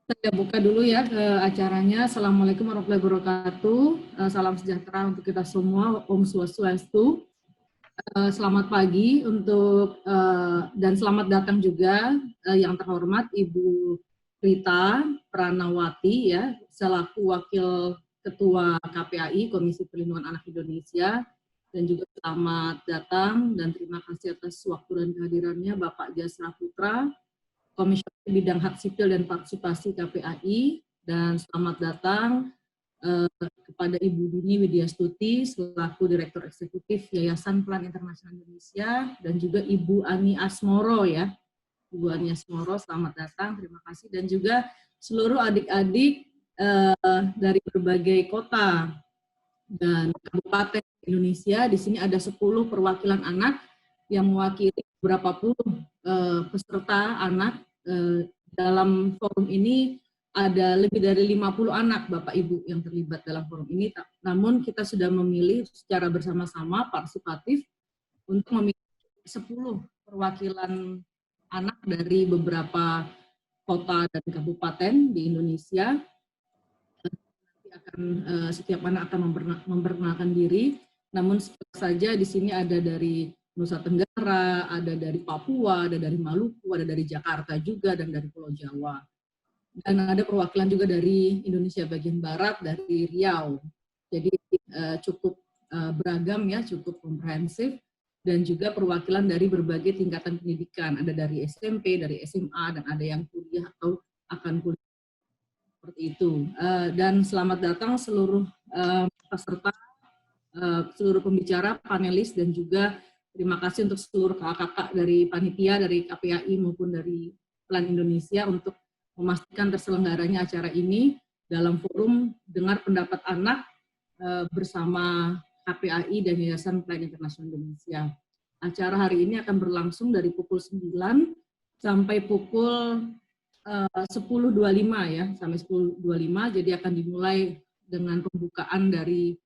Saya buka dulu ya ke acaranya. Assalamualaikum warahmatullahi wabarakatuh. Salam sejahtera untuk kita semua. Om Swastiastu. Selamat pagi untuk dan selamat datang juga yang terhormat Ibu Rita Pranawati ya selaku Wakil Ketua KPAI Komisi Perlindungan Anak Indonesia, dan juga selamat datang dan terima kasih atas waktu dan kehadirannya Bapak Jasra Putra, Komisioner Bidang Hak Sipil dan Partisipasi KPAI, dan selamat datang kepada Ibu Dini Widyastuti selaku Direktur Eksekutif Yayasan Plan Internasional Indonesia, dan juga Ibu Ani Asmoro ya. Ibu Ani Asmoro, selamat datang, terima kasih, dan juga seluruh adik-adik dari berbagai kota dan kabupaten Indonesia. Di sini ada 10 perwakilan anak yang mewakili beberapa puluh peserta anak. Dalam forum ini ada lebih dari 50 anak Bapak Ibu yang terlibat dalam forum ini, namun kita sudah memilih secara bersama-sama partisipatif untuk memilih 10 perwakilan anak dari beberapa kota dan kabupaten di Indonesia. Setiap anak akan memperkenalkan diri, namun saja di sini ada dari Nusa Tenggara, ada dari Papua, ada dari Maluku, ada dari Jakarta juga, dan dari Pulau Jawa. Dan ada perwakilan juga dari Indonesia bagian barat, dari Riau. Jadi cukup beragam ya, cukup komprehensif, dan juga perwakilan dari berbagai tingkatan pendidikan. Ada dari SMP, dari SMA, dan ada yang kuliah atau akan kuliah seperti itu. Dan selamat datang seluruh peserta, seluruh pembicara, panelis, dan juga terima kasih untuk seluruh kakak-kakak dari panitia, dari KPAI maupun dari Plan Indonesia untuk memastikan terselenggaranya acara ini dalam forum dengar pendapat anak bersama KPAI dan Yayasan Plan Internasional Indonesia. Acara hari ini akan berlangsung dari pukul 9 sampai pukul 10.25 ya, sampai 10.25, jadi akan dimulai dengan pembukaan dari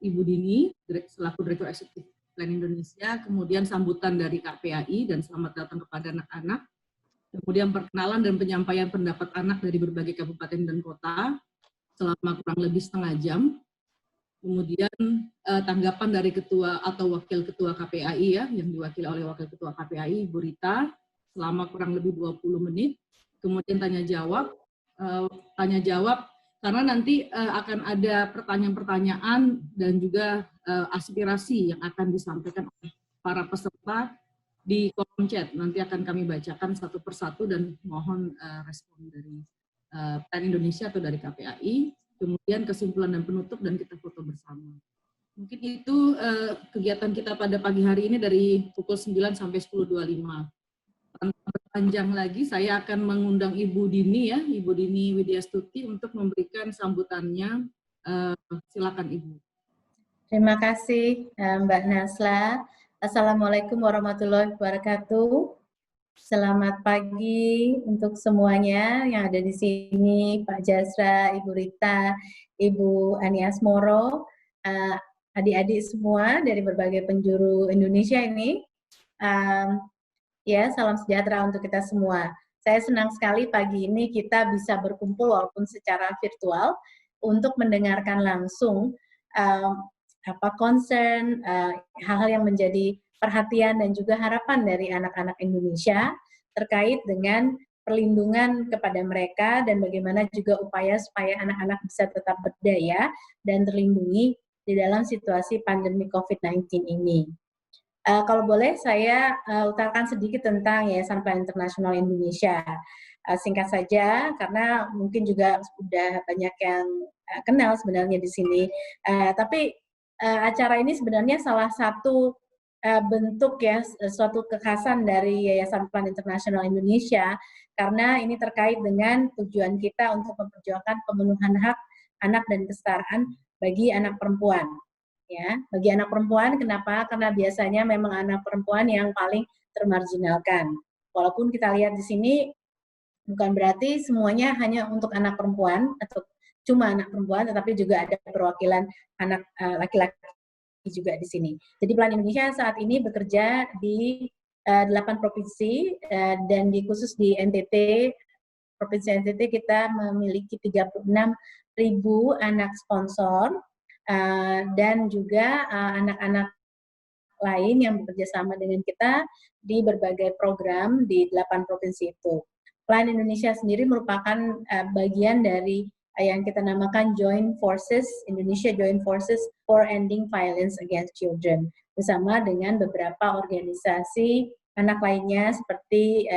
Ibu Dini selaku Direktur Eksekutif Plan Indonesia, kemudian sambutan dari KPAI dan selamat datang kepada anak-anak, kemudian perkenalan dan penyampaian pendapat anak dari berbagai kabupaten dan kota selama kurang lebih setengah jam, kemudian tanggapan dari ketua atau wakil ketua KPAI ya, yang diwakili oleh wakil ketua KPAI Ibu Rita selama kurang lebih 20 menit, kemudian tanya jawab karena nanti akan ada pertanyaan-pertanyaan dan juga aspirasi yang akan disampaikan oleh para peserta di kolom chat. Nanti akan kami bacakan satu persatu dan mohon respon dari Plan Indonesia atau dari KPAI, kemudian kesimpulan dan penutup, dan kita foto bersama. Mungkin itu kegiatan kita pada pagi hari ini dari pukul 9 sampai 10.25. Tanpa berpanjang lagi, saya akan mengundang Ibu Dini ya, Ibu Dini Widyastuti untuk memberikan sambutannya. Silakan Ibu. Terima kasih Mbak Nasla. Assalamualaikum warahmatullahi wabarakatuh. Selamat pagi untuk semuanya yang ada di sini, Pak Jasra, Ibu Rita, Ibu Ani Asmoro, adik-adik semua dari berbagai penjuru Indonesia ini. Ya, salam sejahtera untuk kita semua. Saya senang sekali pagi ini kita bisa berkumpul walaupun secara virtual untuk mendengarkan langsung concern, hal-hal yang menjadi perhatian dan juga harapan dari anak-anak Indonesia terkait dengan perlindungan kepada mereka dan bagaimana juga upaya supaya anak-anak bisa tetap berdaya dan terlindungi di dalam situasi pandemi COVID-19 ini. Kalau boleh saya utarakan sedikit tentang Yayasan Plan Internasional Indonesia. Singkat saja, karena mungkin juga sudah banyak yang kenal sebenarnya di sini. Tapi acara ini sebenarnya salah satu bentuk ya, suatu kekhasan dari Yayasan Plan Internasional Indonesia, karena ini terkait dengan tujuan kita untuk memperjuangkan pemenuhan hak anak dan kesetaraan bagi anak perempuan. Ya, bagi anak perempuan, kenapa? Karena biasanya memang anak perempuan yang paling termarginalkan. Walaupun kita lihat di sini bukan berarti semuanya hanya untuk anak perempuan atau cuma anak perempuan, tetapi juga ada perwakilan anak laki-laki juga di sini. Jadi Plan Indonesia saat ini bekerja di 8 provinsi dan khusus di NTT, Provinsi NTT kita memiliki 36.000 anak sponsor dan juga anak-anak lain yang bekerja sama dengan kita di berbagai program di 8 provinsi itu. Plan Indonesia sendiri merupakan bagian dari yang kita namakan Joint Forces, Indonesia Joint Forces for Ending Violence Against Children, bersama dengan beberapa organisasi anak lainnya seperti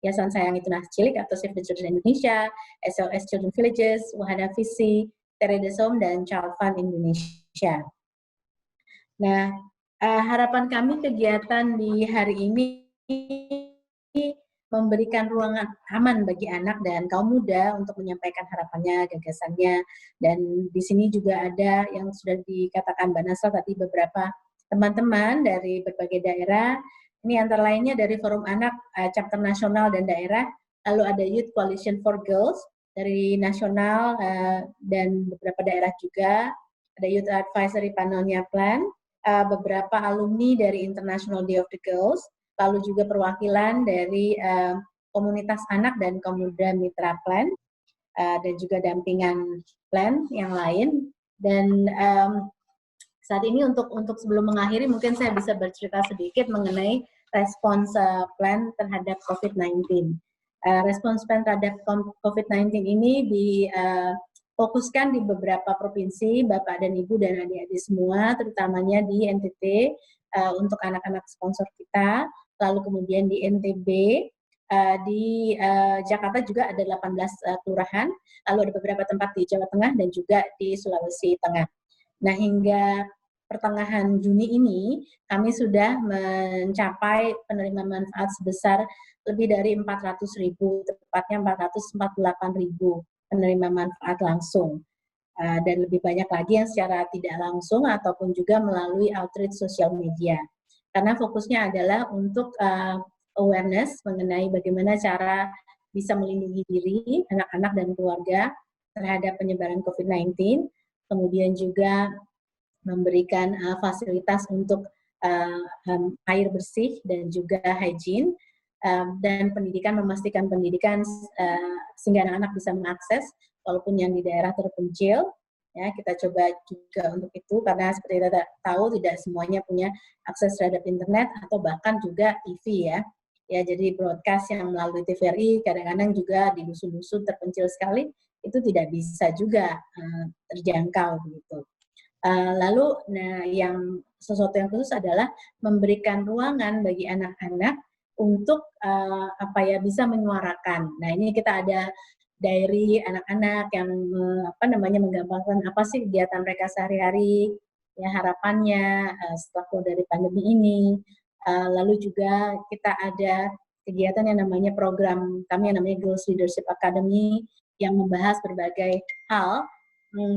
Yayasan Sayang Itu Anak Cilik atau Save the Children Indonesia, SOS Children Villages, Wahana Visi, Teredesom, dan Child Fund Indonesia. Nah, harapan kami kegiatan di hari ini memberikan ruangan aman bagi anak dan kaum muda untuk menyampaikan harapannya, gagasannya, dan di sini juga ada yang sudah dikatakan Mbak Nasla tadi beberapa teman-teman dari berbagai daerah, ini antara lainnya dari Forum Anak, Chapter Nasional dan Daerah, lalu ada Youth Coalition for Girls dari nasional dan beberapa daerah juga, ada Youth Advisory Panelnya Plan, beberapa alumni dari International Day of the Girls, lalu juga perwakilan dari komunitas anak dan kaum muda mitra Plan, dan juga dampingan Plan yang lain. Dan saat ini untuk sebelum mengakhiri, mungkin saya bisa bercerita sedikit mengenai respons Plan terhadap COVID-19. Respons Plan terhadap COVID-19 ini difokuskan di beberapa provinsi, Bapak dan Ibu dan adik-adik semua, terutamanya di NTT untuk anak-anak sponsor kita, lalu kemudian di NTB, di Jakarta juga ada 18 kelurahan, lalu ada beberapa tempat di Jawa Tengah dan juga di Sulawesi Tengah. Nah, hingga pertengahan Juni ini, kami sudah mencapai penerima manfaat sebesar lebih dari 400.000, tepatnya 448.000 penerima manfaat langsung. Dan lebih banyak lagi yang secara tidak langsung ataupun juga melalui outreach sosial media. Karena fokusnya adalah untuk awareness mengenai bagaimana cara bisa melindungi diri, anak-anak dan keluarga terhadap penyebaran COVID-19, kemudian juga memberikan fasilitas untuk air bersih dan juga hygiene, dan pendidikan, memastikan pendidikan sehingga anak-anak bisa mengakses, walaupun yang di daerah terpencil. Ya, kita coba juga untuk itu, karena seperti kita tahu tidak semuanya punya akses terhadap internet atau bahkan juga TV ya. Ya, jadi broadcast yang melalui TVRI kadang-kadang juga di dusun-dusun terpencil sekali itu tidak bisa juga terjangkau begitu. Lalu, nah, yang sesuatu yang khusus adalah memberikan ruangan bagi anak-anak untuk bisa menyuarakan. Nah, ini kita ada diary anak-anak yang menggambarkan apa sih kegiatan mereka sehari-hari, ya harapannya setelah keluar dari pandemi ini. Lalu juga kita ada kegiatan yang namanya program kami yang namanya Girls Leadership Academy yang membahas berbagai hal,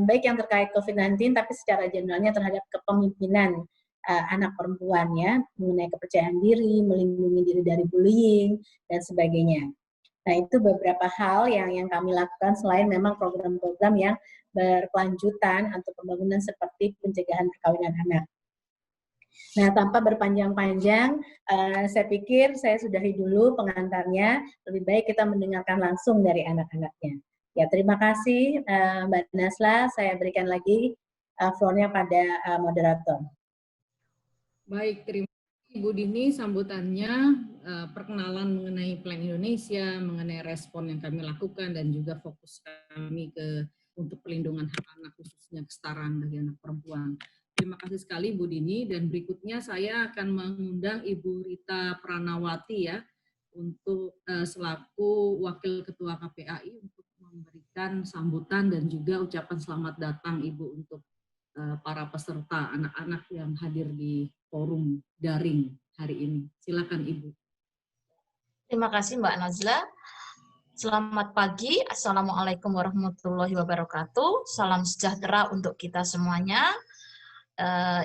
baik yang terkait COVID-19 tapi secara generalnya terhadap kepemimpinan anak perempuan ya, mengenai kepercayaan diri, melindungi diri dari bullying dan sebagainya. Nah, itu beberapa hal yang kami lakukan selain memang program-program yang berkelanjutan atau pembangunan seperti pencegahan perkawinan anak. Nah, tanpa berpanjang-panjang, saya pikir saya sudahi dulu pengantarnya. Lebih baik kita mendengarkan langsung dari anak-anaknya. Ya, terima kasih Mbak Nasla. Saya berikan lagi floor-nya pada moderator. Baik, terima kasih Ibu Dini sambutannya, perkenalan mengenai Plan Indonesia, mengenai respon yang kami lakukan dan juga fokus kami untuk pelindungan hak anak khususnya kesetaraan bagi anak perempuan. Terima kasih sekali Bu Dini, dan berikutnya saya akan mengundang Ibu Rita Pranawati ya untuk selaku Wakil Ketua KPAI untuk memberikan sambutan dan juga ucapan selamat datang Ibu untuk para peserta anak-anak yang hadir di forum daring hari ini. Silakan Ibu. Terima kasih Mbak Nazla. Selamat pagi, Assalamualaikum warahmatullahi wabarakatuh. Salam sejahtera untuk kita semuanya.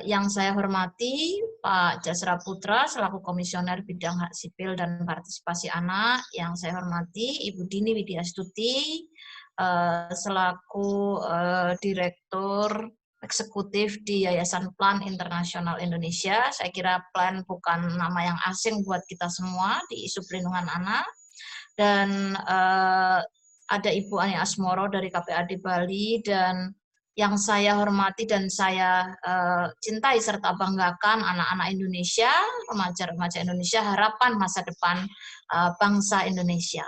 Yang saya hormati Pak Jasra Putra selaku Komisioner Bidang Hak Sipil dan Partisipasi Anak. Yang saya hormati Ibu Dini Widyastuti selaku Direktur Eksekutif di Yayasan Plan Internasional Indonesia. Saya kira Plan bukan nama yang asing buat kita semua di isu perlindungan anak. dan ada Ibu Ani Asmoro dari KPAD Bali, dan yang saya hormati dan saya cintai serta banggakan anak-anak Indonesia, remaja-remaja Indonesia, harapan masa depan bangsa Indonesia.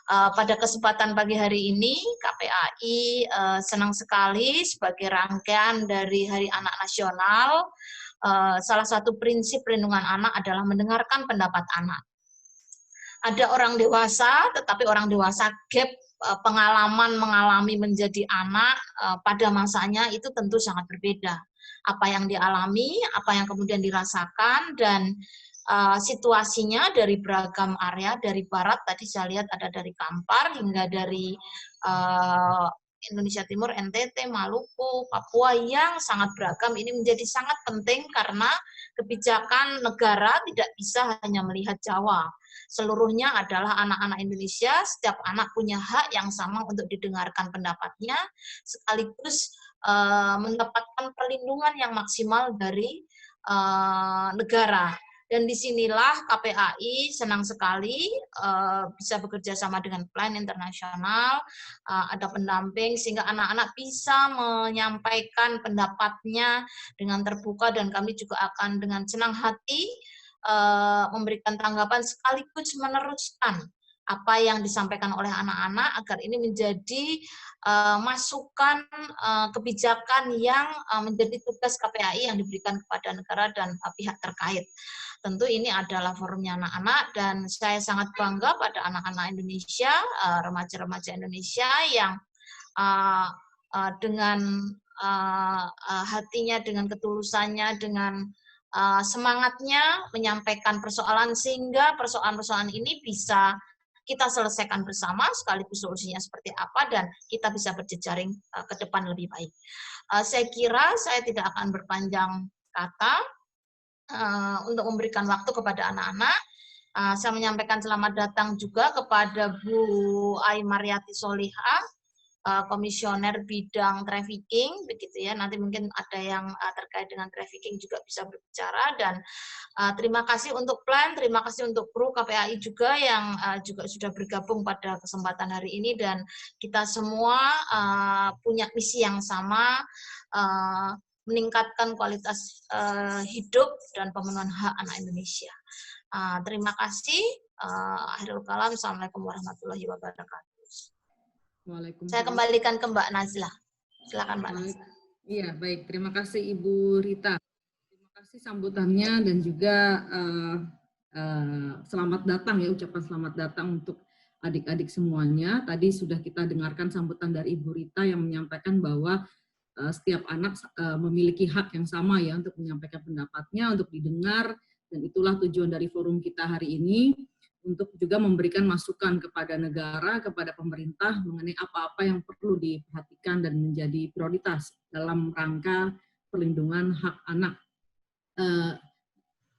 Pada kesempatan pagi hari ini, KPAI senang sekali sebagai rangkaian dari Hari Anak Nasional. Salah satu prinsip perlindungan anak adalah mendengarkan pendapat anak. Ada orang dewasa, tetapi orang dewasa gap pengalaman mengalami menjadi anak pada masanya itu tentu sangat berbeda. Apa yang dialami, apa yang kemudian dirasakan, dan situasinya dari beragam area, dari barat tadi saya lihat ada dari Kampar hingga dari Indonesia Timur, NTT, Maluku, Papua yang sangat beragam. Ini menjadi sangat penting karena kebijakan negara tidak bisa hanya melihat Jawa. Seluruhnya adalah anak-anak Indonesia, setiap anak punya hak yang sama untuk didengarkan pendapatnya, sekaligus mendapatkan perlindungan yang maksimal dari negara. Dan disinilah KPAI senang sekali bisa bekerja sama dengan Plan Internasional, ada pendamping sehingga anak-anak bisa menyampaikan pendapatnya dengan terbuka, dan kami juga akan dengan senang hati memberikan tanggapan sekaligus meneruskan apa yang disampaikan oleh anak-anak agar ini menjadi masukan kebijakan yang menjadi tugas KPAI yang diberikan kepada negara dan pihak terkait. Tentu ini adalah forumnya anak-anak, dan saya sangat bangga pada anak-anak Indonesia, remaja-remaja Indonesia yang dengan hatinya, dengan ketulusannya, dengan semangatnya menyampaikan persoalan sehingga persoalan-persoalan ini bisa kita selesaikan bersama, sekaligus solusinya seperti apa, dan kita bisa berjejaring ke depan lebih baik. Saya kira saya tidak akan berpanjang kata untuk memberikan waktu kepada anak-anak. Saya menyampaikan selamat datang juga kepada Bu Ai Mariati Solihah, komisioner bidang trafficking, begitu ya. Nanti mungkin ada yang terkait dengan trafficking juga bisa berbicara, dan terima kasih untuk Plan, terima kasih untuk kru KPAI juga yang juga sudah bergabung pada kesempatan hari ini, dan kita semua punya misi yang sama, meningkatkan kualitas hidup dan pemenuhan hak anak Indonesia. Terima kasih. Akhirul kalam, Assalamualaikum warahmatullahi wabarakatuh. Saya kembalikan ke Mbak Nazla. Silakan Mbak Nazla. Iya, baik. Terima kasih Ibu Rita. Terima kasih sambutannya dan juga selamat datang ya, ucapan selamat datang untuk adik-adik semuanya. Tadi sudah kita dengarkan sambutan dari Ibu Rita yang menyampaikan bahwa setiap anak memiliki hak yang sama ya untuk menyampaikan pendapatnya, untuk didengar, dan itulah tujuan dari forum kita hari ini, untuk juga memberikan masukan kepada negara, kepada pemerintah mengenai apa-apa yang perlu diperhatikan dan menjadi prioritas dalam rangka perlindungan hak anak.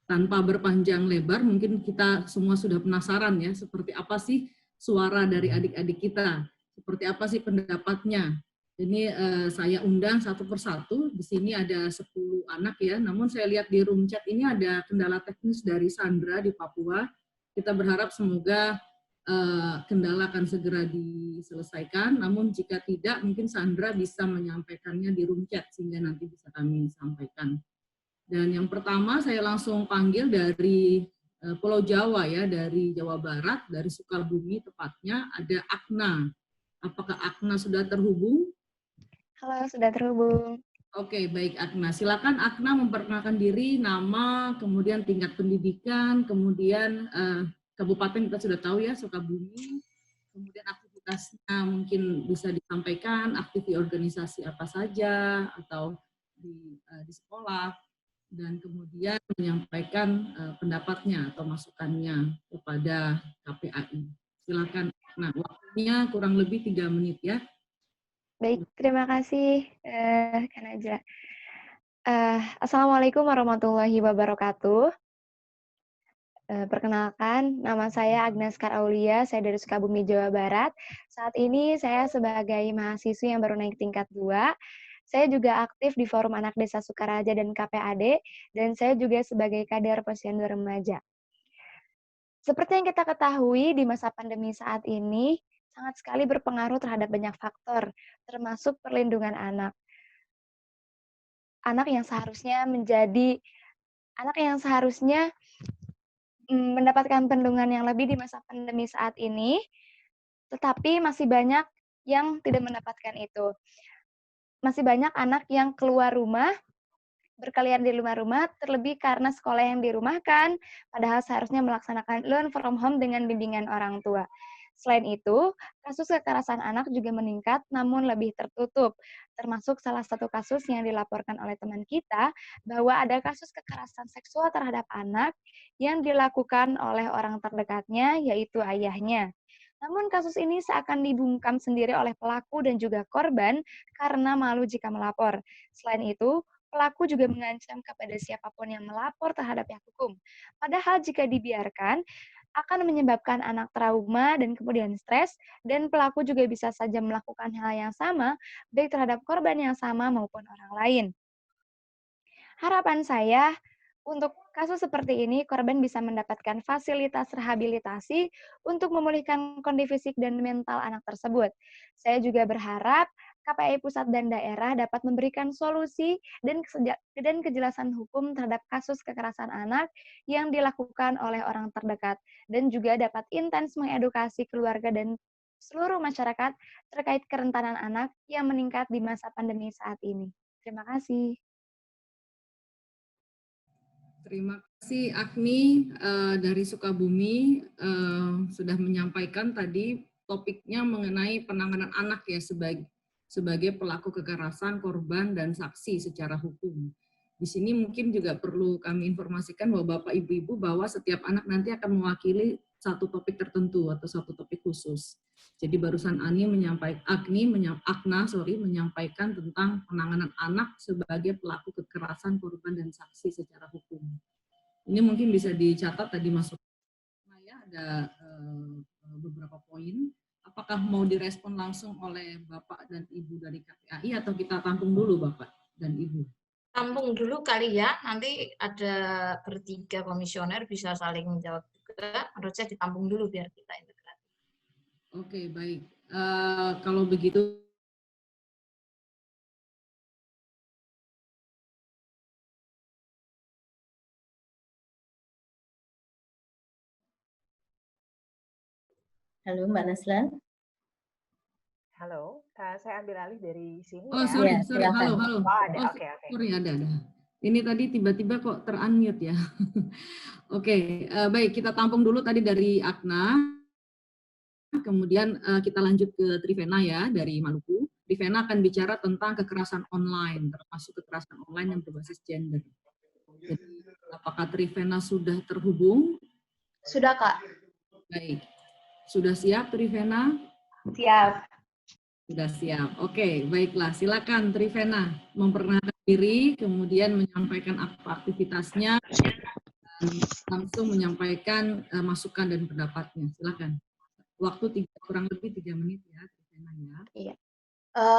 Tanpa berpanjang lebar, mungkin kita semua sudah penasaran ya, seperti apa sih suara dari adik-adik kita, seperti apa sih pendapatnya. Ini saya undang satu persatu, di sini ada 10 anak ya, namun saya lihat di room chat ini ada kendala teknis dari Sandra di Papua. Kita berharap semoga kendala akan segera diselesaikan, namun jika tidak mungkin Sandra bisa menyampaikannya di room chat sehingga nanti bisa kami sampaikan. Dan yang pertama saya langsung panggil dari Pulau Jawa ya, dari Jawa Barat, dari Sukabumi tepatnya, ada Akna. Apakah Akna sudah terhubung? Halo, sudah terhubung. Oke, baik Akna. Silakan Akna memperkenalkan diri, nama, kemudian tingkat pendidikan, kemudian kabupaten kita sudah tahu ya, Sukabumi, kemudian aktivitasnya mungkin bisa disampaikan, aktivitas organisasi apa saja, atau di sekolah, dan kemudian menyampaikan pendapatnya atau masukannya kepada KPAI. Silakan Akna, waktunya kurang lebih 3 menit ya. Baik, terima kasih Kak Najla. Assalamualaikum warahmatullahi wabarakatuh. Perkenalkan, nama saya Agnaskar Aulia, saya dari Sukabumi, Jawa Barat. Saat ini saya sebagai mahasiswi yang baru naik tingkat 2. Saya juga aktif di Forum Anak Desa Sukaraja dan KPAD, dan saya juga sebagai kader Posyandu Remaja. Seperti yang kita ketahui di masa pandemi saat ini, sangat sekali berpengaruh terhadap banyak faktor, termasuk perlindungan anak. Anak yang seharusnya menjadi anak yang seharusnya mendapatkan perlindungan yang lebih di masa pandemi saat ini, tetapi masih banyak yang tidak mendapatkan itu. Masih banyak anak yang keluar rumah, berkeliaran di luar rumah, terlebih karena sekolah yang dirumahkan, padahal seharusnya melaksanakan learn from home dengan bimbingan orang tua. Selain itu, kasus kekerasan anak juga meningkat namun lebih tertutup, termasuk salah satu kasus yang dilaporkan oleh teman kita bahwa ada kasus kekerasan seksual terhadap anak yang dilakukan oleh orang terdekatnya, yaitu ayahnya. Namun kasus ini seakan dibungkam sendiri oleh pelaku dan juga korban karena malu jika melapor. Selain itu, pelaku juga mengancam kepada siapapun yang melapor terhadap pihak hukum. Padahal jika dibiarkan, akan menyebabkan anak trauma dan kemudian stres, dan pelaku juga bisa saja melakukan hal yang sama, baik terhadap korban yang sama maupun orang lain. Harapan saya, untuk kasus seperti ini, korban bisa mendapatkan fasilitas rehabilitasi untuk memulihkan kondisi fisik dan mental anak tersebut. Saya juga berharap KPI pusat dan daerah dapat memberikan solusi dan kejelasan hukum terhadap kasus kekerasan anak yang dilakukan oleh orang terdekat, dan juga dapat intens mengedukasi keluarga dan seluruh masyarakat terkait kerentanan anak yang meningkat di masa pandemi saat ini. Terima kasih. Terima kasih Agni dari Sukabumi sudah menyampaikan tadi topiknya mengenai penanganan anak ya sebagai pelaku kekerasan, korban, dan saksi secara hukum. Di sini mungkin juga perlu kami informasikan bahwa Bapak Ibu-Ibu bahwa setiap anak nanti akan mewakili satu topik tertentu atau satu topik khusus. Jadi barusan Akna menyampaikan tentang penanganan anak sebagai pelaku kekerasan, korban, dan saksi secara hukum. Ini mungkin bisa dicatat tadi masuk. Nah ya, ada beberapa poin. Apakah mau direspon langsung oleh Bapak dan Ibu dari KPAI atau kita tampung dulu Bapak dan Ibu? Tampung dulu kali ya, nanti ada bertiga komisioner bisa saling menjawab juga. Menurut saya ditampung dulu biar kita integratif. Oke, baik. Kalau begitu, Halo Mbak Naslan. Halo, saya ambil alih dari sini oh ya. sorry, Ya, halo. Oh, ada, oke. Sorry, ada. Ini tadi tiba-tiba kok ter-unmute ya. Oke, baik, kita tampung dulu tadi dari Akna. Kemudian kita lanjut ke Trivena ya, dari Maluku. Trivena akan bicara tentang kekerasan online, termasuk kekerasan online yang berbasis gender. Jadi, apakah Trivena sudah terhubung? Sudah, Kak. Baik. Sudah siap, Trivena? Siap. Sudah siap. Oke, baiklah. Silakan, Trivena, memperkenalkan diri, kemudian menyampaikan apa aktivitasnya, dan langsung menyampaikan masukan dan pendapatnya. Silakan. Waktu kurang lebih 3 menit ya, Trivena ya. Iya.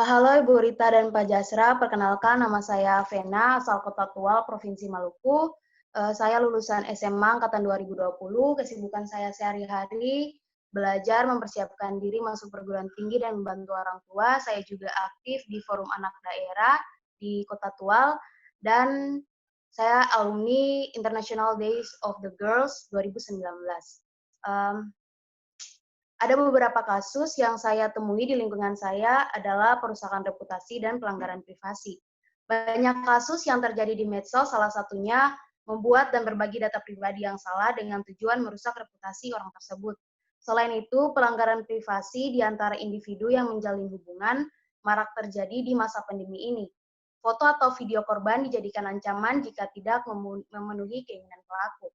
Halo Ibu Rita dan Pak Jasra, perkenalkan nama saya Vena, asal Kota Tual, Provinsi Maluku. Saya lulusan SMA Angkatan 2020, kesibukan saya sehari-hari belajar, mempersiapkan diri masuk perguruan tinggi dan membantu orang tua. Saya juga aktif di Forum Anak Daerah di Kota Tual, dan saya alumni International Days of the Girls 2019. Ada beberapa kasus yang saya temui di lingkungan saya adalah perusakan reputasi dan pelanggaran privasi. Banyak kasus yang terjadi di medsos, salah satunya membuat dan berbagi data pribadi yang salah dengan tujuan merusak reputasi orang tersebut. Selain itu, pelanggaran privasi di antara individu yang menjalin hubungan marak terjadi di masa pandemi ini. Foto atau video korban dijadikan ancaman jika tidak memenuhi keinginan pelaku.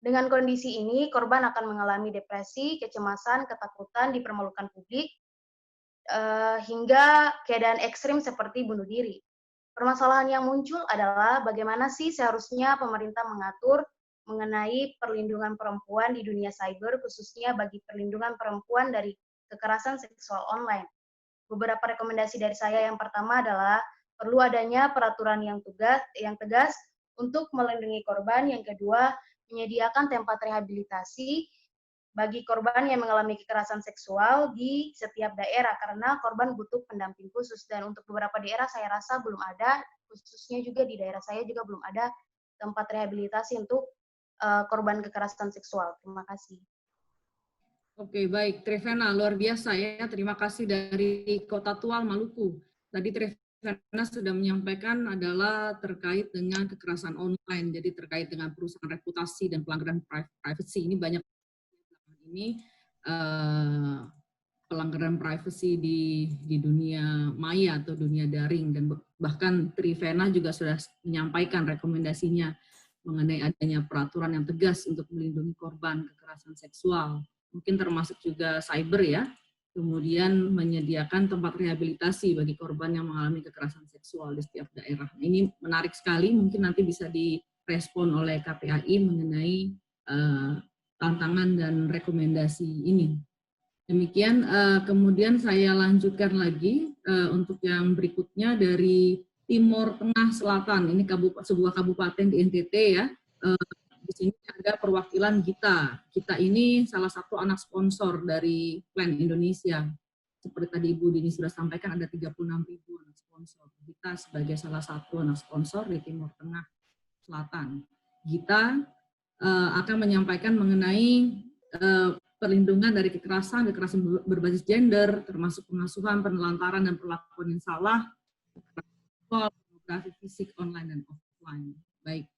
Dengan kondisi ini, korban akan mengalami depresi, kecemasan, ketakutan, dipermalukan publik, hingga keadaan ekstrim seperti bunuh diri. Permasalahan yang muncul adalah bagaimana sih seharusnya pemerintah mengatur mengenai perlindungan perempuan di dunia cyber, khususnya bagi perlindungan perempuan dari kekerasan seksual online. Beberapa rekomendasi dari saya yang pertama adalah perlu adanya peraturan yang tegas untuk melindungi korban. Yang kedua, menyediakan tempat rehabilitasi bagi korban yang mengalami kekerasan seksual di setiap daerah, karena korban butuh pendamping khusus. Dan untuk beberapa daerah saya rasa belum ada, khususnya juga di daerah saya juga belum ada tempat rehabilitasi untuk korban kekerasan seksual. Terima kasih. Oke, baik. Trivena, luar biasa ya. Terima kasih dari Kota Tual, Maluku. Tadi Trivena sudah menyampaikan adalah terkait dengan kekerasan online, jadi terkait dengan perusahaan reputasi dan pelanggaran privacy. Ini banyak ini pelanggaran privacy di dunia maya atau dunia daring, dan bahkan Trivena juga sudah menyampaikan rekomendasinya mengenai adanya peraturan yang tegas untuk melindungi korban kekerasan seksual, mungkin termasuk juga cyber ya, kemudian menyediakan tempat rehabilitasi bagi korban yang mengalami kekerasan seksual di setiap daerah. Ini menarik sekali, mungkin nanti bisa direspon oleh KPAI mengenai tantangan dan rekomendasi ini. Demikian, kemudian saya lanjutkan lagi untuk yang berikutnya dari Timur Tengah Selatan. Ini sebuah kabupaten di NTT ya. Di sini ada perwakilan Gita. Gita ini salah satu anak sponsor dari Plan Indonesia. Seperti tadi Ibu Dini sudah sampaikan, ada 36.000 anak sponsor. Gita sebagai salah satu anak sponsor di Timur Tengah Selatan. Gita akan menyampaikan mengenai perlindungan dari kekerasan berbasis gender, termasuk pengasuhan, penelantaran, dan perlakuan yang salah, pornografi fisik online dan offline. Baik,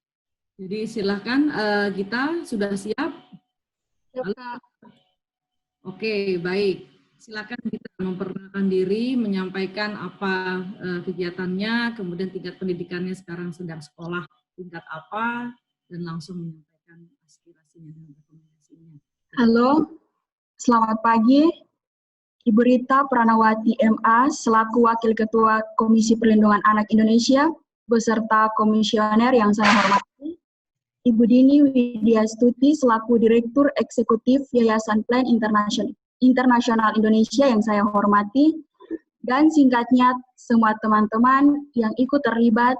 jadi silahkan kita sudah siap? Halo. Oke, baik. Silakan kita memperkenalkan diri, menyampaikan apa kegiatannya, kemudian tingkat pendidikannya sekarang sedang sekolah tingkat apa, dan langsung menyampaikan aspirasinya dan rekomendasinya. Halo, selamat pagi. Ibu Rita Pranawati MA selaku Wakil Ketua Komisi Perlindungan Anak Indonesia beserta komisioner yang saya hormati. Ibu Dini Widyastuti selaku Direktur Eksekutif Yayasan Plan Internasional Indonesia yang saya hormati, dan singkatnya semua teman-teman yang ikut terlibat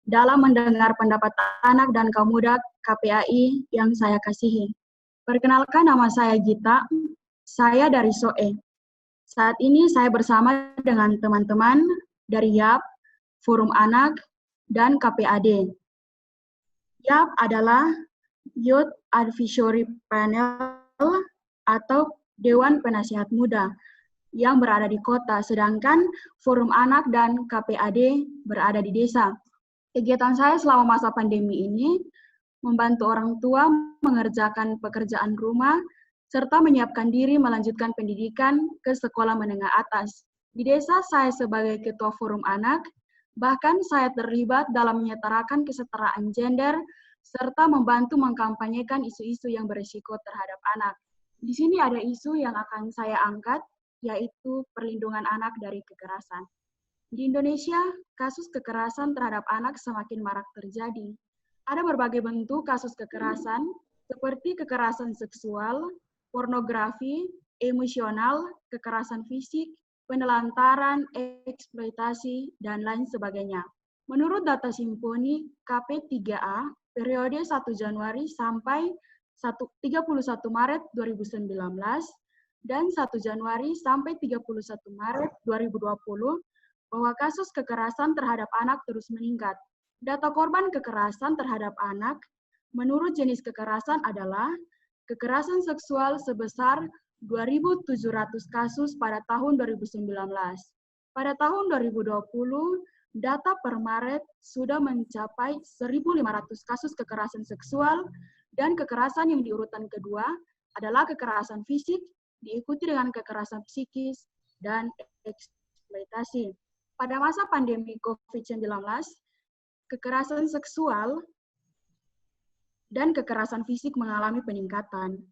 dalam mendengar pendapat anak dan kaum muda KPAI yang saya kasihi. Perkenalkan, nama saya Gita, saya dari SOE. Saat ini saya bersama dengan teman-teman dari YAP, Forum Anak, dan KPAD. YAP adalah Youth Advisory Panel atau Dewan Penasihat Muda yang berada di kota, sedangkan Forum Anak dan KPAD berada di desa. Kegiatan saya selama masa pandemi ini membantu orang tua mengerjakan pekerjaan rumah, serta menyiapkan diri melanjutkan pendidikan ke sekolah menengah atas. Di desa saya sebagai Ketua Forum Anak, bahkan saya terlibat dalam menyetarakan kesetaraan gender, serta membantu mengkampanyekan isu-isu yang berisiko terhadap anak. Di sini ada isu yang akan saya angkat, yaitu perlindungan anak dari kekerasan. Di Indonesia, kasus kekerasan terhadap anak semakin marak terjadi. Ada berbagai bentuk kasus kekerasan, seperti kekerasan seksual, pornografi, emosional, kekerasan fisik, penelantaran, eksploitasi, dan lain sebagainya. Menurut data Simponi KP3A, periode 1 Januari sampai 31 Maret 2019, dan 1 Januari sampai 31 Maret 2020, bahwa kasus kekerasan terhadap anak terus meningkat. Data korban kekerasan terhadap anak menurut jenis kekerasan adalah kekerasan seksual sebesar 2.700 kasus pada tahun 2019. Pada tahun 2020, data per Maret sudah mencapai 1.500 kasus kekerasan seksual, dan kekerasan yang di urutan kedua adalah kekerasan fisik, diikuti dengan kekerasan psikis, dan eksploitasi. Pada masa pandemi COVID-19, kekerasan seksual dan kekerasan fisik mengalami peningkatan.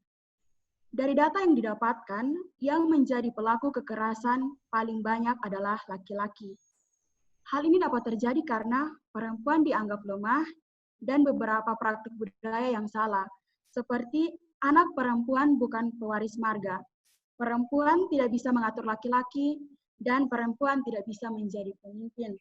Dari data yang didapatkan, yang menjadi pelaku kekerasan paling banyak adalah laki-laki. Hal ini dapat terjadi karena perempuan dianggap lemah dan beberapa praktik budaya yang salah, seperti anak perempuan bukan pewaris marga, perempuan tidak bisa mengatur laki-laki, dan perempuan tidak bisa menjadi pemimpin.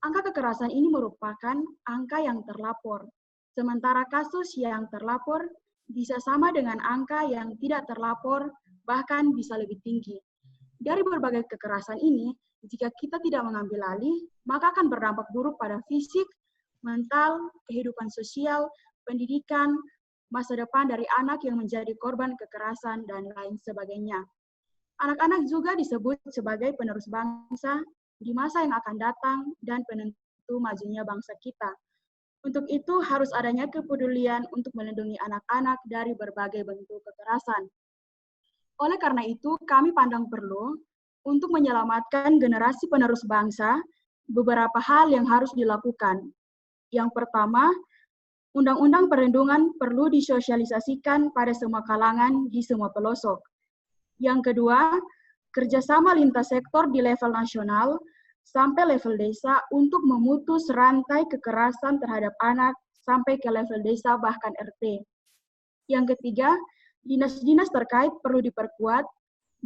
Angka kekerasan ini merupakan angka yang terlapor. Sementara kasus yang terlapor bisa sama dengan angka yang tidak terlapor, bahkan bisa lebih tinggi. Dari berbagai kekerasan ini, jika kita tidak mengambil alih, maka akan berdampak buruk pada fisik, mental, kehidupan sosial, pendidikan, masa depan dari anak yang menjadi korban kekerasan, dan lain sebagainya. Anak-anak juga disebut sebagai penerus bangsa di masa yang akan datang dan penentu majunya bangsa kita. Untuk itu harus adanya kepedulian untuk melindungi anak-anak dari berbagai bentuk kekerasan. Oleh karena itu, kami pandang perlu untuk menyelamatkan generasi penerus bangsa, beberapa hal yang harus dilakukan. Yang pertama, Undang-Undang Perlindungan perlu disosialisasikan pada semua kalangan di semua pelosok. Yang kedua, kerjasama lintas sektor di level nasional sampai level desa untuk memutus rantai kekerasan terhadap anak sampai ke level desa bahkan RT. Yang ketiga, dinas-dinas terkait perlu diperkuat,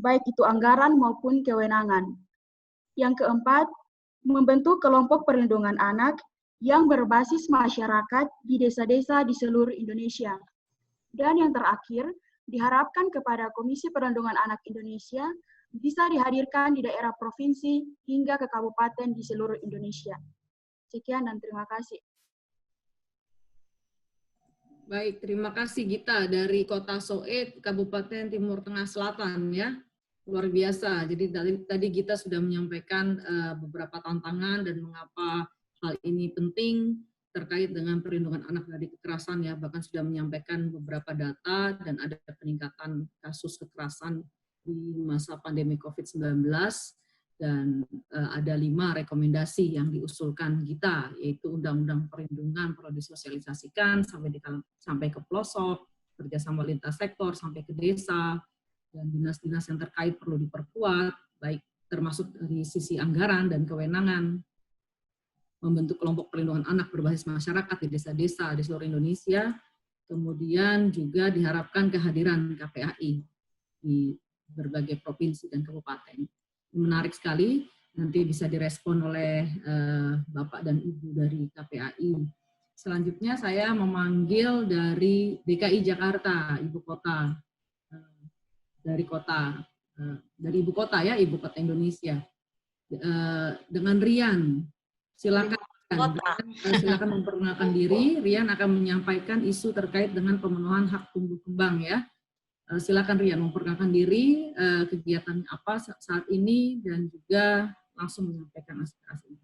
baik itu anggaran maupun kewenangan. Yang keempat, membentuk kelompok perlindungan anak yang berbasis masyarakat di desa-desa di seluruh Indonesia. Dan yang terakhir, diharapkan kepada Komisi Perlindungan Anak Indonesia bisa dihadirkan di daerah provinsi hingga ke kabupaten di seluruh Indonesia. Sekian dan terima kasih. Baik, terima kasih Gita dari Kota Soe, Kabupaten Timur Tengah Selatan ya. Luar biasa. Jadi tadi Gita sudah menyampaikan beberapa tantangan dan mengapa hal ini penting terkait dengan perlindungan anak dari kekerasan ya. Bahkan sudah menyampaikan beberapa data dan ada peningkatan kasus kekerasan di masa pandemi COVID-19 dan ada 5 rekomendasi yang diusulkan Gita, yaitu Undang-Undang Perlindungan perlu disosialisasikan sampai ke pelosok, kerjasama lintas sektor sampai ke desa, dan dinas-dinas yang terkait perlu diperkuat, baik termasuk dari sisi anggaran dan kewenangan, membentuk kelompok perlindungan anak berbasis masyarakat di desa-desa di seluruh Indonesia, kemudian juga diharapkan kehadiran KPAI di berbagai provinsi dan kabupaten. Menarik sekali, nanti bisa direspon oleh Bapak dan Ibu dari KPAI. Selanjutnya saya memanggil dari DKI Jakarta, Ibu Kota, dari Ibu Kota ya, Ibu Kota Indonesia. Dengan Rian, silakan. Silakan memperkenalkan diri. Rian akan menyampaikan isu terkait dengan pemenuhan hak tumbuh kembang ya. Silakan Rian memperkenalkan diri, kegiatan apa saat ini, dan juga langsung menyampaikan aspirasi.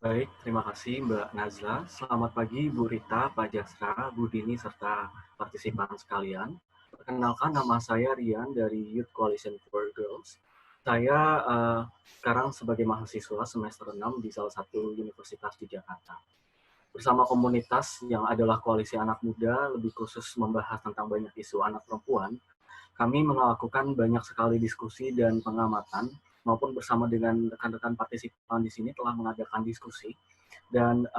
Baik, terima kasih Mbak Nazla. Selamat pagi Bu Rita, Pak Jasra, Bu Dini, serta partisipan sekalian. Perkenalkan, nama saya Rian dari Youth Coalition for Girls. Saya sekarang sebagai mahasiswa semester 6 di salah satu universitas di Jakarta. Bersama komunitas yang adalah Koalisi Anak Muda, lebih khusus membahas tentang banyak isu anak perempuan, kami melakukan banyak sekali diskusi dan pengamatan, maupun bersama dengan rekan-rekan partisipan di sini telah mengadakan diskusi, dan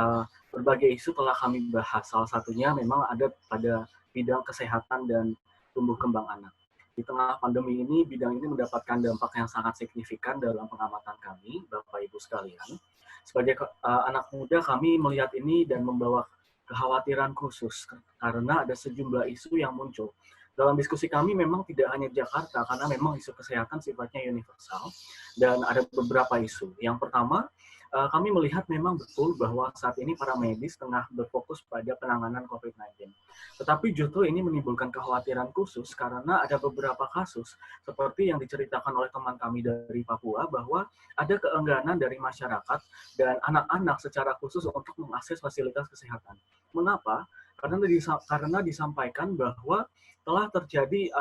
berbagai isu telah kami bahas. Salah satunya memang ada pada bidang kesehatan dan tumbuh kembang anak. Di tengah pandemi ini, bidang ini mendapatkan dampak yang sangat signifikan dalam pengamatan kami, Bapak Ibu sekalian. Sebagai anak muda, kami melihat ini dan membawa kekhawatiran khusus karena ada sejumlah isu yang muncul. Dalam diskusi kami memang tidak hanya Jakarta, karena memang isu kesehatan sifatnya universal, dan ada beberapa isu. Yang pertama, kami melihat memang betul bahwa saat ini para medis tengah berfokus pada penanganan COVID-19. Tetapi justru ini menimbulkan kekhawatiran khusus karena ada beberapa kasus seperti yang diceritakan oleh teman kami dari Papua bahwa ada keengganan dari masyarakat dan anak-anak secara khusus untuk mengakses fasilitas kesehatan. Mengapa? Karena disampaikan bahwa telah terjadi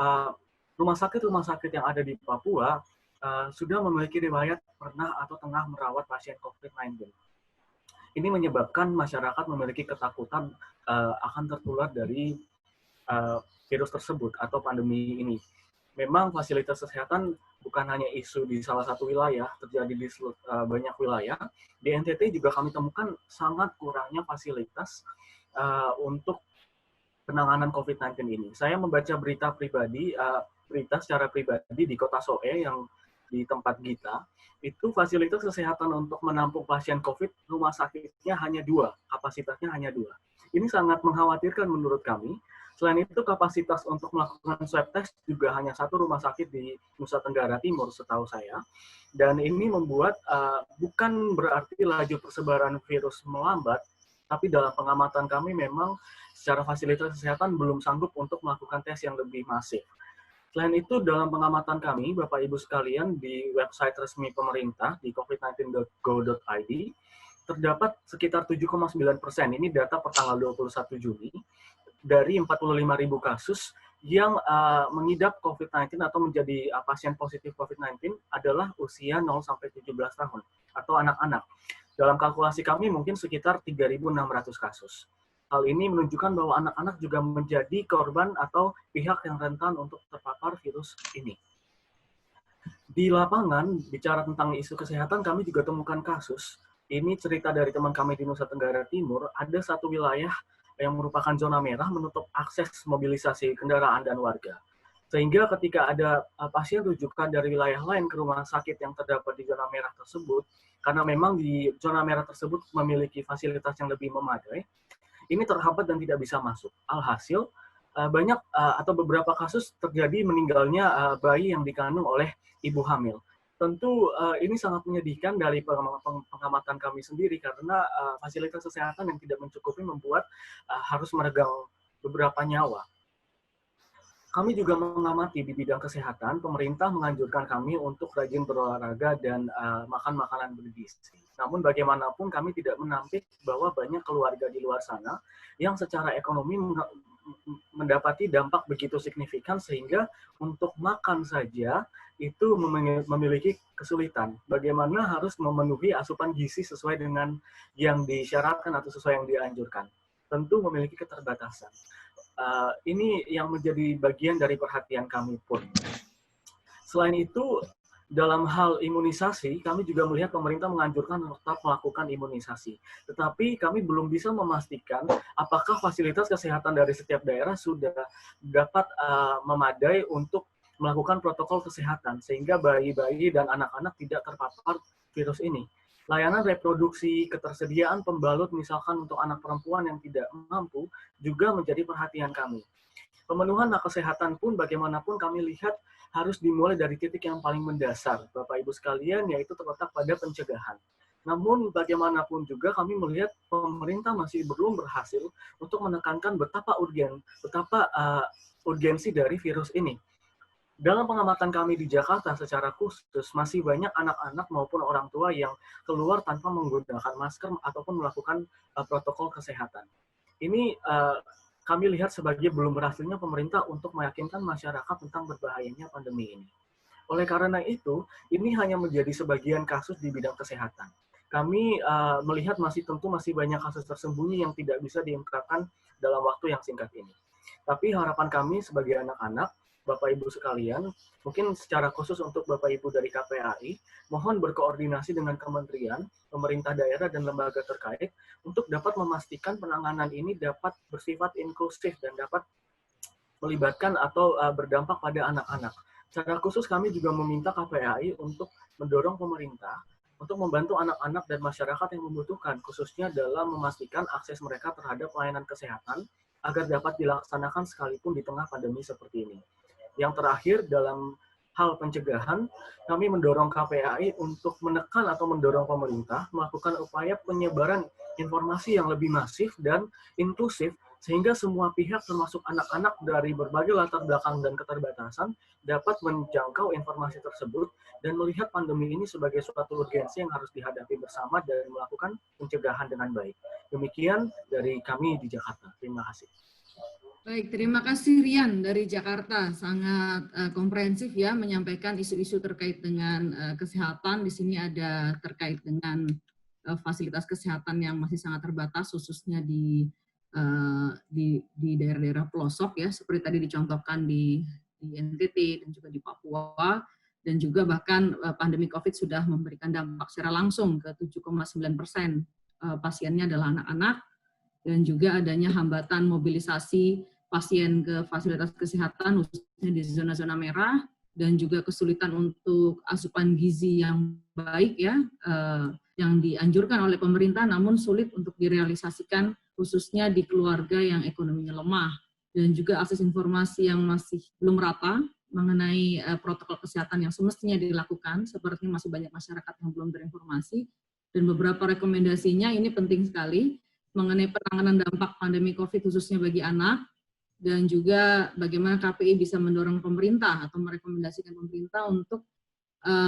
rumah sakit yang ada di Papua sudah memiliki riwayat pernah atau tengah merawat pasien COVID-19. Ini menyebabkan masyarakat memiliki ketakutan akan tertular dari virus tersebut atau pandemi ini. Memang fasilitas kesehatan bukan hanya isu di salah satu wilayah, terjadi di banyak wilayah. Di NTT juga kami temukan sangat kurangnya fasilitas untuk penanganan COVID-19 ini. Saya membaca berita secara pribadi di Kota Soe yang di tempat Gita, itu fasilitas kesehatan untuk menampung pasien COVID, rumah sakitnya hanya 2, kapasitasnya hanya 2. Ini sangat mengkhawatirkan menurut kami. Selain itu, kapasitas untuk melakukan swab test juga hanya satu rumah sakit di Nusa Tenggara Timur setahu saya. Dan ini membuat bukan berarti laju persebaran virus melambat, tapi dalam pengamatan kami memang secara fasilitas kesehatan belum sanggup untuk melakukan tes yang lebih masif. Selain itu, dalam pengamatan kami, Bapak Ibu sekalian, di website resmi pemerintah di covid19.go.id, terdapat sekitar 7,9%, ini data per tanggal 21 Juni, dari 45.000 kasus yang mengidap COVID-19 atau menjadi pasien positif COVID-19 adalah usia 0-17 tahun atau anak-anak. Dalam kalkulasi kami mungkin sekitar 3.600 kasus. Hal ini menunjukkan bahwa anak-anak juga menjadi korban atau pihak yang rentan untuk terpapar virus ini. Di lapangan, bicara tentang isu kesehatan, kami juga temukan kasus. Ini cerita dari teman kami di Nusa Tenggara Timur, ada satu wilayah yang merupakan zona merah menutup akses mobilisasi kendaraan dan warga. Sehingga ketika ada pasien rujukan dari wilayah lain ke rumah sakit yang terdapat di zona merah tersebut, karena memang di zona merah tersebut memiliki fasilitas yang lebih memadai, ini terhambat dan tidak bisa masuk. Alhasil, banyak atau beberapa kasus terjadi meninggalnya bayi yang dikandung oleh ibu hamil. Tentu ini sangat menyedihkan dari pengamatan kami sendiri karena fasilitas kesehatan yang tidak mencukupi membuat harus meregang beberapa nyawa. Kami juga mengamati di bidang kesehatan, pemerintah menganjurkan kami untuk rajin berolahraga dan makan makanan bergizi. Namun bagaimanapun kami tidak menampik bahwa banyak keluarga di luar sana yang secara ekonomi mendapati dampak begitu signifikan sehingga untuk makan saja itu memiliki kesulitan. Bagaimana harus memenuhi asupan gizi sesuai dengan yang disyaratkan atau sesuai yang dianjurkan. Tentu memiliki keterbatasan. Ini yang menjadi bagian dari perhatian kami pun. Selain itu, dalam hal imunisasi, kami juga melihat pemerintah menganjurkan tetap melakukan imunisasi. Tetapi kami belum bisa memastikan apakah fasilitas kesehatan dari setiap daerah sudah dapat memadai untuk melakukan protokol kesehatan, sehingga bayi-bayi dan anak-anak tidak terpapar virus ini. Layanan reproduksi, ketersediaan pembalut misalkan untuk anak perempuan yang tidak mampu, juga menjadi perhatian kami. Pemenuhan hak kesehatan pun bagaimanapun kami lihat harus dimulai dari titik yang paling mendasar, Bapak Ibu sekalian, yaitu terletak pada pencegahan. Namun bagaimanapun juga kami melihat pemerintah masih belum berhasil untuk menekankan betapa urgensi dari virus ini. Dalam pengamatan kami di Jakarta secara khusus, masih banyak anak-anak maupun orang tua yang keluar tanpa menggunakan masker ataupun melakukan protokol kesehatan. Ini kami lihat sebagai belum berhasilnya pemerintah untuk meyakinkan masyarakat tentang berbahayanya pandemi ini. Oleh karena itu, ini hanya menjadi sebagian kasus di bidang kesehatan. Kami melihat tentu masih banyak kasus tersembunyi yang tidak bisa diungkapkan dalam waktu yang singkat ini. Tapi harapan kami sebagai anak-anak, Bapak Ibu sekalian, mungkin secara khusus untuk Bapak Ibu dari KPAI, mohon berkoordinasi dengan kementerian, pemerintah daerah, dan lembaga terkait untuk dapat memastikan penanganan ini dapat bersifat inklusif dan dapat melibatkan atau berdampak pada anak-anak. Secara khusus kami juga meminta KPAI untuk mendorong pemerintah untuk membantu anak-anak dan masyarakat yang membutuhkan, khususnya dalam memastikan akses mereka terhadap pelayanan kesehatan agar dapat dilaksanakan sekalipun di tengah pandemi seperti ini. Yang terakhir, dalam hal pencegahan, kami mendorong KPAI untuk menekan atau mendorong pemerintah melakukan upaya penyebaran informasi yang lebih masif dan inklusif, sehingga semua pihak termasuk anak-anak dari berbagai latar belakang dan keterbatasan dapat menjangkau informasi tersebut dan melihat pandemi ini sebagai suatu urgensi yang harus dihadapi bersama dan melakukan pencegahan dengan baik. Demikian dari kami di Jakarta. Terima kasih. Baik, terima kasih Rian dari Jakarta. Sangat komprehensif ya menyampaikan isu-isu terkait dengan kesehatan. Di sini ada terkait dengan fasilitas kesehatan yang masih sangat terbatas, khususnya di daerah-daerah pelosok ya, seperti tadi dicontohkan di NTT dan juga di Papua, dan juga bahkan pandemi COVID sudah memberikan dampak secara langsung ke 7,9% pasiennya adalah anak-anak, dan juga adanya hambatan mobilisasi pasien ke fasilitas kesehatan khususnya di zona-zona merah, dan juga kesulitan untuk asupan gizi yang baik ya, yang dianjurkan oleh pemerintah namun sulit untuk direalisasikan khususnya di keluarga yang ekonominya lemah, dan juga akses informasi yang masih belum rata mengenai protokol kesehatan yang semestinya dilakukan, sepertinya masih banyak masyarakat yang belum terinformasi, dan beberapa rekomendasinya ini penting sekali mengenai penanganan dampak pandemi COVID khususnya bagi anak, dan juga bagaimana KPI bisa mendorong pemerintah atau merekomendasikan pemerintah untuk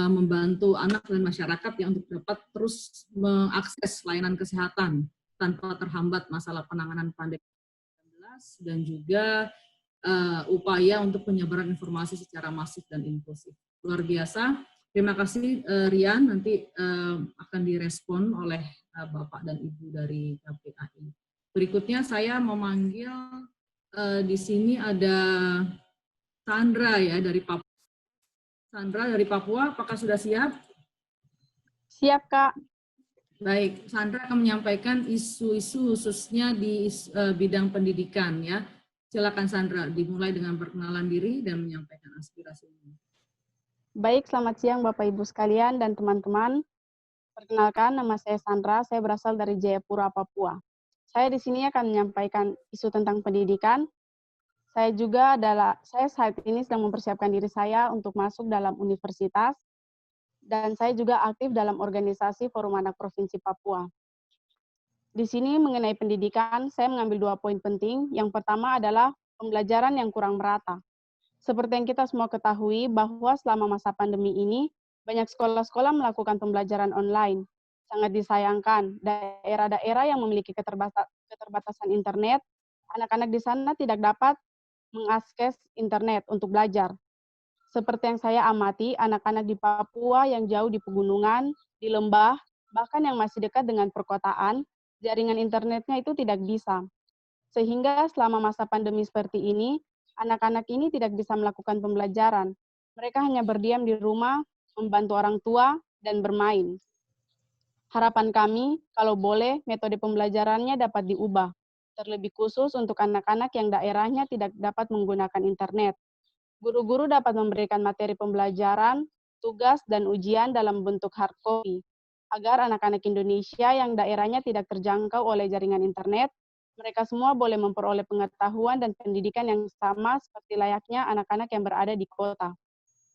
membantu anak dan masyarakat yang untuk dapat terus mengakses layanan kesehatan tanpa terhambat masalah penanganan pandemi COVID-19, dan juga upaya untuk penyebaran informasi secara masif dan inklusif. Luar biasa. Terima kasih Rian, nanti akan direspon oleh Bapak dan Ibu dari KPAI. Berikutnya saya memanggil di sini ada Sandra ya dari Papua. Sandra dari Papua, apakah sudah siap? Siap, Kak. Baik, Sandra akan menyampaikan isu-isu khususnya di bidang pendidikan ya. Silakan Sandra, dimulai dengan perkenalan diri dan menyampaikan aspirasinya. Baik, selamat siang Bapak Ibu sekalian dan teman-teman. Perkenalkan, nama saya Sandra, saya berasal dari Jayapura, Papua. Saya di sini akan menyampaikan isu tentang pendidikan. Saya saat ini sedang mempersiapkan diri saya untuk masuk dalam universitas, dan saya juga aktif dalam organisasi Forum Anak Provinsi Papua. Di sini mengenai pendidikan, saya mengambil 2 poin penting. Yang pertama adalah pembelajaran yang kurang merata. Seperti yang kita semua ketahui bahwa selama masa pandemi ini, banyak sekolah-sekolah melakukan pembelajaran online. Sangat disayangkan, daerah-daerah yang memiliki keterbatasan internet, anak-anak di sana tidak dapat mengakses internet untuk belajar. Seperti yang saya amati, anak-anak di Papua yang jauh di pegunungan, di lembah, bahkan yang masih dekat dengan perkotaan, jaringan internetnya itu tidak bisa. Sehingga selama masa pandemi seperti ini, anak-anak ini tidak bisa melakukan pembelajaran. Mereka hanya berdiam di rumah, membantu orang tua, dan bermain. Harapan kami, kalau boleh, metode pembelajarannya dapat diubah, terlebih khusus untuk anak-anak yang daerahnya tidak dapat menggunakan internet. Guru-guru dapat memberikan materi pembelajaran, tugas, dan ujian dalam bentuk hard copy, agar anak-anak Indonesia yang daerahnya tidak terjangkau oleh jaringan internet, mereka semua boleh memperoleh pengetahuan dan pendidikan yang sama seperti layaknya anak-anak yang berada di kota.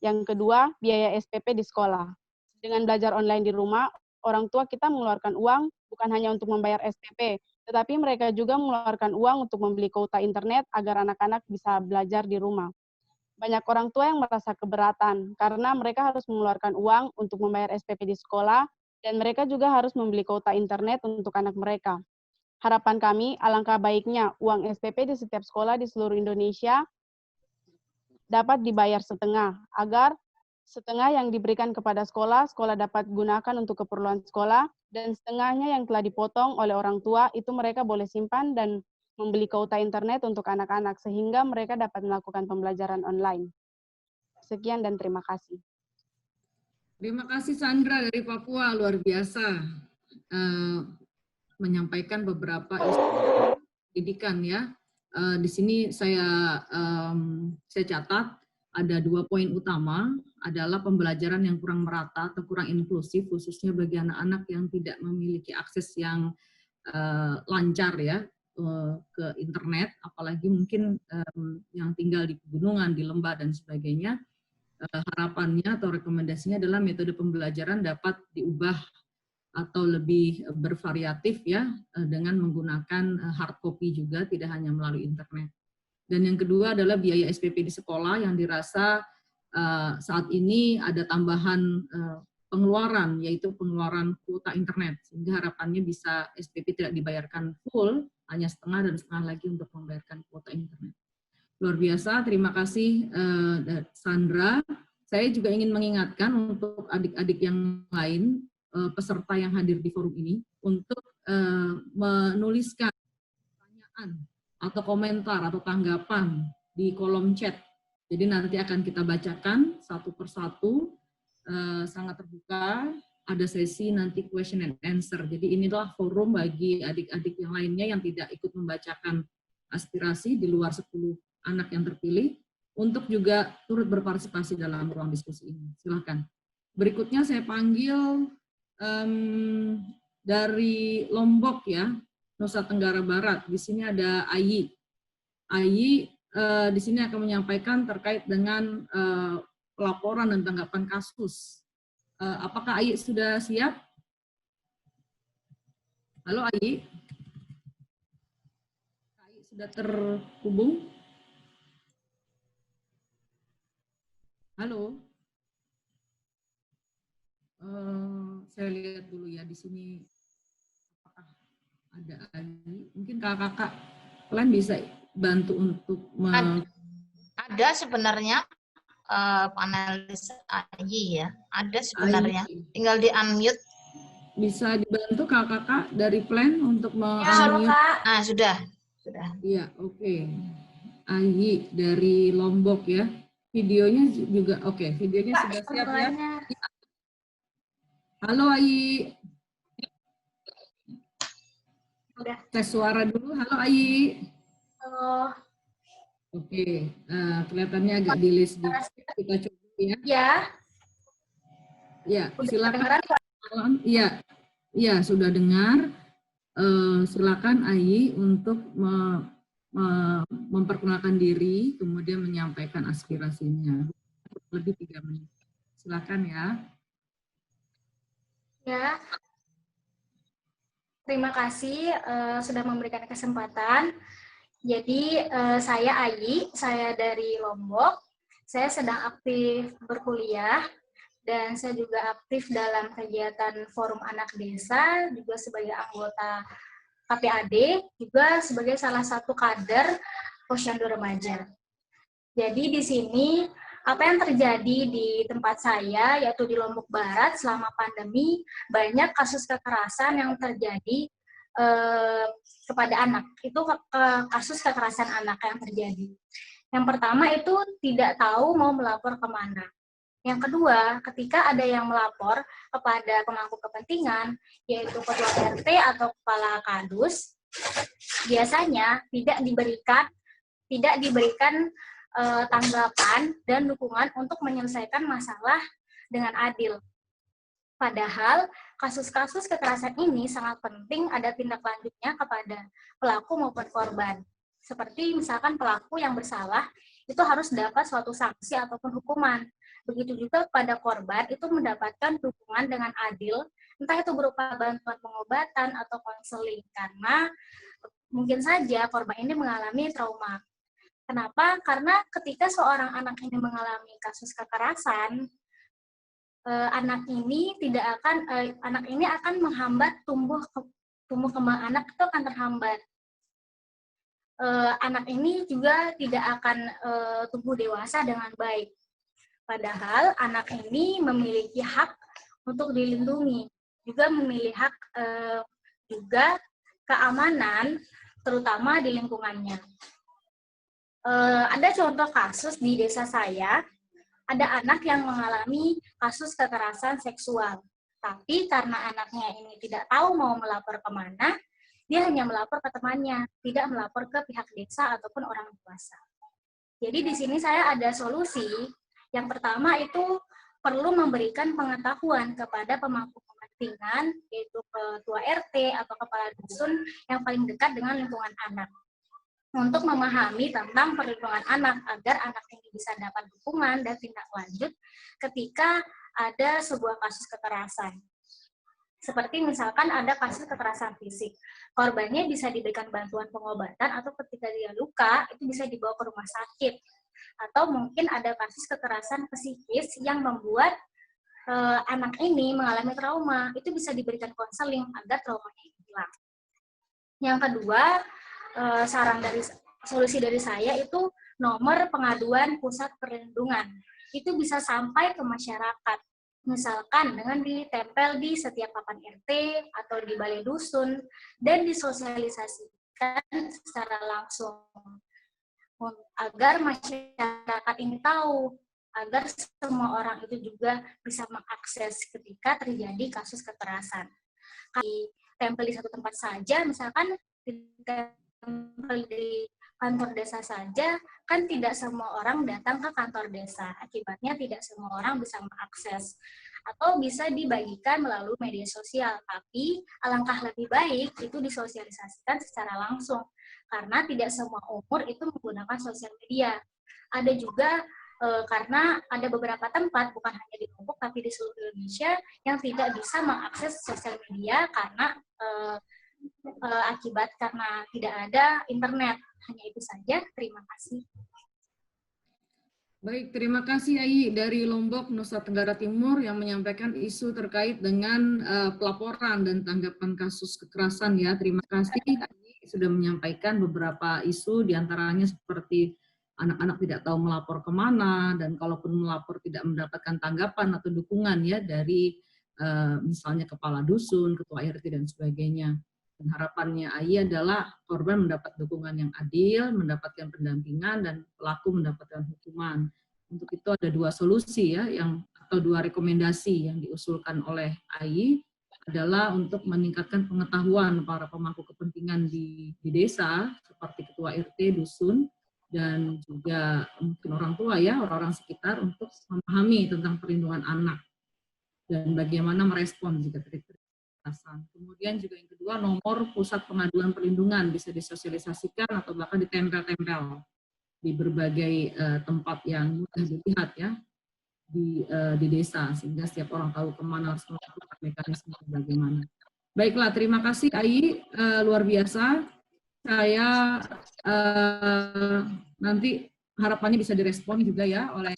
Yang kedua, biaya SPP di sekolah. Dengan belajar online di rumah, orang tua kita mengeluarkan uang bukan hanya untuk membayar SPP, tetapi mereka juga mengeluarkan uang untuk membeli kuota internet agar anak-anak bisa belajar di rumah. Banyak orang tua yang merasa keberatan karena mereka harus mengeluarkan uang untuk membayar SPP di sekolah, dan mereka juga harus membeli kuota internet untuk anak mereka. Harapan kami, alangkah baiknya uang SPP di setiap sekolah di seluruh Indonesia dapat dibayar setengah, agar setengah yang diberikan kepada sekolah, sekolah dapat gunakan untuk keperluan sekolah, dan setengahnya yang telah dipotong oleh orang tua, itu mereka boleh simpan dan membeli kuota internet untuk anak-anak, sehingga mereka dapat melakukan pembelajaran online. Sekian dan terima kasih. Terima kasih Sandra dari Papua, luar biasa. Menyampaikan beberapa isu pendidikan ya. Di sini saya catat ada 2 poin utama, adalah pembelajaran yang kurang merata atau kurang inklusif, khususnya bagi anak-anak yang tidak memiliki akses yang lancar ya ke internet, apalagi mungkin yang tinggal di pegunungan, di lembah dan sebagainya. Harapannya atau rekomendasinya adalah metode pembelajaran dapat diubah atau lebih bervariatif ya, dengan menggunakan hard copy juga, tidak hanya melalui internet. Dan yang kedua adalah biaya SPP di sekolah yang dirasa saat ini ada tambahan pengeluaran, yaitu pengeluaran kuota internet, sehingga harapannya bisa SPP tidak dibayarkan full, hanya setengah dan setengah lagi untuk membayarkan kuota internet. Luar biasa, terima kasih Sandra. Saya juga ingin mengingatkan untuk adik-adik yang lain, peserta yang hadir di forum ini, untuk menuliskan pertanyaan atau komentar atau tanggapan di kolom chat. Jadi nanti akan kita bacakan satu persatu, sangat terbuka, ada sesi nanti question and answer. Jadi inilah forum bagi adik-adik yang lainnya yang tidak ikut membacakan aspirasi di luar 10 anak yang terpilih, untuk juga turut berpartisipasi dalam ruang diskusi ini. Silakan. Berikutnya saya panggil dari Lombok ya, Nusa Tenggara Barat. Di sini ada Ayi. Ayi di sini akan menyampaikan terkait dengan laporan dan tanggapan kasus. Apakah Ayi sudah siap? Halo Ayi. Ayi sudah terhubung? Halo. Saya lihat dulu ya di sini apakah ada Ayi. Mungkin kakak-kakak kalian bisa bantu untuk ada sebenarnya panelis Ayi ya. Ada sebenarnya. Ayi. Tinggal di unmute. Bisa dibantu kakak-kakak dari plan untuk Halo, unmute? Kak. Ah, sudah. Iya, oke. Ayi dari Lombok ya. Videonya juga oke. Videonya Kak, sudah siap ya. fotonya. Halo Ayi. Udah. Tes suara dulu. Halo Ayi. Halo. Oke, kelihatannya agak delay sedikit. Kita coba ya. Ya. Ya, Udah silakan. kedengeran? Iya, iya sudah dengar. Silakan Ayi untuk memperkenalkan diri, kemudian menyampaikan aspirasinya. Lebih 3 menit. Silakan ya. Ya. Terima kasih sudah memberikan kesempatan. Jadi saya Ayi, saya dari Lombok. Saya sedang aktif berkuliah dan saya juga aktif dalam kegiatan Forum Anak Desa, juga sebagai anggota KPAD, juga sebagai salah satu kader Posyandu Remaja. Jadi di sini apa yang terjadi di tempat saya, yaitu di Lombok Barat selama pandemi, banyak kasus kekerasan yang terjadi kepada anak. Itu kasus kekerasan anak yang terjadi. Yang pertama itu tidak tahu mau melapor kemana. Yang kedua, ketika ada yang melapor kepada pemangku kepentingan, yaitu ketua RT atau kepala kadus, biasanya tidak diberikan tanggapan dan dukungan untuk menyelesaikan masalah dengan adil. Padahal kasus-kasus kekerasan ini sangat penting ada tindak lanjutnya kepada pelaku maupun korban. Seperti misalkan pelaku yang bersalah itu harus dapat suatu sanksi ataupun hukuman. Begitu juga pada korban itu mendapatkan dukungan dengan adil, entah itu berupa bantuan pengobatan atau konseling, karena mungkin saja korban ini mengalami trauma. Kenapa? Karena ketika seorang anak ini mengalami kasus kekerasan, anak ini akan menghambat tumbuh kembang anak itu akan terhambat. Anak ini juga tidak akan tumbuh dewasa dengan baik. Padahal anak ini memiliki hak untuk dilindungi, juga memiliki hak juga keamanan, terutama di lingkungannya. Ada contoh kasus di desa saya. Ada anak yang mengalami kasus kekerasan seksual. Tapi karena anaknya ini tidak tahu mau melapor kemana, dia hanya melapor ke temannya, tidak melapor ke pihak desa ataupun orang dewasa. Jadi di sini saya ada solusi. Yang pertama itu perlu memberikan pengetahuan kepada pemangku kepentingan, yaitu ketua RT atau kepala dusun yang paling dekat dengan lingkungan anak, untuk memahami tentang perlindungan anak agar anak ini bisa dapat dukungan dan tindak lanjut ketika ada sebuah kasus kekerasan. Seperti misalkan ada kasus kekerasan fisik, korbannya bisa diberikan bantuan pengobatan atau ketika dia luka itu bisa dibawa ke rumah sakit. Atau mungkin ada kasus kekerasan psikis yang membuat anak ini mengalami trauma, itu bisa diberikan konseling agar traumanya hilang. Yang kedua, solusi dari saya itu nomor pengaduan pusat perlindungan. Itu bisa sampai ke masyarakat. Misalkan dengan ditempel di setiap papan RT atau di balai dusun dan disosialisasikan secara langsung agar masyarakat ini tahu, agar semua orang itu juga bisa mengakses ketika terjadi kasus kekerasan. Ditempel di satu tempat saja, misalkan di kantor desa saja, kan tidak semua orang datang ke kantor desa. Akibatnya tidak semua orang bisa mengakses. atau bisa dibagikan melalui media sosial. Tapi alangkah lebih baik itu disosialisasikan secara langsung, karena tidak semua umur itu menggunakan sosial media. Ada juga karena ada beberapa tempat, bukan hanya di Lombok tapi di seluruh Indonesia, yang tidak bisa mengakses sosial media karena akibat karena tidak ada internet. Hanya itu saja. Terima kasih. Baik, terima kasih Ai dari Lombok, Nusa Tenggara Timur yang menyampaikan isu terkait dengan pelaporan dan tanggapan kasus kekerasan ya. Terima kasih Ai sudah menyampaikan beberapa isu, diantaranya seperti anak-anak tidak tahu melapor kemana, dan kalaupun melapor tidak mendapatkan tanggapan atau dukungan ya dari misalnya kepala dusun, ketua RT dan sebagainya. Dan harapannya Ai adalah korban mendapat dukungan yang adil, mendapatkan pendampingan, dan pelaku mendapatkan hukuman. Untuk itu ada dua solusi ya, atau dua rekomendasi yang diusulkan oleh Ai adalah untuk meningkatkan pengetahuan para pemangku kepentingan di desa, seperti ketua RT, dusun, dan juga mungkin orang tua ya, orang-orang sekitar, untuk memahami tentang perlindungan anak dan bagaimana merespon jika terjadi kekerasan. Kemudian juga yang kedua, nomor pusat pengaduan perlindungan bisa disosialisasikan atau bahkan ditempel-tempel di berbagai tempat yang mudah dilihat ya di desa, sehingga setiap orang tahu kemana harus melakukan mekanisme bagaimana. Baiklah, terima kasih Ai, luar biasa. Saya nanti harapannya bisa direspon juga ya oleh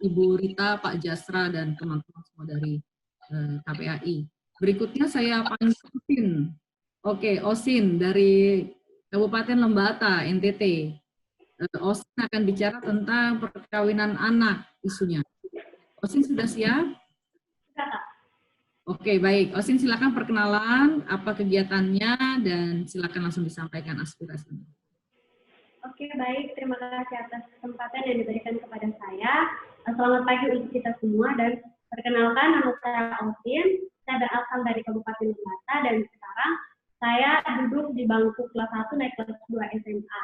Ibu Rita, Pak Jasra, dan teman-teman semua dari KPAI. Berikutnya saya panggil Osin. Oke, Osin dari Kabupaten Lembata, NTT. Osin akan bicara tentang perkawinan anak isunya. Osin sudah siap? Oke, baik. Osin silakan perkenalan, apa kegiatannya, dan silakan langsung disampaikan aspirasinya. Oke, baik. Terima kasih atas kesempatan yang diberikan kepada saya. Selamat pagi untuk kita semua, dan perkenalkan, nama saya Osin. Saya berasal dari Kabupaten Lembata, dan sekarang saya duduk di bangku kelas 1 naik kelas 2 SMA.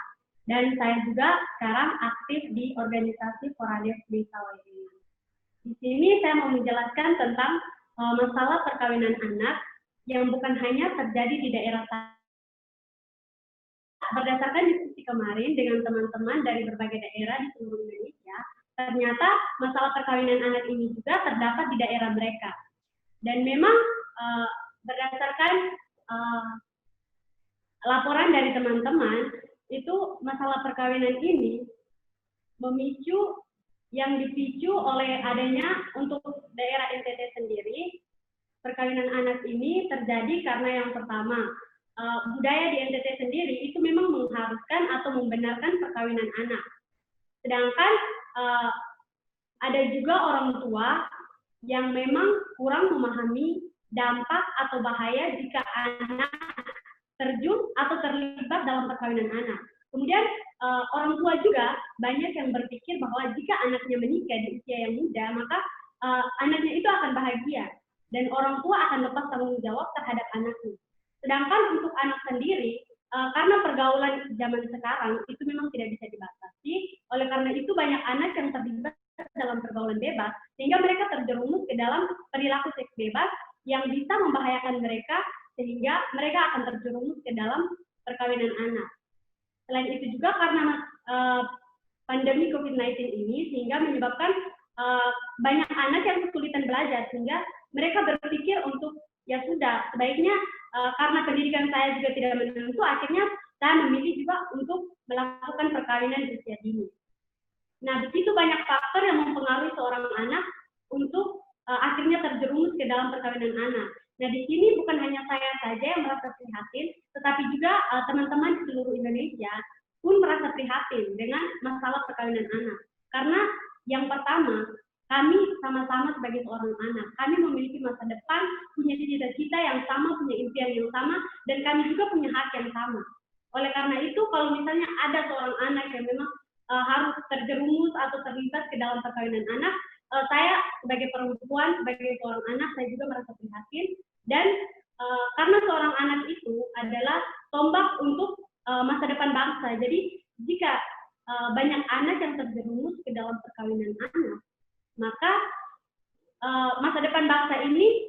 Dan saya juga sekarang aktif di organisasi Forades Desa Wairina. Di sini saya mau menjelaskan tentang masalah perkawinan anak yang bukan hanya terjadi di daerah saya. Berdasarkan diskusi kemarin dengan teman-teman dari berbagai daerah di seluruh Indonesia, ternyata masalah perkawinan anak ini juga terdapat di daerah mereka. Dan memang berdasarkan laporan dari teman-teman, itu masalah perkawinan ini dipicu oleh adanya untuk daerah NTT sendiri. Perkawinan anak ini terjadi karena yang pertama, budaya di NTT sendiri itu memang mengharuskan atau membenarkan perkawinan anak. Sedangkan ada juga orang tua yang memang kurang memahami dampak atau bahaya jika anak terjun atau terlibat dalam perkawinan anak. Kemudian orang tua juga banyak yang berpikir bahwa jika anaknya menikah di usia yang muda, maka anaknya itu akan bahagia dan orang tua akan lepas tanggung jawab terhadap anaknya. Sedangkan untuk anak sendiri, karena pergaulan zaman sekarang itu memang tidak bisa dibatasi, oleh karena itu banyak anak yang terlibat dalam pergaulan bebas, sehingga mereka terjerumus ke dalam perilaku seks bebas yang bisa membahayakan mereka, sehingga mereka akan terjerumus ke dalam perkawinan anak. Selain itu juga karena pandemi COVID-19 ini, sehingga menyebabkan banyak anak yang kesulitan belajar, sehingga mereka berpikir untuk, ya sudah, sebaiknya karena pendidikan saya juga tidak menentu, akhirnya saya memilih juga untuk melakukan perkawinan di usia dini. Nah, di situ banyak faktor yang mempengaruhi seorang anak untuk akhirnya terjerumus ke dalam perkawinan anak. Nah, di sini bukan hanya saya saja yang merasa prihatin, tetapi juga teman-teman di seluruh Indonesia pun merasa prihatin dengan masalah perkawinan anak. Karena yang pertama, kami sama-sama sebagai seorang anak, kami memiliki masa depan, punya cita-cita yang sama, punya impian yang sama, dan kami juga punya hak yang sama. Oleh karena itu, kalau misalnya ada seorang anak yang memang harus terjerumus atau terlibat ke dalam perkawinan anak, saya sebagai perempuan, sebagai seorang anak, saya juga merasa prihatin. Dan karena seorang anak itu adalah tombak untuk masa depan bangsa. Jadi jika banyak anak yang terjerumus ke dalam perkawinan anak, maka masa depan bangsa ini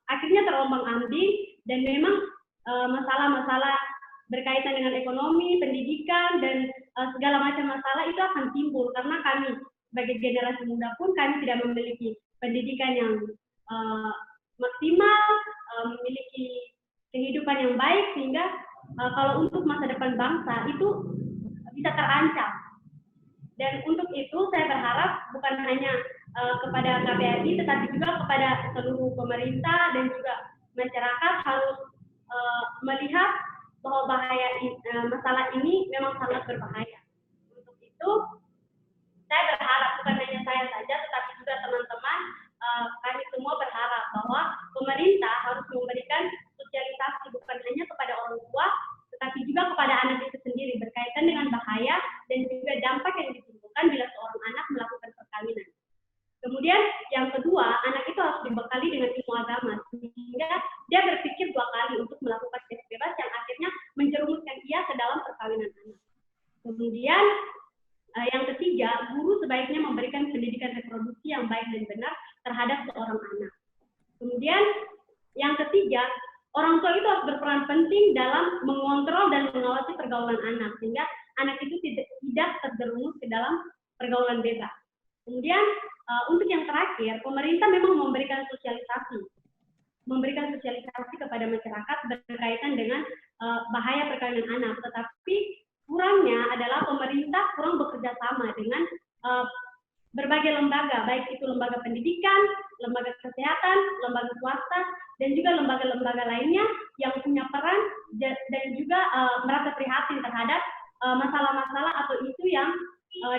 akhirnya terombang-ambing, dan memang masalah-masalah berkaitan dengan ekonomi, pendidikan, dan segala macam masalah itu akan timbul karena kami sebagai generasi muda pun kami tidak memiliki pendidikan yang maksimal, memiliki kehidupan yang baik, sehingga kalau untuk masa depan bangsa itu bisa terancam. Dan untuk itu saya berharap bukan hanya kepada KBRI tetapi juga kepada seluruh pemerintah dan juga masyarakat harus melihat bahwa masalah ini memang sangat berbahaya. Untuk itu, saya berharap bukan hanya saya saja, tetapi juga teman-teman, kami semua berharap bahwa pemerintah harus memberikan sosialisasi bukan hanya kepada orang tua, tetapi juga kepada anak itu sendiri berkaitan dengan bahaya dan juga dampak yang ditimbulkan bila seorang anak melakukan perkawinan. Kemudian yang kedua, anak itu harus dibekali dengan ilmu agama sehingga dia berpikir 2 kali untuk melakukan seks bebas yang akhirnya menjerumuskan ia ke dalam perkawinan anak. Kemudian yang ketiga, guru sebaiknya memberikan pendidikan reproduksi yang baik dan benar terhadap seorang anak. Kemudian yang ketiga, orang tua itu harus berperan penting dalam mengontrol dan mengawasi pergaulan anak sehingga anak itu tidak terjerumus ke dalam pergaulan bebas. Kemudian untuk yang terakhir, pemerintah memang memberikan sosialisasi kepada masyarakat berkaitan dengan bahaya perkawinan anak, tetapi kurangnya adalah pemerintah kurang bekerja sama dengan berbagai lembaga, baik itu lembaga pendidikan, lembaga kesehatan, lembaga swasta, dan juga lembaga-lembaga lainnya yang punya peran dan juga merasa prihatin terhadap masalah-masalah atau isu yang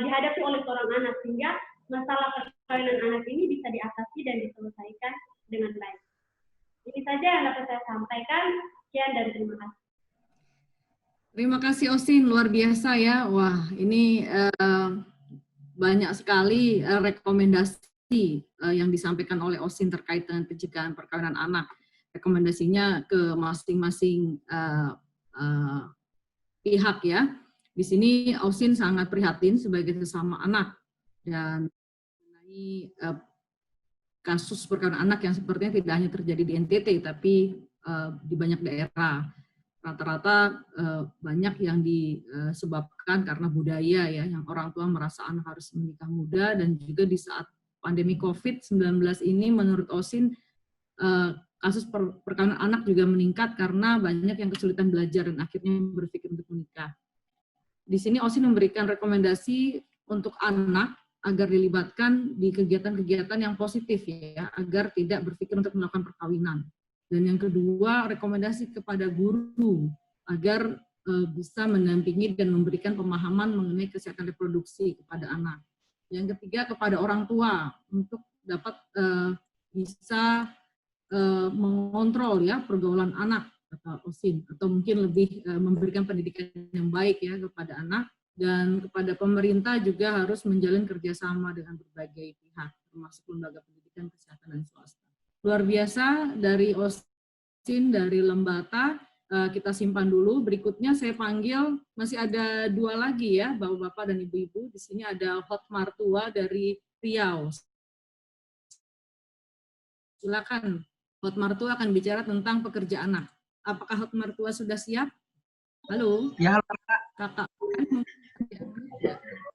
dihadapi oleh seorang anak, sehingga masalah perkawinan anak ini bisa diatasi dan diselesaikan dengan baik. Ini saja yang dapat saya sampaikan. Sekian dan terima kasih. Terima kasih Osin, luar biasa ya. Wah, ini banyak sekali rekomendasi yang disampaikan oleh Osin terkait dengan pencegahan perkawinan anak. Rekomendasinya ke masing-masing pihak ya. Di sini Osin sangat prihatin sebagai sesama anak dan mengenai kasus perkawinan anak yang sepertinya tidak hanya terjadi di NTT tapi di banyak daerah. Rata-rata banyak yang disebabkan karena budaya ya, yang orang tua merasa anak harus menikah muda, dan juga di saat pandemi COVID-19 ini menurut Osin kasus perkawinan anak juga meningkat karena banyak yang kesulitan belajar dan akhirnya berpikir untuk menikah. Di sini Osin memberikan rekomendasi untuk anak agar dilibatkan di kegiatan-kegiatan yang positif ya, agar tidak berpikir untuk melakukan perkawinan. Dan yang kedua, rekomendasi kepada guru agar bisa mendampingi dan memberikan pemahaman mengenai kesehatan reproduksi kepada anak. Yang ketiga, kepada orang tua untuk dapat bisa mengontrol ya pergaulan anak kata Osin, atau mungkin lebih memberikan pendidikan yang baik ya kepada anak. Dan kepada pemerintah juga harus menjalin kerjasama dengan berbagai pihak, termasuk lembaga pendidikan, kesehatan, dan swasta. Luar biasa dari Osin, dari Lembata, kita simpan dulu. Berikutnya saya panggil, masih ada 2 lagi ya, bapak-bapak dan ibu-ibu. Di sini ada Hot Martua dari Riau. Silakan, Hot Martua akan bicara tentang pekerja anak. Apakah Hot Martua sudah siap? Halo? Ya, halo Kakak.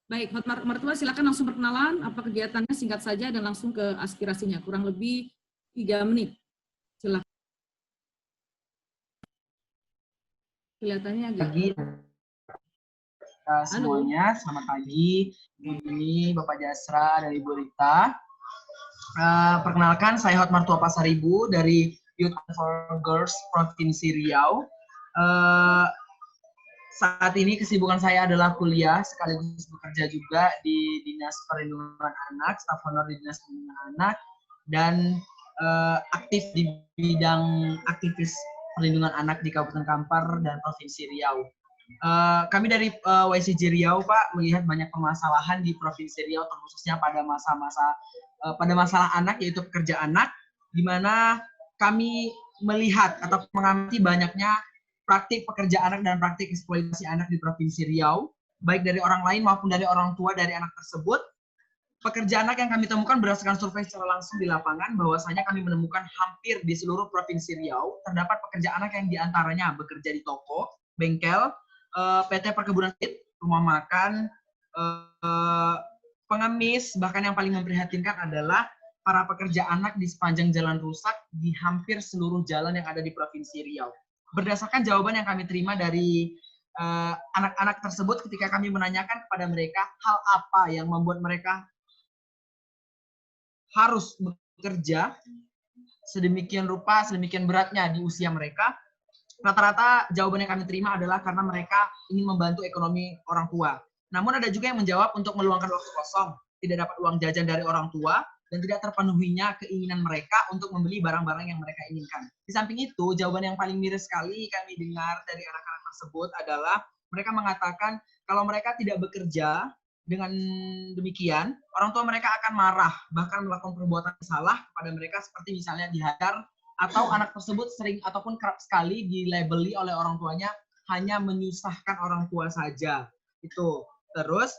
Baik, Hot Martua silakan langsung perkenalan, apa kegiatannya singkat saja dan langsung ke aspirasinya, kurang lebih 3 menit. Silakan. Kelihatannya agak... Pagi semuanya, selamat pagi. Ini Bapak Jasra dari Ibu Rita. Perkenalkan, saya Hot Martua Pasaribu dari Youth for Girls Provinsi Riau. Saat ini kesibukan saya adalah kuliah, sekaligus bekerja juga di Dinas Perlindungan Anak, staf honor di Dinas Perlindungan Anak, dan aktif di bidang aktivis perlindungan anak di Kabupaten Kampar dan Provinsi Riau. Kami dari YCJ Riau, Pak, melihat banyak permasalahan di Provinsi Riau, terkhususnya pada masalah anak, yaitu pekerja anak, di mana kami melihat atau mengamati banyaknya praktik pekerja anak dan praktik eksploitasi anak di Provinsi Riau, baik dari orang lain maupun dari orang tua dari anak tersebut. pekerja anak yang kami temukan berdasarkan survei secara langsung di lapangan, bahwasanya kami menemukan hampir di seluruh Provinsi Riau, terdapat pekerja anak yang diantaranya bekerja di toko, bengkel, PT Perkebunan Sawit, rumah makan, pengemis, bahkan yang paling memprihatinkan adalah para pekerja anak di sepanjang jalan rusak di hampir seluruh jalan yang ada di Provinsi Riau. Berdasarkan jawaban yang kami terima dari anak-anak tersebut ketika kami menanyakan kepada mereka hal apa yang membuat mereka harus bekerja sedemikian rupa, sedemikian beratnya di usia mereka, rata-rata jawaban yang kami terima adalah karena mereka ingin membantu ekonomi orang tua. Namun ada juga yang menjawab untuk meluangkan waktu kosong, tidak dapat uang jajan dari orang tua, dan tidak terpenuhinya keinginan mereka untuk membeli barang-barang yang mereka inginkan. Di samping itu, jawaban yang paling miris sekali kami dengar dari anak-anak tersebut adalah mereka mengatakan kalau mereka tidak bekerja, dengan demikian, orang tua mereka akan marah, bahkan melakukan perbuatan salah kepada mereka seperti misalnya dihajar, atau anak tersebut sering ataupun kerap sekali dilabeli oleh orang tuanya hanya menyusahkan orang tua saja. Itu. Terus,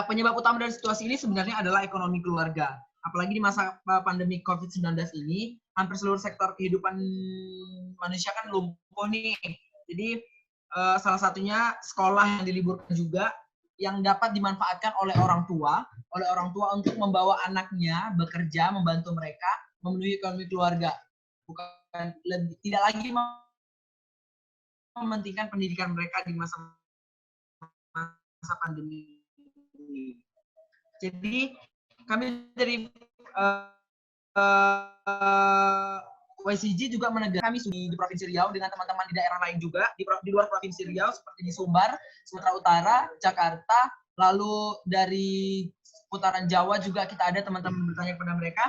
penyebab utama dari situasi ini sebenarnya adalah ekonomi keluarga. Apalagi di masa pandemi COVID-19 ini, hampir seluruh sektor kehidupan manusia kan lumpuh nih. Jadi, salah satunya sekolah yang diliburkan juga, yang dapat dimanfaatkan oleh orang tua untuk membawa anaknya bekerja, membantu mereka memenuhi ekonomi keluarga. Tidak lagi mementingkan pendidikan mereka di masa pandemi ini. Jadi kami dari YCG juga menegaskan kami di Provinsi Riau dengan teman-teman di daerah lain juga, di luar Provinsi Riau seperti di Sumbar, Sumatera Utara, Jakarta, lalu dari putaran Jawa juga kita ada teman-teman bertanya kepada mereka,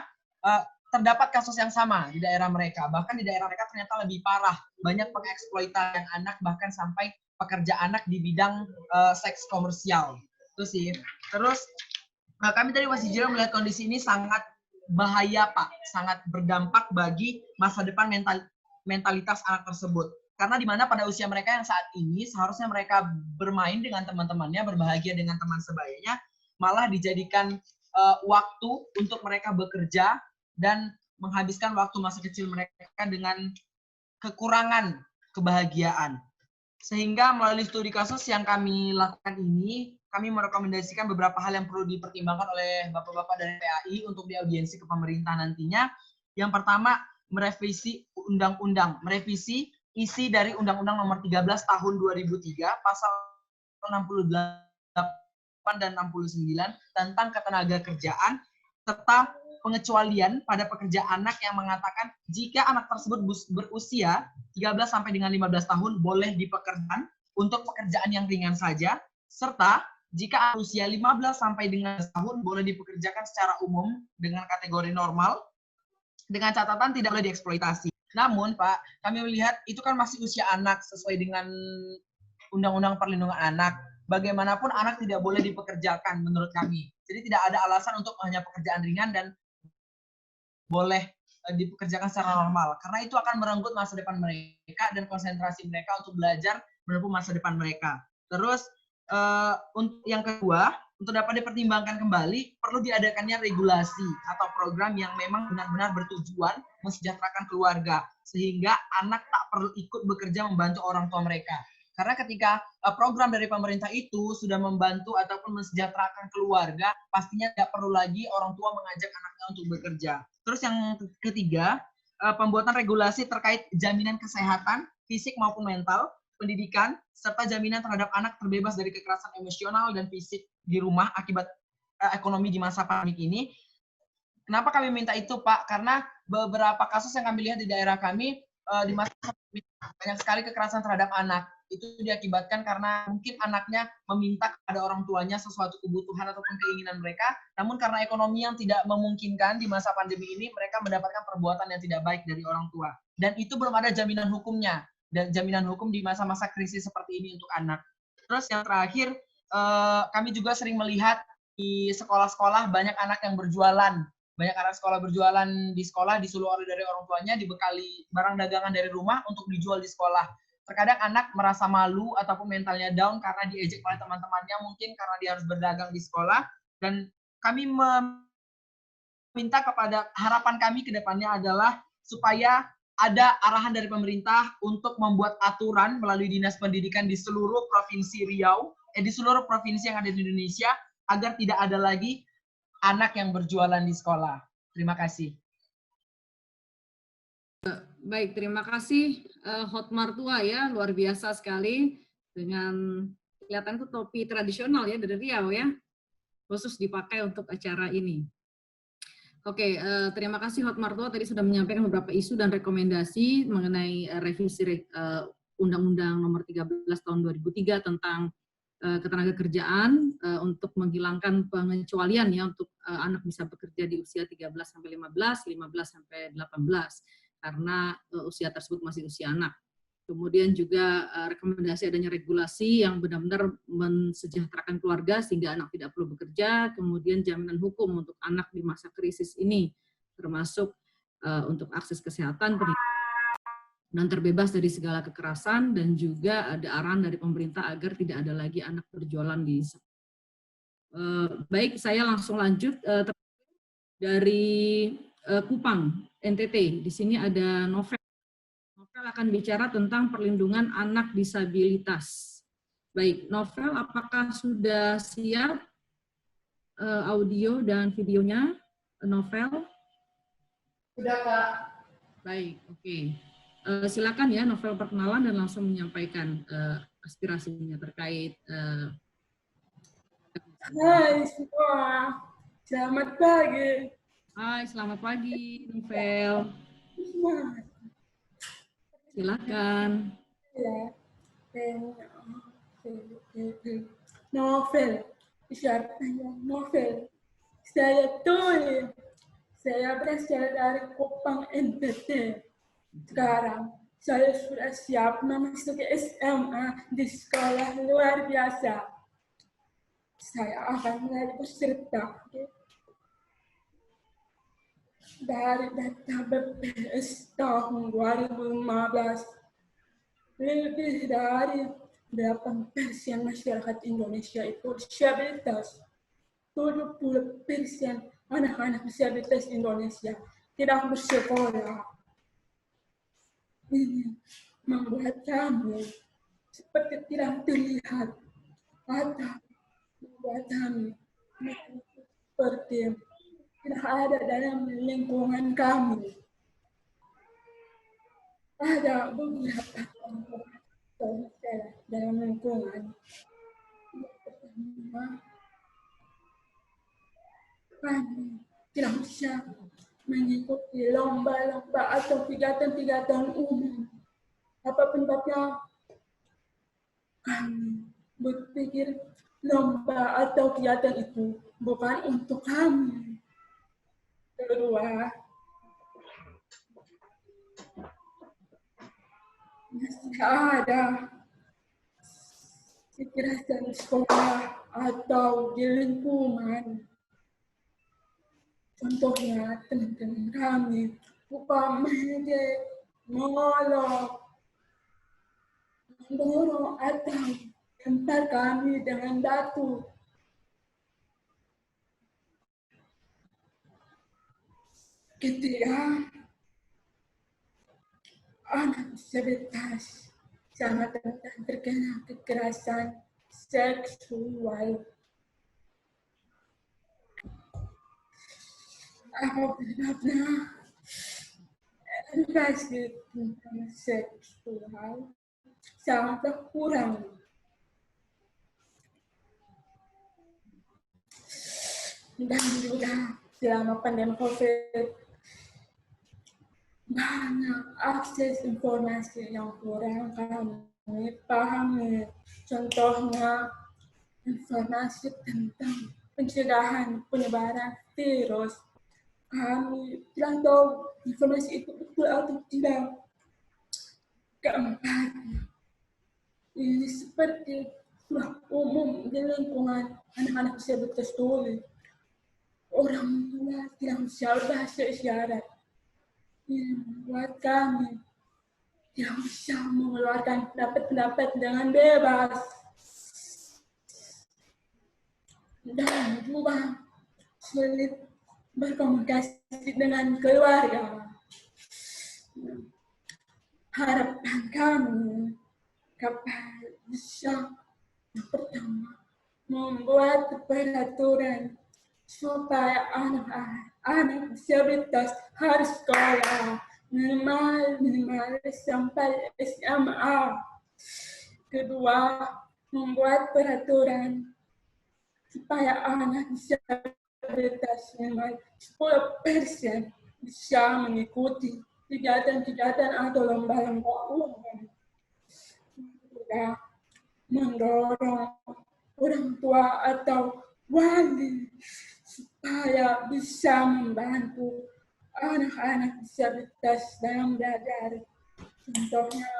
terdapat kasus yang sama di daerah mereka. Bahkan di daerah mereka ternyata lebih parah. Banyak pengeksploitasi anak, bahkan sampai pekerja anak di bidang seks komersial. Itu sih. Terus kami dari YCG melihat kondisi ini sangat bahaya, Pak, sangat berdampak bagi masa depan mentalitas anak tersebut. Karena di mana pada usia mereka yang saat ini seharusnya mereka bermain dengan teman-temannya, berbahagia dengan teman sebayanya, malah dijadikan waktu untuk mereka bekerja dan menghabiskan waktu masa kecil mereka dengan kekurangan kebahagiaan. Sehingga melalui studi kasus yang kami lakukan ini, kami merekomendasikan beberapa hal yang perlu dipertimbangkan oleh bapak-bapak dari PAI untuk diaudiensi ke pemerintah nantinya. Yang pertama, merevisi undang-undang, merevisi isi dari Undang-Undang Nomor 13 Tahun 2003, pasal 68 dan 69 tentang ketenaga kerjaan, serta pengecualian pada pekerja anak yang mengatakan jika anak tersebut berusia 13 sampai dengan 15 tahun boleh dipekerjakan untuk pekerjaan yang ringan saja, serta jika usia 15 sampai dengan tahun boleh dipekerjakan secara umum dengan kategori normal, dengan catatan tidak boleh dieksploitasi. Namun, Pak, kami melihat itu kan masih usia anak sesuai dengan Undang-Undang Perlindungan Anak. Bagaimanapun anak tidak boleh dipekerjakan menurut kami. Jadi tidak ada alasan untuk hanya pekerjaan ringan dan boleh dipekerjakan secara normal. Karena itu akan merenggut masa depan mereka dan konsentrasi mereka untuk belajar menempuh masa depan mereka. Terus, untuk yang kedua, untuk dapat dipertimbangkan kembali, perlu diadakannya regulasi atau program yang memang benar-benar bertujuan mensejahterakan keluarga, sehingga anak tak perlu ikut bekerja membantu orang tua mereka. Karena ketika program dari pemerintah itu sudah membantu ataupun mensejahterakan keluarga, pastinya tidak perlu lagi orang tua mengajak anaknya untuk bekerja. Terus yang ketiga, pembuatan regulasi terkait jaminan kesehatan, fisik maupun mental, pendidikan, serta jaminan terhadap anak terbebas dari kekerasan emosional dan fisik di rumah akibat ekonomi di masa pandemi ini. Kenapa kami minta itu, Pak? Karena beberapa kasus yang kami lihat di daerah kami, di masa pandemi banyak sekali kekerasan terhadap anak. Itu diakibatkan karena mungkin anaknya meminta kepada orang tuanya sesuatu kebutuhan ataupun keinginan mereka, namun karena ekonomi yang tidak memungkinkan di masa pandemi ini, mereka mendapatkan perbuatan yang tidak baik dari orang tua. Dan itu belum ada jaminan hukumnya. Dan jaminan hukum di masa-masa krisis seperti ini untuk anak. Terus yang terakhir, kami juga sering melihat di sekolah-sekolah banyak anak yang berjualan. Banyak anak sekolah berjualan di sekolah, disuruh dari orang tuanya, dibekali barang dagangan dari rumah untuk dijual di sekolah. Terkadang anak merasa malu ataupun mentalnya down karena diejek oleh teman-temannya, mungkin karena dia harus berdagang di sekolah, dan kami meminta kepada, harapan kami ke depannya adalah supaya ada arahan dari pemerintah untuk membuat aturan melalui Dinas Pendidikan di seluruh provinsi Riau, di seluruh provinsi yang ada di Indonesia, agar tidak ada lagi anak yang berjualan di sekolah. Terima kasih. Baik, terima kasih Hot Martua ya, luar biasa sekali dengan kelihatan itu topi tradisional ya dari Riau ya, khusus dipakai untuk acara ini. Oke, terima kasih Hot Martua tadi sudah menyampaikan beberapa isu dan rekomendasi mengenai revisi Undang-Undang Nomor 13 Tahun 2003 tentang ketenagakerjaan untuk menghilangkan pengecualian ya untuk anak bisa bekerja di usia 13 sampai 15, 15 sampai 18 karena usia tersebut masih usia anak. Kemudian juga rekomendasi adanya regulasi yang benar-benar mensejahterakan keluarga sehingga anak tidak perlu bekerja, kemudian jaminan hukum untuk anak di masa krisis ini, termasuk untuk akses kesehatan, dan terbebas dari segala kekerasan, dan juga ada arahan dari pemerintah agar tidak ada lagi anak berjualan di baik, saya langsung lanjut dari Kupang, NTT. Di sini ada Novel. Novel akan bicara tentang perlindungan anak disabilitas. Baik, Novel, apakah sudah siap audio dan videonya? Novel? Sudah, Kak. Baik, oke. Silakan ya Novel perkenalan dan langsung menyampaikan aspirasinya terkait. Hai semua, selamat pagi. Hai, selamat pagi Novel. Silakan. Ya, Novel, siapa yang Novel? Saya Tuli, saya berasal dari Kupang NTT. Sekarang saya sudah siap memasuki SMA di sekolah luar biasa. Saya akan mulai bercerita dari data BPS tahun 2015. Lebih dari 8% masyarakat Indonesia itu disabilitas. 70% anak-anak disabilitas Indonesia tidak bersekolah. Ini membuat kami seperti tidak terlihat atau membuat kami seperti tidak ada dalam lingkungan kami. Ada beberapa dalam lingkungan. Pertama, kami tidak bisa mengikuti lomba-lomba atau kegiatan-kegiatan umum. Apapun babnya, kami berpikir lomba atau kegiatan itu bukan untuk kami. Kedua, masih ada kekerasan di sekolah atau di lingkungan. Contohnya teman-teman kami upah mengejek, mengolok, mendorong atau lempar kami dengan batu. Ketiga, anak disabilitas sangat rentan terkena kekerasan seksual. Apabila edukasi tentang seksual sangat kurang. Dan juga selama pandemi COVID, banyak akses informasi yang kurang kami pahami. Contohnya, informasi tentang pencegahan penyebaran virus. Kami tidak tahu informasi itu betul atau tidak. Keempat, ini seperti sudah umum di lingkungan anak-anak disabilitas tuli. Orang tua tidak bisa bahasa isyarat. Ini membuat kami tidak bisa mengeluarkan pendapat-pendapat dengan bebas. Dan juga sulit berkomunikasi dengan keluarga. Harapan kami kapal bisa yang pertama membuat peraturan supaya anak-anak disabilitas harus sekolah minimal sampai SMA. Kedua, membuat peraturan supaya anak disabilitas minimal 10% bisa mengikuti kegiatan-kegiatan atau lomba-lomba umum. Ketiga, mendorong orang tua atau wali supaya bisa membantu anak-anak disabilitas dalam belajar. Contohnya,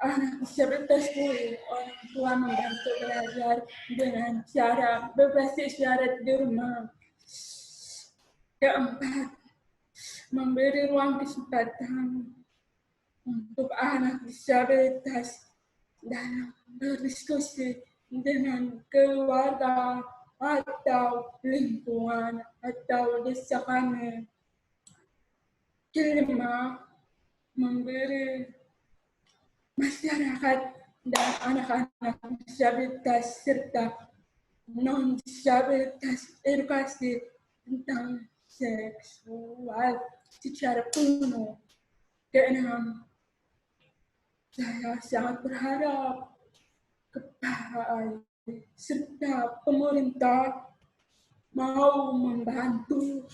anak disabilitas boleh orang tua membantu belajar dengan cara berbasis isyarat di rumah. Keempat, memberi ruang kesempatan untuk anak disabilitas dalam berdiskusi dengan keluarga atau lingkungan atau desakannya. Kelima, memberi masyarakat dan anak-anak disabilitas serta non-disabilitas edukasi tentang seksual secara penuh. Keenam, saya sangat berharap kepada serta pemerintah mau membantu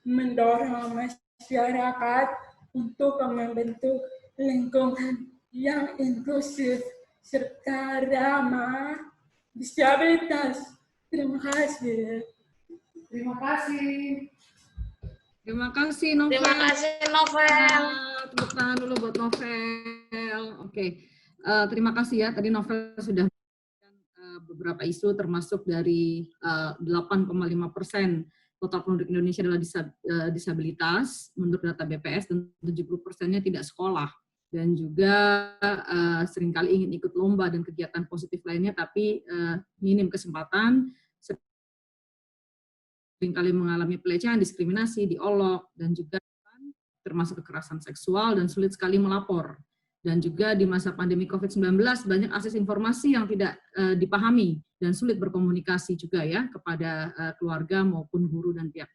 mendorong masyarakat untuk membentuk lingkungan yang inklusif serta ramah disabilitas. Terima kasih. Terima kasih. Terima kasih Novel. Terima kasih Novel. Tepuk tangan dulu buat Novel. Oke. Terima kasih ya. Tadi Novel sudah beberapa isu termasuk dari 8,5% total penduduk Indonesia adalah disabilitas menurut data BPS dan 70%-nya tidak sekolah dan juga seringkali ingin ikut lomba dan kegiatan positif lainnya tapi minim kesempatan, seringkali mengalami pelecehan, diskriminasi, diolok dan juga termasuk kekerasan seksual dan sulit sekali melapor. Dan juga di masa pandemi COVID-19 banyak akses informasi yang tidak dipahami dan sulit berkomunikasi juga ya kepada keluarga maupun guru dan pihak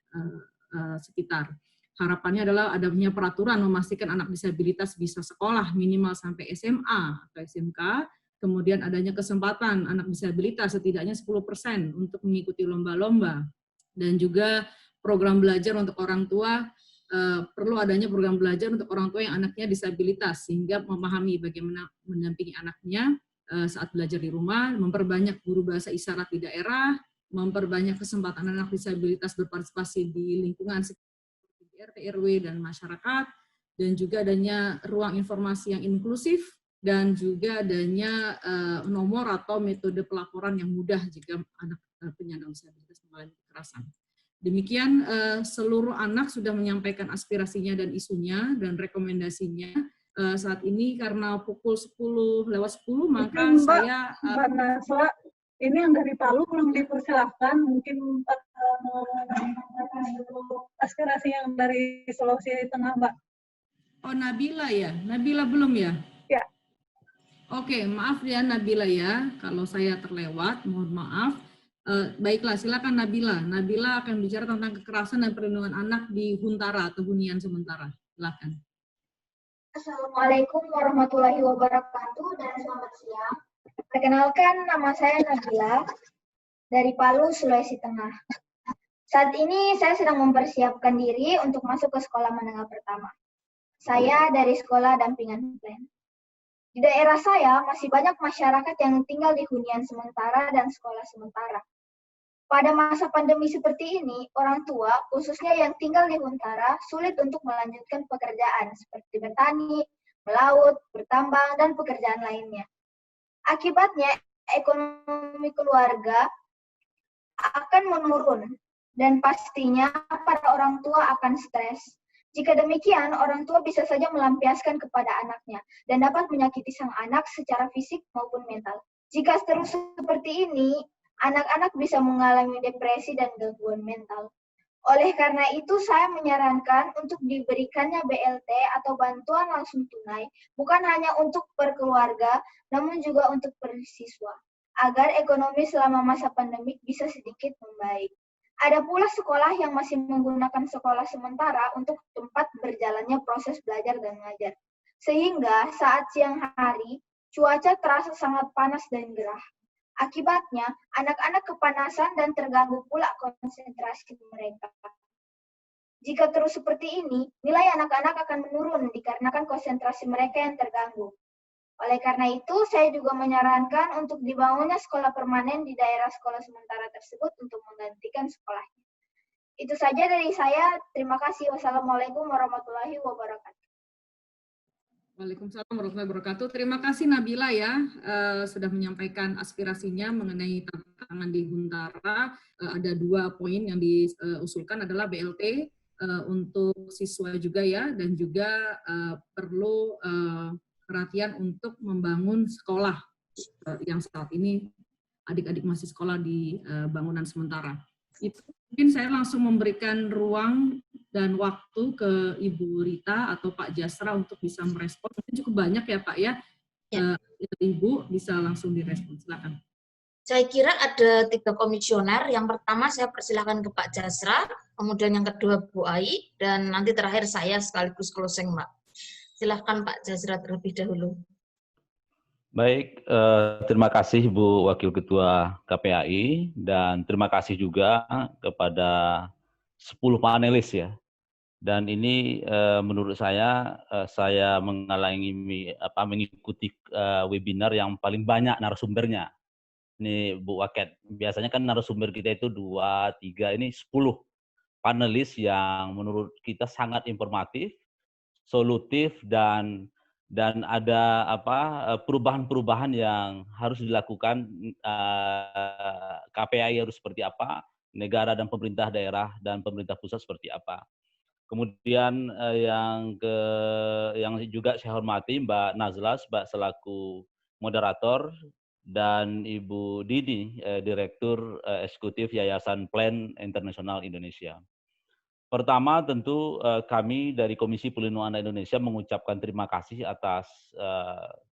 sekitar. Harapannya adalah adanya peraturan memastikan anak disabilitas bisa sekolah minimal sampai SMA atau SMK, kemudian adanya kesempatan anak disabilitas setidaknya 10% untuk mengikuti lomba-lomba, dan juga program belajar untuk orang tua. Perlu adanya program belajar untuk orang tua yang anaknya disabilitas sehingga memahami bagaimana mendampingi anaknya saat belajar di rumah, memperbanyak guru bahasa isyarat di daerah, memperbanyak kesempatan anak disabilitas berpartisipasi di lingkungan seperti RT, RW, dan masyarakat, dan juga adanya ruang informasi yang inklusif, dan juga adanya nomor atau metode pelaporan yang mudah jika anak penyandang disabilitas mengalami kekerasan. Demikian seluruh anak sudah menyampaikan aspirasinya dan isunya dan rekomendasinya. Saat ini karena pukul 10:10 maka Mbak, saya Mbak Nasla, ini yang dari Palu belum dipersilahkan, mungkin aspirasi yang dari Sulawesi Tengah, Mbak. Oh, Nabila ya? Nabila belum ya? Ya. Oke, maaf ya Nabila ya, kalau saya terlewat, mohon maaf. Baiklah, silakan Nabila. Nabila akan bicara tentang kekerasan dan perlindungan anak di Huntara atau hunian sementara. Silakan. Assalamualaikum warahmatullahi wabarakatuh dan selamat siang. Perkenalkan, nama saya Nabila dari Palu, Sulawesi Tengah. Saat ini saya sedang mempersiapkan diri untuk masuk ke sekolah menengah pertama. Saya dari sekolah dampingan plan. Di daerah saya masih banyak masyarakat yang tinggal di hunian sementara dan sekolah sementara. Pada masa pandemi seperti ini, orang tua, khususnya yang tinggal di Huntara, sulit untuk melanjutkan pekerjaan seperti bertani, melaut, bertambang, dan pekerjaan lainnya. Akibatnya, ekonomi keluarga akan menurun, dan pastinya para orang tua akan stres. Jika demikian, orang tua bisa saja melampiaskan kepada anaknya, dan dapat menyakiti sang anak secara fisik maupun mental. Jika terus seperti ini, anak-anak bisa mengalami depresi dan gangguan mental. Oleh karena itu, saya menyarankan untuk diberikannya BLT atau bantuan langsung tunai, bukan hanya untuk per keluarga, namun juga untuk per siswa, agar ekonomi selama masa pandemik bisa sedikit membaik. Ada pula sekolah yang masih menggunakan sekolah sementara untuk tempat berjalannya proses belajar dan mengajar. Sehingga saat siang hari, cuaca terasa sangat panas dan gerah. Akibatnya, anak-anak kepanasan dan terganggu pula konsentrasi mereka. Jika terus seperti ini, nilai anak-anak akan menurun dikarenakan konsentrasi mereka yang terganggu. Oleh karena itu, saya juga menyarankan untuk dibangunnya sekolah permanen di daerah sekolah sementara tersebut untuk menggantikan sekolahnya. Itu saja dari saya. Terima kasih. Wassalamualaikum warahmatullahi wabarakatuh. Waalaikumsalam warahmatullahi wabarakatuh. Terima kasih Nabila ya sudah menyampaikan aspirasinya mengenai tantangan di Huntara. Ada 2 poin yang diusulkan adalah BLT untuk siswa juga ya, dan juga perlu perhatian untuk membangun sekolah yang saat ini adik-adik masih sekolah di bangunan sementara. Itu mungkin saya langsung memberikan ruang dan waktu ke Ibu Rita atau Pak Jasra untuk bisa merespon. Mungkin cukup banyak ya Pak ya. Ibu bisa langsung direspon, silakan. Saya kira ada 3 komisioner. Yang pertama saya persilakan ke Pak Jasra, kemudian yang kedua Bu Ai, dan nanti terakhir saya sekaligus closing, Mbak. Silahkan Pak Jasra terlebih dahulu. Baik, terima kasih Bu Wakil Ketua KPAI, dan terima kasih juga kepada 10 panelis ya. Dan ini menurut saya mengikuti webinar yang paling banyak narasumbernya. Ini Bu Waket, biasanya kan narasumber kita itu 2, 3, ini 10 panelis yang menurut kita sangat informatif, solutif, dan ada perubahan-perubahan yang harus dilakukan. KPAI harus seperti apa, negara dan pemerintah daerah dan pemerintah pusat seperti apa. Kemudian yang juga saya hormati Mbak Nazla selaku moderator, dan Ibu Didi, Direktur Eksekutif Yayasan Plan Internasional Indonesia. Pertama tentu kami dari Komisi Pelindungan Anak Indonesia mengucapkan terima kasih atas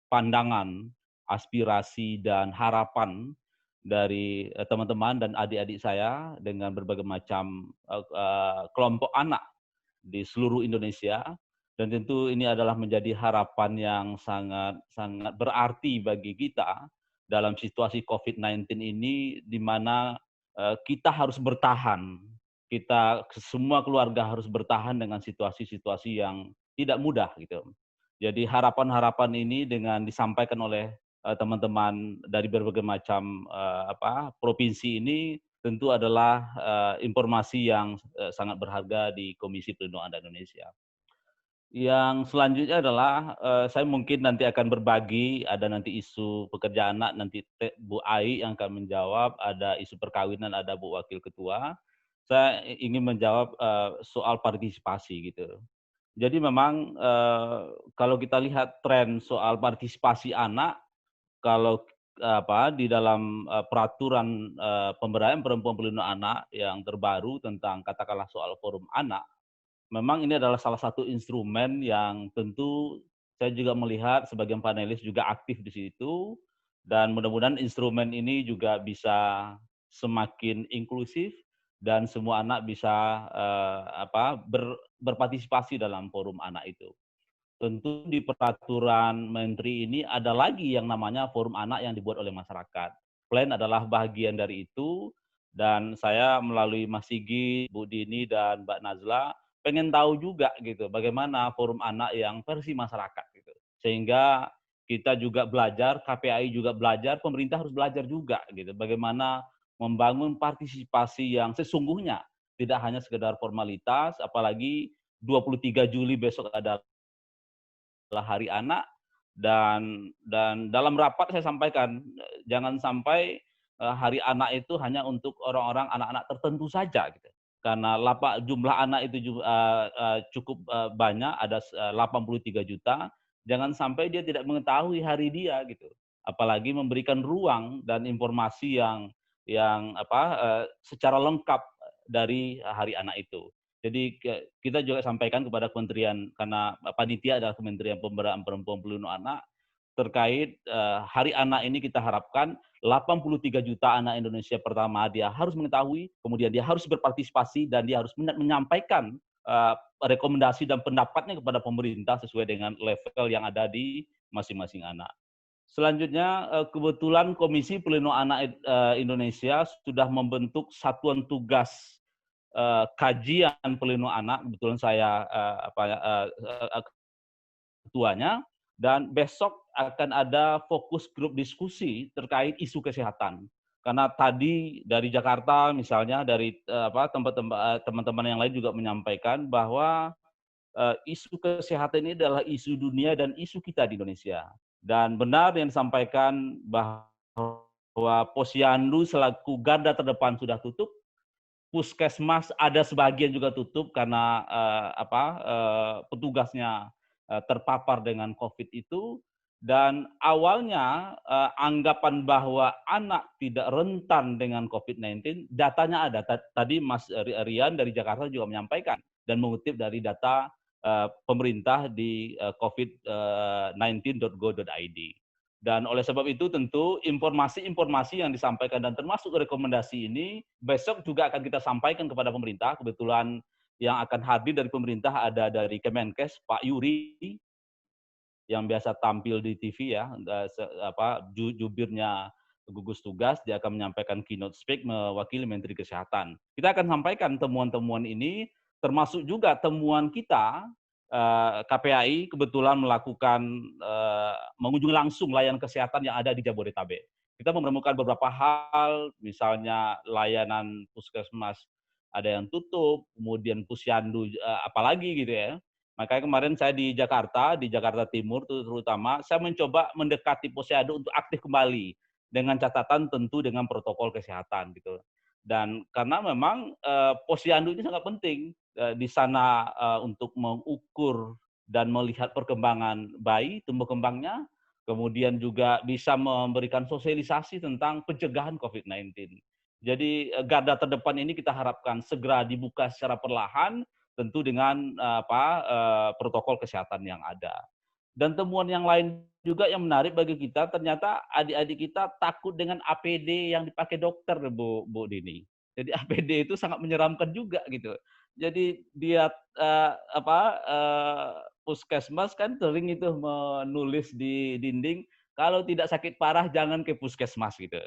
pandangan, aspirasi, dan harapan dari teman-teman dan adik-adik saya dengan berbagai macam kelompok anak di seluruh Indonesia. Dan tentu ini adalah menjadi harapan yang sangat berarti bagi kita dalam situasi COVID-19 ini, di mana kita harus bertahan. Kita semua keluarga harus bertahan dengan situasi-situasi yang tidak mudah gitu. Jadi harapan-harapan ini dengan disampaikan oleh teman-teman dari berbagai macam provinsi ini tentu adalah informasi yang sangat berharga di Komisi Pelindungan Anak Indonesia. Yang selanjutnya adalah saya mungkin nanti akan berbagi, ada nanti isu pekerjaan anak, nanti Bu Ai yang akan menjawab, ada isu perkawinan, ada Bu Wakil Ketua. Saya ingin menjawab soal partisipasi gitu. Jadi memang kalau kita lihat tren soal partisipasi anak, kalau di dalam peraturan pemberdayaan perempuan pelindungan anak yang terbaru tentang katakanlah soal forum anak, memang ini adalah salah satu instrumen yang tentu saya juga melihat sebagian panelis juga aktif di situ, dan mudah-mudahan instrumen ini juga bisa semakin inklusif dan semua anak bisa berpartisipasi dalam forum anak itu. Tentu di peraturan menteri ini ada lagi yang namanya forum anak yang dibuat oleh masyarakat. Plan adalah bagian dari itu, dan saya melalui Mas Sigi, Bu Dini, dan Mbak Nazla pengen tahu juga gitu bagaimana forum anak yang versi masyarakat gitu. Sehingga kita juga belajar, KPAI juga belajar, pemerintah harus belajar juga gitu bagaimana membangun partisipasi yang sesungguhnya, tidak hanya sekedar formalitas, apalagi 23 Juli besok adalah Hari Anak, dan dalam rapat saya sampaikan jangan sampai Hari Anak itu hanya untuk orang-orang anak-anak tertentu saja gitu. Karena jumlah anak itu cukup banyak, ada 83 juta, jangan sampai dia tidak mengetahui hari dia gitu. Apalagi memberikan ruang dan informasi yang yang secara lengkap dari Hari Anak itu. Jadi kita juga sampaikan kepada kementerian, karena panitia adalah Kementerian Pemberdayaan Perempuan Pelindungan Anak, terkait Hari Anak ini kita harapkan 83 juta anak Indonesia pertama dia harus mengetahui, kemudian dia harus berpartisipasi, dan dia harus menyampaikan rekomendasi dan pendapatnya kepada pemerintah sesuai dengan level yang ada di masing-masing anak. Selanjutnya, kebetulan Komisi Pelindungan Anak Indonesia sudah membentuk satuan tugas kajian pelindungan anak. Kebetulan saya ketuanya, dan besok akan ada fokus grup diskusi terkait isu kesehatan. Karena tadi dari Jakarta misalnya, dari teman-teman yang lain juga menyampaikan bahwa isu kesehatan ini adalah isu dunia dan isu kita di Indonesia. Dan benar yang disampaikan bahwa Posyandu selaku garda terdepan sudah tutup, puskesmas ada sebagian juga tutup karena petugasnya terpapar dengan COVID itu. Dan awalnya anggapan bahwa anak tidak rentan dengan COVID-19, datanya ada. Tadi Mas Rian dari Jakarta juga menyampaikan dan mengutip dari data pemerintah di covid19.go.id. Dan oleh sebab itu tentu informasi-informasi yang disampaikan dan termasuk rekomendasi ini besok juga akan kita sampaikan kepada pemerintah. Kebetulan yang akan hadir dari pemerintah ada dari Kemenkes, Pak Yuri, yang biasa tampil di TV ya, jubirnya gugus tugas, dia akan menyampaikan keynote speak mewakili Menteri Kesehatan. Kita akan sampaikan temuan-temuan ini, termasuk juga temuan kita, KPAI kebetulan melakukan mengunjungi langsung layanan kesehatan yang ada di Jabodetabek. Kita menemukan beberapa hal, misalnya layanan puskesmas ada yang tutup, kemudian Posyandu apalagi gitu ya. Makanya kemarin saya di Jakarta Timur terutama, saya mencoba mendekati Posyandu untuk aktif kembali dengan catatan tentu dengan protokol kesehatan gitu. Dan karena memang Posyandu ini sangat penting di sana untuk mengukur dan melihat perkembangan bayi, tumbuh kembangnya, kemudian juga bisa memberikan sosialisasi tentang pencegahan COVID-19. Jadi garda terdepan ini kita harapkan segera dibuka secara perlahan, tentu dengan protokol kesehatan yang ada. Dan temuan yang lain juga yang menarik bagi kita, ternyata adik-adik kita takut dengan APD yang dipakai dokter, Bu Dini. Jadi APD itu sangat menyeramkan juga gitu. Jadi dia puskesmas kan sering itu menulis di dinding, kalau tidak sakit parah jangan ke puskesmas gitu.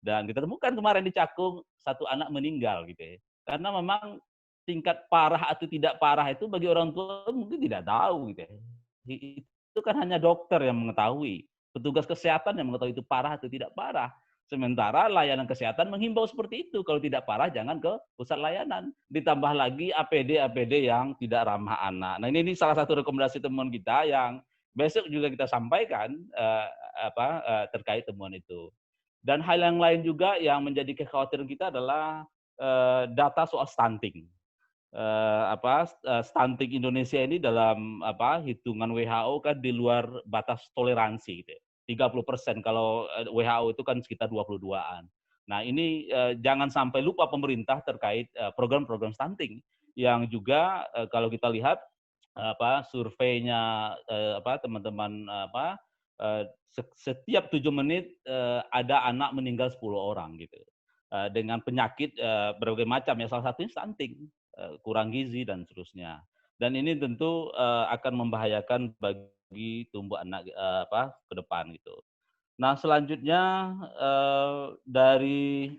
Dan kita temukan kemarin di Cakung satu anak meninggal gitu ya. Karena memang tingkat parah atau tidak parah itu bagi orang tua mungkin tidak tahu gitu ya. Itu kan hanya dokter yang mengetahui, petugas kesehatan yang mengetahui itu parah atau tidak parah. Sementara layanan kesehatan menghimbau seperti itu, kalau tidak parah jangan ke pusat layanan. Ditambah lagi APD yang tidak ramah anak. Nah ini salah satu rekomendasi temuan kita yang besok juga kita sampaikan terkait temuan itu. Dan hal yang lain juga yang menjadi kekhawatiran kita adalah data soal stunting. Stunting Indonesia ini dalam hitungan WHO kan di luar batas toleransi gitu. 30%, kalau WHO itu kan sekitar 22-an. Nah, ini jangan sampai lupa pemerintah terkait program-program stunting yang juga kalau kita lihat surveinya teman-teman setiap 7 menit ada anak meninggal 10 orang gitu. Dengan penyakit berbagai macam ya, salah satunya stunting. Kurang gizi dan seterusnya. Dan ini tentu akan membahayakan bagi tumbuh anak ke depan gitu. Nah, selanjutnya dari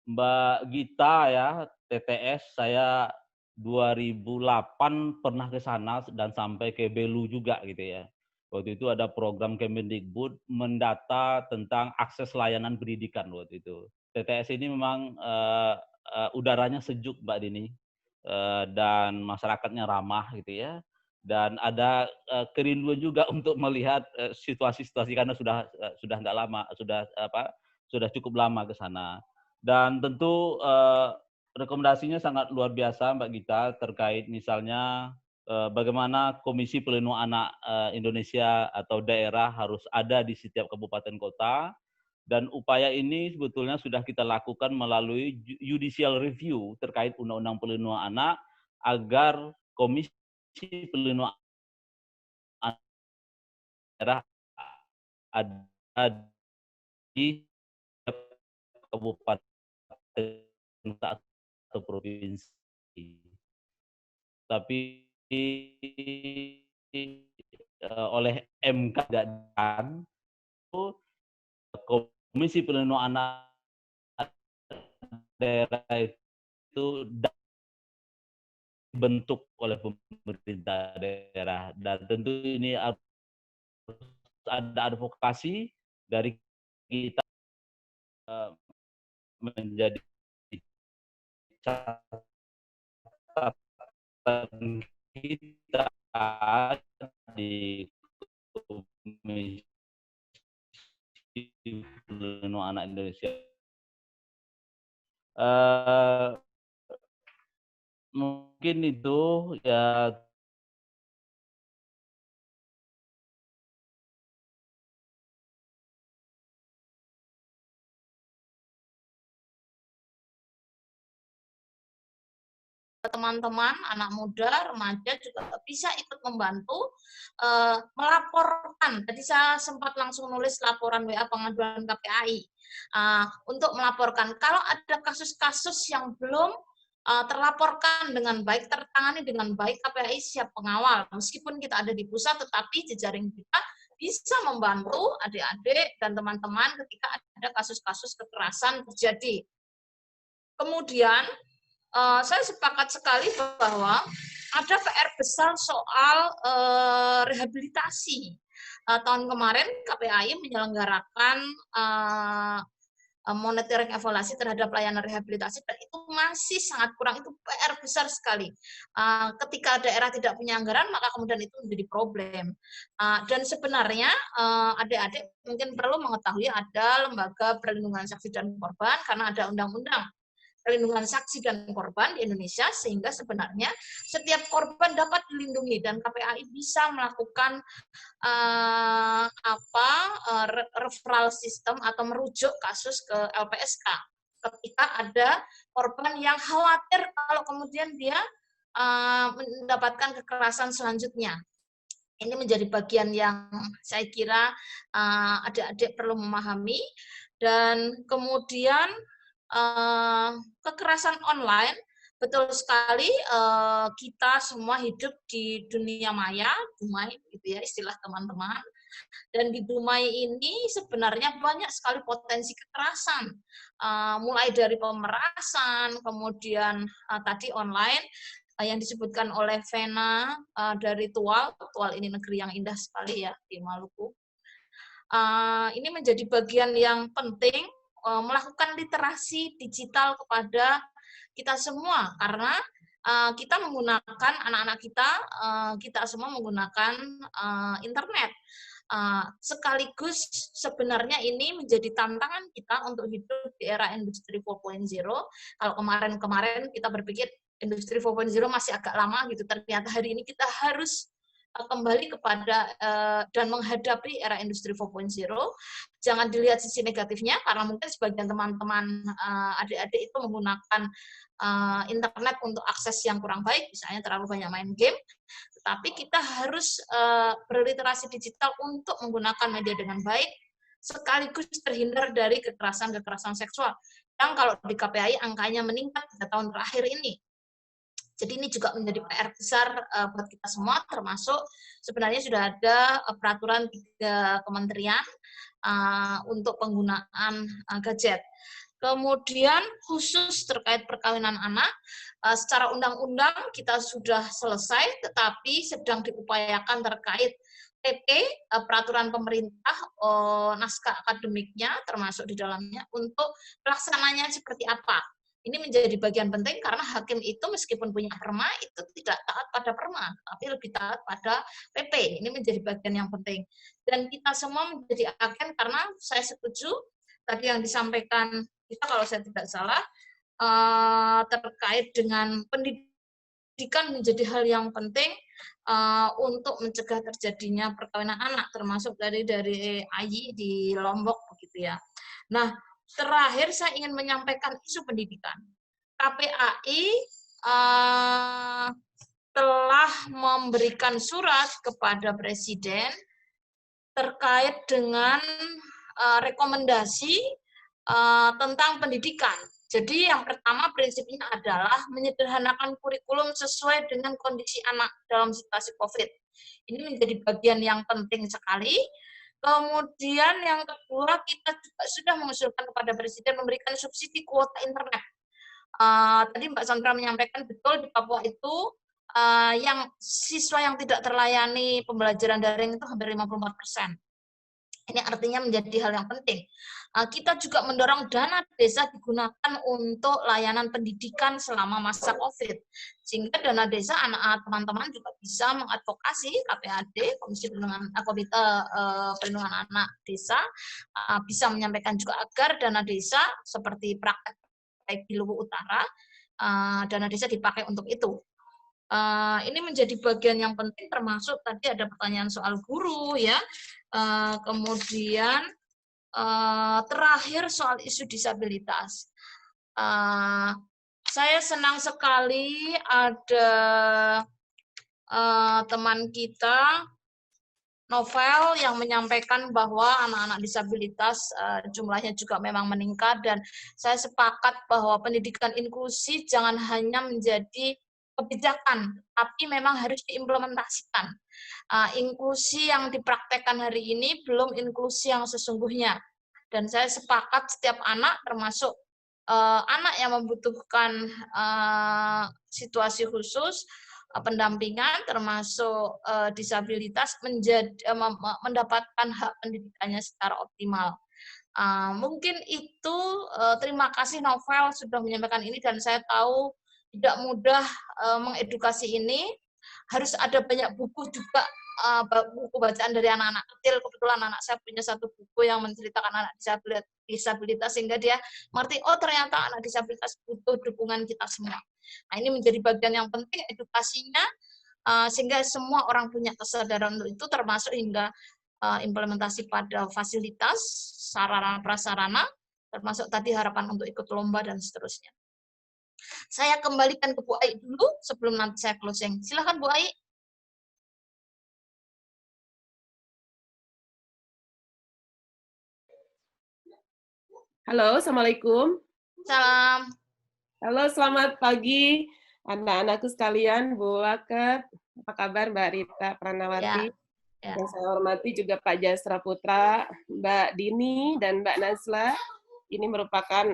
Mbak Gita ya, TTS, saya 2008 pernah ke sana dan sampai ke Belu juga gitu ya. Waktu itu ada program Kemendikbud mendata tentang akses layanan pendidikan waktu itu. TTS ini memang udaranya sejuk, Mbak Dini, dan masyarakatnya ramah gitu ya. Dan ada kerinduan juga untuk melihat situasi-situasi karena sudah nggak lama, sudah cukup lama ke sana. Dan tentu rekomendasinya sangat luar biasa, Mbak Gita, terkait misalnya bagaimana Komisi Pelindungan Anak Indonesia atau daerah harus ada di setiap kabupaten kota, Dan upaya ini sebetulnya sudah kita lakukan melalui judicial review terkait Undang-Undang Perlindungan Anak agar Komisi Perlindungan Anak daerah ada di kabupaten atau provinsi. Tapi oleh MK dan Komisi Perlindungan Anak daerah itu dibentuk oleh pemerintah daerah, dan tentu ini harus ada advokasi dari kita menjadi catatan kita di Komisi Perlindungan Anak Indonesia. Mungkin itu ya. Teman-teman, anak muda, remaja juga bisa ikut membantu melaporkan. Tadi saya sempat langsung nulis laporan WA pengaduan KPAI untuk melaporkan kalau ada kasus-kasus yang belum terlaporkan dengan baik, tertangani dengan baik, KPAI siap pengawal. Meskipun kita ada di pusat, tetapi jejaring kita bisa membantu adik-adik dan teman-teman ketika ada kasus-kasus kekerasan terjadi. Kemudian, saya sepakat sekali bahwa ada PR besar soal rehabilitasi. Tahun kemarin KPAI menyelenggarakan monitoring evaluasi terhadap layanan rehabilitasi, dan itu masih sangat kurang, itu PR besar sekali. Ketika daerah tidak punya anggaran, maka kemudian itu menjadi problem. Dan sebenarnya adik-adik mungkin perlu mengetahui ada Lembaga Perlindungan Saksi dan Korban, karena ada undang-undang perlindungan saksi dan korban di Indonesia, sehingga sebenarnya setiap korban dapat dilindungi dan KPAI bisa melakukan referral system atau merujuk kasus ke LPSK ketika ada korban yang khawatir kalau kemudian dia mendapatkan kekerasan selanjutnya. Ini menjadi bagian yang saya kira adik-adik perlu memahami. Dan kemudian kekerasan online, betul sekali, kita semua hidup di dunia maya, dumai gitu ya istilah teman-teman. Dan di dumai ini sebenarnya banyak sekali potensi kekerasan, mulai dari pemerasan, kemudian tadi online yang disebutkan oleh Vena dari Tual ini negeri yang indah sekali ya di Maluku. Ini menjadi bagian yang penting, melakukan literasi digital kepada kita semua, karena kita menggunakan, anak-anak kita semua menggunakan internet. Sekaligus sebenarnya ini menjadi tantangan kita untuk hidup di era industri 4.0. Kalau kemarin kita berpikir industri 4.0 masih agak lama gitu, ternyata hari ini kita harus kembali kepada dan menghadapi era industri 4.0. Jangan dilihat sisi negatifnya, karena mungkin sebagian teman-teman adik-adik itu menggunakan internet untuk akses yang kurang baik, misalnya terlalu banyak main game. Tetapi kita harus berliterasi digital untuk menggunakan media dengan baik, sekaligus terhindar dari kekerasan seksual yang kalau di KPAI angkanya meningkat pada tahun terakhir ini. Jadi ini juga menjadi PR besar buat kita semua, termasuk sebenarnya sudah ada peraturan 3 kementerian untuk penggunaan gadget. Kemudian khusus terkait perkawinan anak, secara undang-undang kita sudah selesai, tetapi sedang diupayakan terkait PP, peraturan pemerintah, naskah akademiknya termasuk di dalamnya, untuk pelaksananya seperti apa. Ini menjadi bagian penting karena hakim itu meskipun punya perma itu tidak taat pada perma, tapi lebih taat pada PP. Ini menjadi bagian yang penting. Dan kita semua menjadi agen, karena saya setuju tadi yang disampaikan kita, kalau saya tidak salah, terkait dengan pendidikan menjadi hal yang penting untuk mencegah terjadinya perkawinan anak, termasuk dari AYI di Lombok begitu ya. Nah, terakhir saya ingin menyampaikan isu pendidikan. KPAI telah memberikan surat kepada Presiden terkait dengan rekomendasi tentang pendidikan. Jadi yang pertama prinsipnya adalah menyederhanakan kurikulum sesuai dengan kondisi anak dalam situasi COVID. Ini menjadi bagian yang penting sekali. Kemudian yang kedua, kita juga sudah mengusulkan kepada Presiden memberikan subsidi kuota internet. Tadi Mbak Sandra menyampaikan betul di Papua itu yang siswa yang tidak terlayani pembelajaran daring itu hampir 54%. Ini artinya menjadi hal yang penting. Kita juga mendorong dana desa digunakan untuk layanan pendidikan selama masa COVID. Sehingga dana desa teman-teman juga bisa mengadvokasi KPAD, Komisi Perlindungan Anak Desa, bisa menyampaikan juga agar dana desa seperti praktek di Luwu Utara, dana desa dipakai untuk itu. Ini menjadi bagian yang penting, termasuk tadi ada pertanyaan soal guru ya. Kemudian terakhir soal isu disabilitas. Saya senang sekali ada teman kita Novel yang menyampaikan bahwa anak-anak disabilitas jumlahnya juga memang meningkat, dan saya sepakat bahwa pendidikan inklusi jangan hanya menjadi kebijakan, tapi memang harus diimplementasikan. Inklusi yang dipraktekkan hari ini belum inklusi yang sesungguhnya. Dan saya sepakat setiap anak, termasuk anak yang membutuhkan situasi khusus, pendampingan, termasuk disabilitas, mendapatkan hak pendidikannya secara optimal. Mungkin itu, terima kasih Novel sudah menyampaikan ini, dan saya tahu tidak mudah mengedukasi ini. Harus ada banyak buku juga, buku bacaan dari anak-anak kecil. Kebetulan anak saya punya satu buku yang menceritakan anak disabilitas, sehingga dia mengerti, oh ternyata anak disabilitas butuh dukungan kita semua. Nah, ini menjadi bagian yang penting edukasinya, sehingga semua orang punya kesadaran untuk itu, termasuk hingga implementasi pada fasilitas, sarana prasarana, termasuk tadi harapan untuk ikut lomba dan seterusnya. Saya kembalikan ke Bu Ai dulu sebelum nanti saya closing. Silakan Bu Ai. Halo, Assalamualaikum. Salam. Halo, selamat pagi anak-anakku sekalian, Bu Waket. Apa kabar Mbak Rita Pranawati? Ya. Yang saya hormati juga Pak Jasra Putra, Mbak Dini, dan Mbak Nazla. Ini merupakan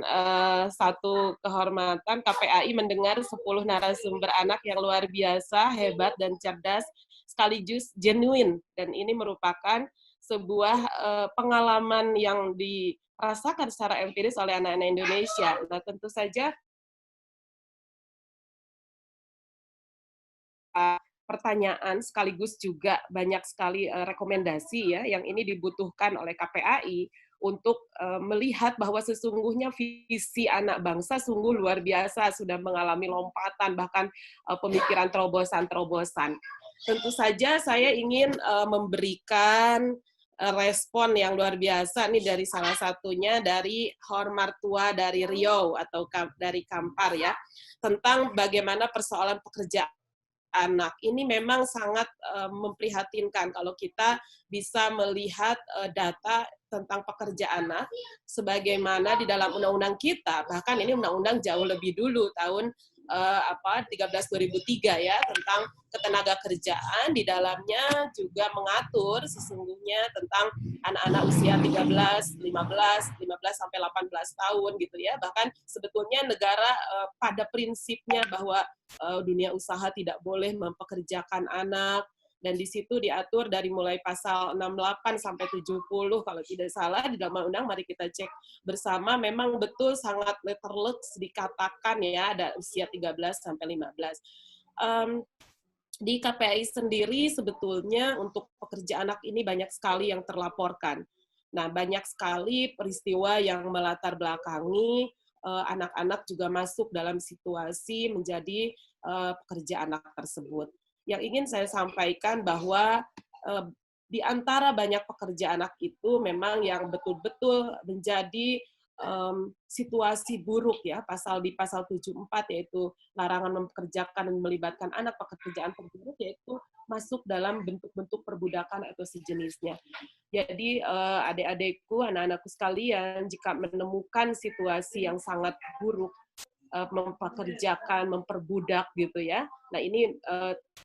satu kehormatan KPAI mendengar 10 narasumber anak yang luar biasa, hebat, dan cerdas, sekaligus genuine. Dan ini merupakan sebuah pengalaman yang dirasakan secara empiris oleh anak-anak Indonesia. Nah, tentu saja pertanyaan sekaligus juga banyak sekali rekomendasi ya yang ini dibutuhkan oleh KPAI untuk melihat bahwa sesungguhnya visi anak bangsa sungguh luar biasa, sudah mengalami lompatan, bahkan pemikiran terobosan-terobosan. Tentu saja saya ingin memberikan respon yang luar biasa nih dari salah satunya dari Hormartua dari Riau atau dari Kampar ya, tentang bagaimana persoalan pekerjaan anak. Ini memang sangat memprihatinkan kalau kita bisa melihat data tentang pekerja anak sebagaimana di dalam undang-undang kita, bahkan ini undang-undang jauh lebih dulu tahun 13/2003 ya, tentang ketenaga kerjaan. Di dalamnya juga mengatur sesungguhnya tentang anak-anak usia 13, 15 sampai 18 tahun gitu ya. Bahkan sebetulnya negara pada prinsipnya bahwa dunia usaha tidak boleh mempekerjakan anak, dan di situ diatur dari mulai pasal 68 sampai 70 kalau tidak salah di dalam undang, mari kita cek bersama, memang betul sangat letterlux dikatakan ya ada usia 13 sampai 15. Di KPAI sendiri sebetulnya untuk pekerja anak ini banyak sekali yang terlaporkan. Nah, banyak sekali peristiwa yang melatar belakangi anak-anak juga masuk dalam situasi menjadi pekerja anak tersebut. Yang ingin saya sampaikan bahwa di antara banyak pekerja anak itu memang yang betul-betul menjadi situasi buruk ya, di pasal 74 yaitu larangan mempekerjakan dan melibatkan anak pekerjaan buruk, yaitu masuk dalam bentuk-bentuk perbudakan atau sejenisnya. Jadi adik-adikku, anak-anakku sekalian, jika menemukan situasi yang sangat buruk, mempekerjakan, memperbudak gitu ya. Nah ini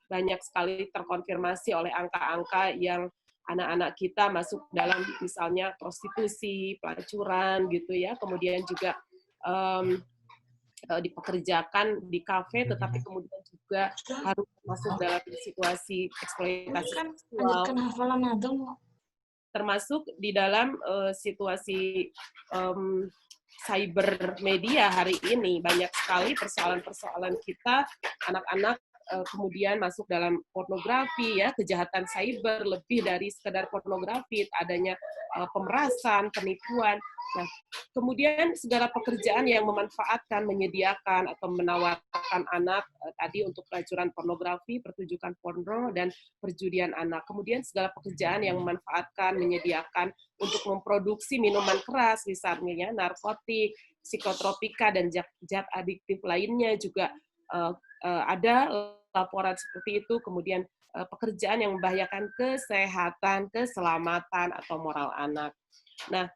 banyak sekali terkonfirmasi oleh angka-angka yang anak-anak kita masuk dalam misalnya prostitusi, pelacuran gitu ya, kemudian juga dipekerjakan di kafe, tetapi kemudian juga harus masuk dalam situasi eksploitasi seksual, termasuk di dalam situasi cyber media hari ini. Banyak sekali persoalan-persoalan kita, anak-anak kemudian masuk dalam pornografi, ya, kejahatan cyber, lebih dari sekedar pornografi, adanya pemerasan, penipuan. Nah, kemudian segala pekerjaan yang memanfaatkan, menyediakan atau menawarkan anak tadi untuk pelacuran pornografi, pertunjukan porno, dan perjudian anak. Kemudian segala pekerjaan yang memanfaatkan, menyediakan untuk memproduksi minuman keras, misalnya narkotik, psikotropika, dan zat adiktif lainnya juga ada laporan seperti itu. Kemudian pekerjaan yang membahayakan kesehatan, keselamatan, atau moral anak. Nah,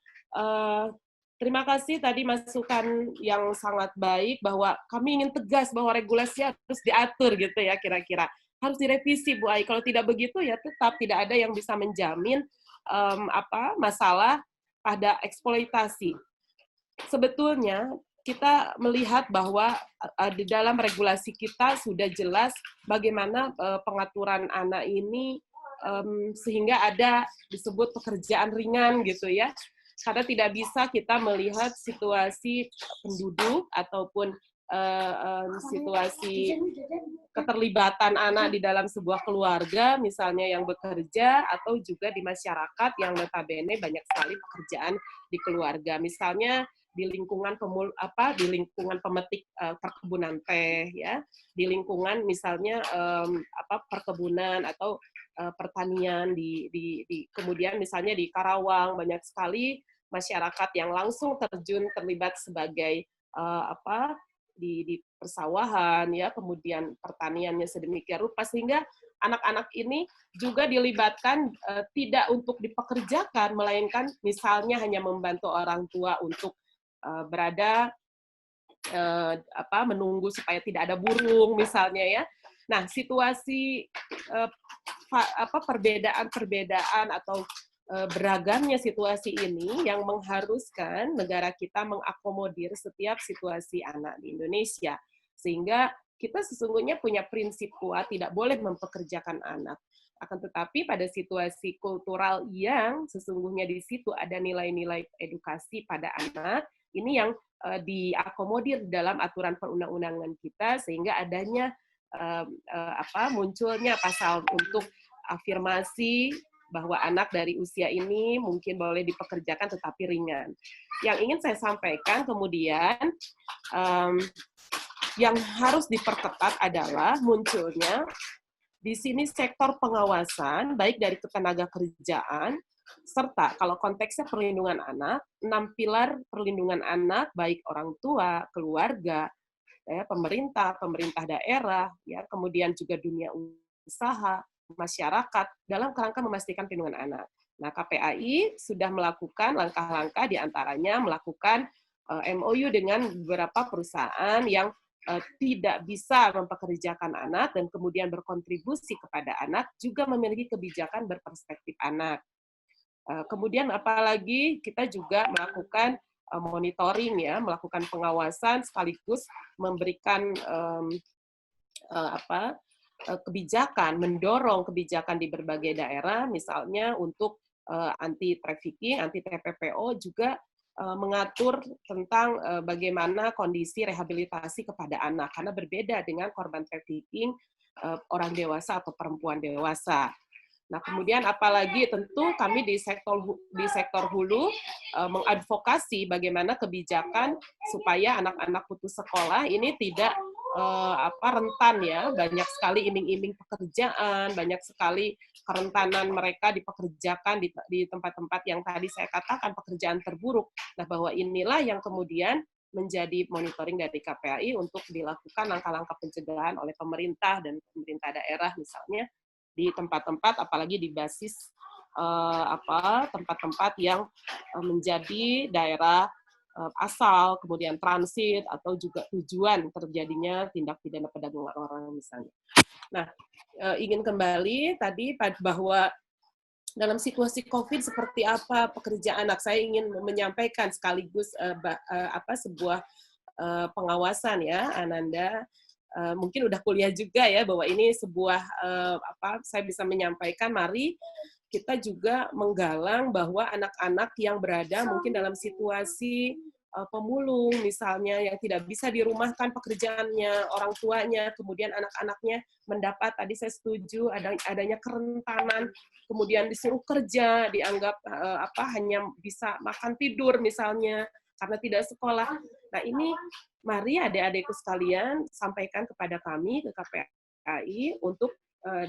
terima kasih tadi masukan yang sangat baik bahwa kami ingin tegas bahwa regulasi harus diatur gitu ya, kira-kira harus direvisi Bu Ai. Kalau tidak begitu ya tetap tidak ada yang bisa menjamin masalah pada eksploitasi. Sebetulnya kita melihat bahwa di dalam regulasi kita sudah jelas bagaimana pengaturan anak ini sehingga ada disebut pekerjaan ringan gitu ya. Karena tidak bisa kita melihat situasi penduduk ataupun situasi keterlibatan anak di dalam sebuah keluarga, misalnya yang bekerja, atau juga di masyarakat yang notabene banyak sekali pekerjaan di keluarga. Misalnya di lingkungan di lingkungan pemetik perkebunan teh, ya, di lingkungan misalnya perkebunan atau pertanian kemudian misalnya di Karawang banyak sekali masyarakat yang langsung terlibat sebagai di persawahan, ya, kemudian pertaniannya sedemikian rupa sehingga anak-anak ini juga dilibatkan tidak untuk dipekerjakan, melainkan misalnya hanya membantu orang tua untuk berada menunggu supaya tidak ada burung misalnya, ya. Nah, situasi perbedaan atau beragamnya situasi ini yang mengharuskan negara kita mengakomodir setiap situasi anak di Indonesia. Sehingga kita sesungguhnya punya prinsip kuat tidak boleh mempekerjakan anak. Akan tetapi pada situasi kultural yang sesungguhnya di situ ada nilai-nilai edukasi pada anak, ini yang diakomodir dalam aturan perundang-undangan kita sehingga adanya munculnya pasal untuk afirmasi bahwa anak dari usia ini mungkin boleh dipekerjakan tetapi ringan. Yang ingin saya sampaikan kemudian yang harus diperketat adalah munculnya di sini sektor pengawasan baik dari ketenaga kerjaan serta kalau konteksnya perlindungan anak, 6 pilar perlindungan anak baik orang tua, keluarga, ya, pemerintah daerah, ya, kemudian juga dunia usaha, masyarakat dalam kerangka memastikan perlindungan anak. Nah, KPAI sudah melakukan langkah-langkah diantaranya melakukan MOU dengan beberapa perusahaan yang tidak bisa mempekerjakan anak dan kemudian berkontribusi kepada anak, juga memiliki kebijakan berperspektif anak. Kemudian apalagi kita juga melakukan monitoring, ya, melakukan pengawasan sekaligus memberikan kebijakan, mendorong kebijakan di berbagai daerah, misalnya untuk anti trafficking, anti TPPO, juga mengatur tentang bagaimana kondisi rehabilitasi kepada anak, karena berbeda dengan korban trafficking orang dewasa atau perempuan dewasa. Nah, kemudian apalagi tentu kami di sektor hulu mengadvokasi bagaimana kebijakan supaya anak-anak putus sekolah ini tidak rentan ya, banyak sekali iming-iming pekerjaan, banyak sekali kerentanan mereka dipekerjakan di tempat-tempat yang tadi saya katakan pekerjaan terburuk. Nah, bahwa inilah yang kemudian menjadi monitoring dari KPAI untuk dilakukan langkah-langkah pencegahan oleh pemerintah dan pemerintah daerah misalnya di tempat-tempat apalagi di basis tempat-tempat yang menjadi daerah asal, kemudian transit atau juga tujuan terjadinya tindak pidana perdagangan orang misalnya. Nah, ingin kembali tadi bahwa dalam situasi COVID seperti apa pekerjaan anak, saya ingin menyampaikan sekaligus sebuah pengawasan ya, Ananda. Mungkin udah kuliah juga ya, bahwa ini sebuah saya bisa menyampaikan, mari kita juga menggalang bahwa anak-anak yang berada mungkin dalam situasi pemulung misalnya, yang tidak bisa dirumahkan pekerjaannya, orang tuanya, kemudian anak-anaknya mendapat, tadi saya setuju, adanya kerentanan, kemudian disuruh kerja, dianggap hanya bisa makan tidur misalnya, karena tidak sekolah. Nah ini, mari adik-adikku sekalian, sampaikan kepada kami, ke KPAI, untuk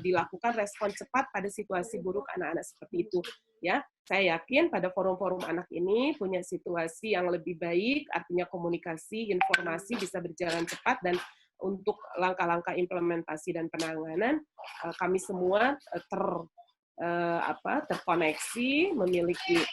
dilakukan respon cepat pada situasi buruk anak-anak seperti itu. Ya, saya yakin pada forum-forum anak ini punya situasi yang lebih baik, artinya komunikasi, informasi bisa berjalan cepat, dan untuk langkah-langkah implementasi dan penanganan, kami semua terkoneksi, memiliki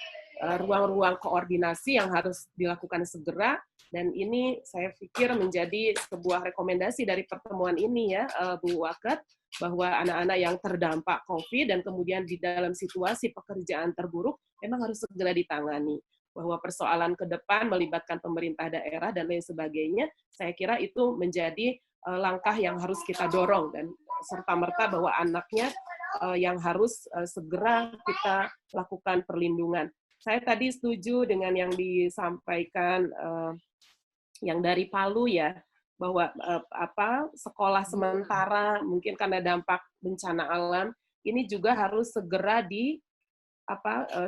ruang-ruang koordinasi yang harus dilakukan segera, dan ini saya pikir menjadi sebuah rekomendasi dari pertemuan ini ya, Bu Waket, bahwa anak-anak yang terdampak COVID dan kemudian di dalam situasi pekerjaan terburuk memang harus segera ditangani. Bahwa persoalan ke depan melibatkan pemerintah daerah dan lain sebagainya, saya kira itu menjadi langkah yang harus kita dorong, dan serta-merta bahwa anaknya yang harus segera kita lakukan perlindungan. Saya tadi setuju dengan yang disampaikan yang dari Palu ya, bahwa sekolah sementara mungkin karena dampak bencana alam ini juga harus segera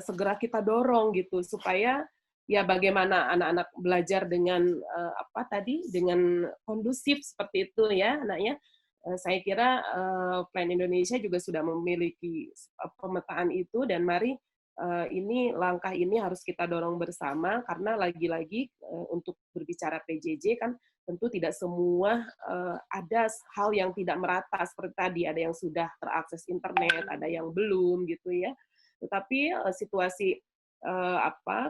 segera kita dorong gitu, supaya ya bagaimana anak-anak belajar dengan dengan kondusif seperti itu ya anaknya. Saya kira Plan Indonesia juga sudah memiliki pemetaan itu, dan mari ini langkah ini harus kita dorong bersama, karena lagi-lagi untuk berbicara PJJ kan tentu tidak semua ada hal yang tidak merata seperti tadi, ada yang sudah terakses internet, ada yang belum gitu ya. Tetapi situasi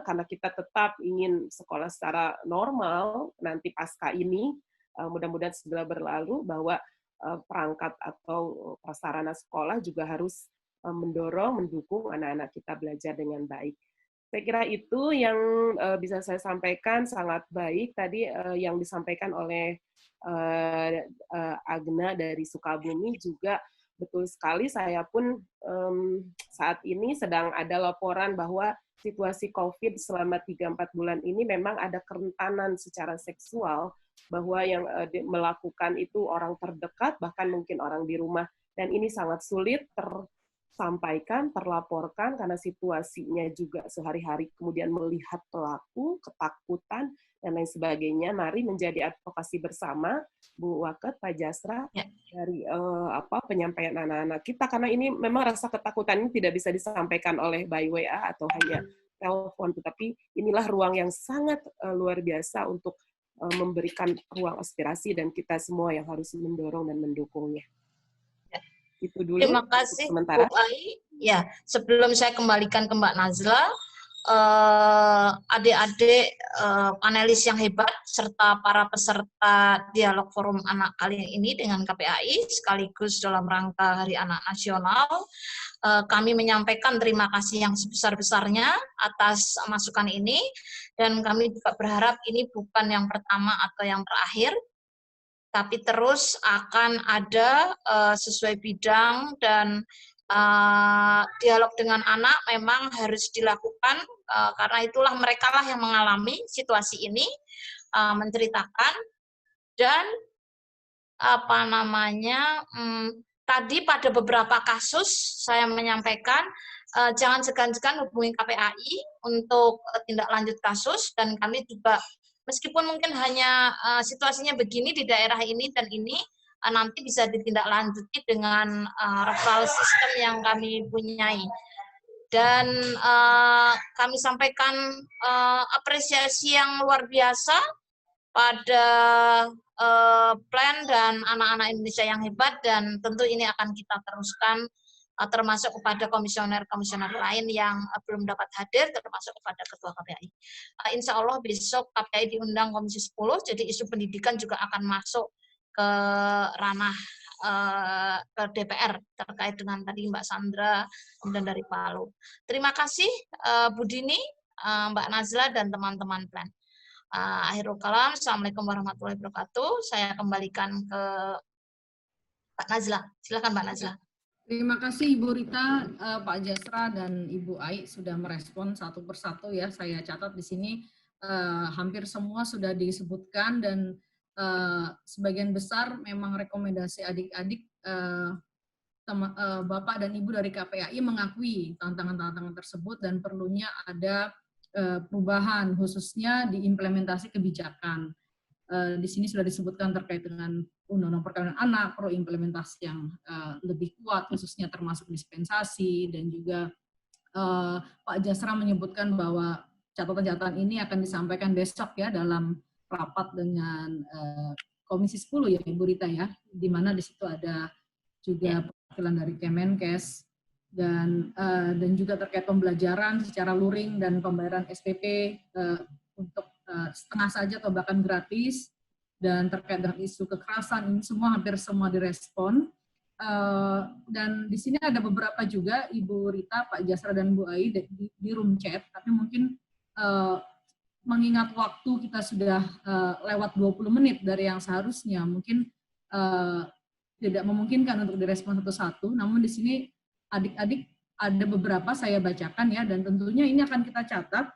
karena kita tetap ingin sekolah secara normal nanti pasca ini, mudah-mudahan segera berlalu, bahwa perangkat atau prasarana sekolah juga harus mendorong, mendukung anak-anak kita belajar dengan baik. Saya kira itu yang bisa saya sampaikan, sangat baik tadi yang disampaikan oleh Agna dari Sukabumi juga betul sekali. Saya pun saat ini sedang ada laporan bahwa situasi COVID selama 3-4 bulan ini memang ada kerentanan secara seksual, bahwa yang melakukan itu orang terdekat, bahkan mungkin orang di rumah, dan ini sangat sulit tersampaikan, terlaporkan, karena situasinya juga sehari-hari kemudian melihat pelaku, ketakutan, dan lain sebagainya. Mari menjadi advokasi bersama, Bu Waket, Pak Jasra, dari penyampaian anak-anak kita, karena ini memang rasa ketakutan ini tidak bisa disampaikan oleh by WA atau hanya telepon, tetapi inilah ruang yang sangat luar biasa untuk memberikan ruang aspirasi, dan kita semua yang harus mendorong dan mendukungnya. Itu dulu. Terima kasih sementara. Bu Ai. Ya, sebelum saya kembalikan ke Mbak Nazla, adik-adik panelis yang hebat serta para peserta dialog forum anak kali ini dengan KPAI sekaligus dalam rangka Hari Anak Nasional, kami menyampaikan terima kasih yang sebesar-besarnya atas masukan ini, dan kami juga berharap ini bukan yang pertama atau yang terakhir, tapi terus akan ada sesuai bidang, dan dialog dengan anak memang harus dilakukan karena itulah mereka lah yang mengalami situasi ini, menceritakan, dan tadi pada beberapa kasus saya menyampaikan jangan segan-segan hubungi KPAI untuk tindak lanjut kasus, dan kami juga meskipun mungkin hanya situasinya begini di daerah ini dan ini, nanti bisa ditindaklanjuti dengan referral system yang kami punyai. Dan kami sampaikan apresiasi yang luar biasa pada plan dan anak-anak Indonesia yang hebat, dan tentu ini akan kita teruskan termasuk kepada komisioner-komisioner lain yang belum dapat hadir, termasuk kepada Ketua KPAI. Insya Allah besok KPAI diundang Komisi 10, jadi isu pendidikan juga akan masuk ke ranah ke DPR terkait dengan tadi Mbak Sandra, kemudian dari Palu. Terima kasih Bu Dini, Mbak Nazla, dan teman-teman plan. Akhirul kalam, Assalamualaikum warahmatullahi wabarakatuh. Saya kembalikan ke Mbak Nazla. Silakan Mbak Nazla. Terima kasih Ibu Rita, Pak Jasra, dan Ibu Ai sudah merespon satu persatu ya. Saya catat di sini hampir semua sudah disebutkan, dan sebagian besar memang rekomendasi adik-adik Bapak dan Ibu dari KPAI mengakui tantangan-tantangan tersebut dan perlunya ada perubahan khususnya di implementasi kebijakan. Di sini sudah disebutkan terkait dengan Undang-Undang Perkawinan Anak, perlu implementasi yang lebih kuat khususnya termasuk dispensasi, dan juga Pak Jasra menyebutkan bahwa catatan-catatan ini akan disampaikan besok ya dalam rapat dengan Komisi 10 ya Ibu Rita ya, di mana di situ ada juga perwakilan dari Kemenkes dan juga terkait pembelajaran secara luring dan pembayaran SPP untuk setengah saja atau bahkan gratis, dan terkait dengan isu kekerasan ini semua hampir semua direspon. Dan di sini ada beberapa juga Ibu Rita, Pak Jasra, dan Bu Ai di room chat, tapi mungkin mengingat waktu kita sudah lewat 20 menit dari yang seharusnya, mungkin tidak memungkinkan untuk direspon satu-satu, namun di sini adik-adik ada beberapa saya bacakan ya, dan tentunya ini akan kita catat.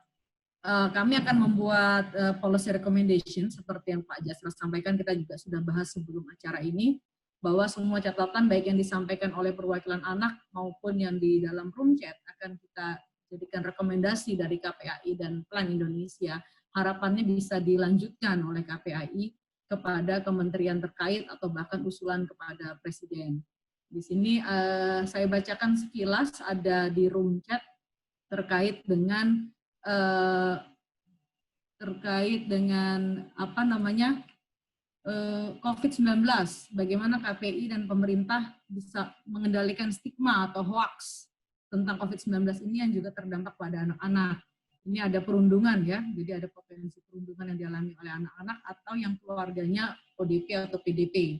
Kami akan membuat policy recommendation seperti yang Pak Jasra sampaikan, kita juga sudah bahas sebelum acara ini, bahwa semua catatan baik yang disampaikan oleh perwakilan anak maupun yang di dalam room chat akan kita jadikan rekomendasi dari KPAI dan Plan Indonesia. Harapannya bisa dilanjutkan oleh KPAI kepada kementerian terkait atau bahkan usulan kepada Presiden. Di sini saya bacakan sekilas ada di room chat terkait dengan apa namanya COVID-19, bagaimana KPI dan pemerintah bisa mengendalikan stigma atau hoax tentang COVID-19 ini yang juga terdampak pada anak-anak. Ini ada perundungan ya, jadi ada potensi perundungan yang dialami oleh anak-anak atau yang keluarganya ODP atau PDP.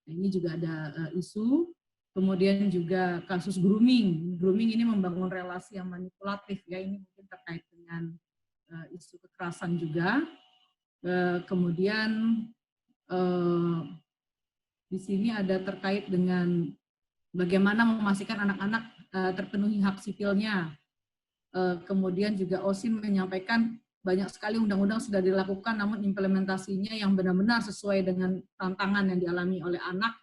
Nah, ini juga ada isu. Kemudian juga kasus grooming. Grooming ini membangun relasi yang manipulatif ya, ini mungkin terkait dengan isu kekerasan juga. Kemudian di sini ada terkait dengan bagaimana memastikan anak-anak terpenuhi hak sipilnya. Kemudian juga OSIN menyampaikan banyak sekali undang-undang sudah dilakukan, namun implementasinya yang benar-benar sesuai dengan tantangan yang dialami oleh anak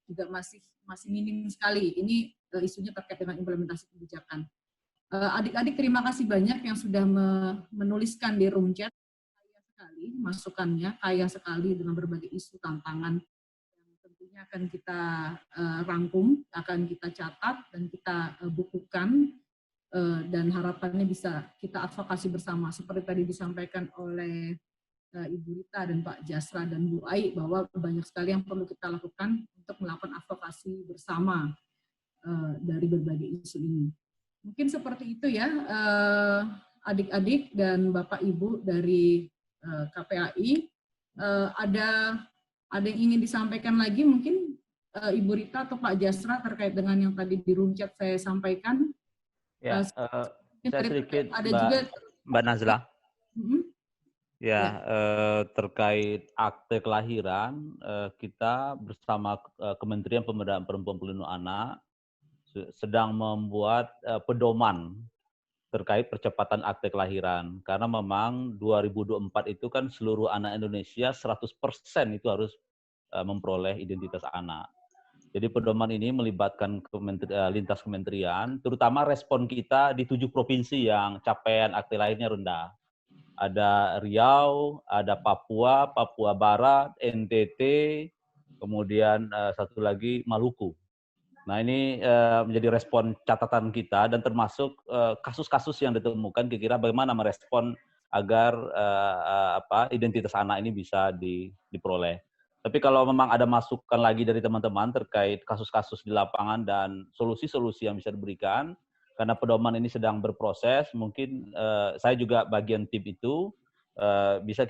juga masih minim sekali. Ini isunya terkait dengan implementasi kebijakan. Adik-adik terima kasih banyak yang sudah menuliskan di room chat. Kaya sekali masukannya, kaya sekali dengan berbagai isu tantangan yang tentunya akan kita rangkum, akan kita catat dan kita bukukan, dan harapannya bisa kita advokasi bersama seperti tadi disampaikan oleh Ibu Rita dan Pak Jasra dan Bu Ai, bahwa banyak sekali yang perlu kita lakukan untuk melakukan advokasi bersama dari berbagai isu ini. Mungkin seperti itu ya, adik-adik dan Bapak Ibu dari KPAI. Ada yang ingin disampaikan lagi mungkin Ibu Rita atau Pak Jasra terkait dengan yang tadi di room chat saya sampaikan? Ya, saya sedikit ada juga Mbak Nazla. Ya, terkait akte kelahiran, kita bersama Kementerian Pemberdayaan Perempuan Pelindung Anak sedang membuat pedoman terkait percepatan akte kelahiran. Karena memang 2024 itu kan seluruh anak Indonesia 100% itu harus memperoleh identitas anak. Jadi pedoman ini melibatkan lintas kementerian, terutama respon kita di 7 provinsi yang capaian akte lahirnya rendah. ada Riau, ada Papua, Papua Barat, NTT, kemudian satu lagi Maluku. Nah, ini menjadi respon catatan kita dan termasuk kasus-kasus yang ditemukan, kira-kira bagaimana merespon agar identitas anak ini bisa diperoleh. Tapi kalau memang ada masukan lagi dari teman-teman terkait kasus-kasus di lapangan dan solusi-solusi yang bisa diberikan, karena pedoman ini sedang berproses, mungkin saya juga bagian tim itu bisa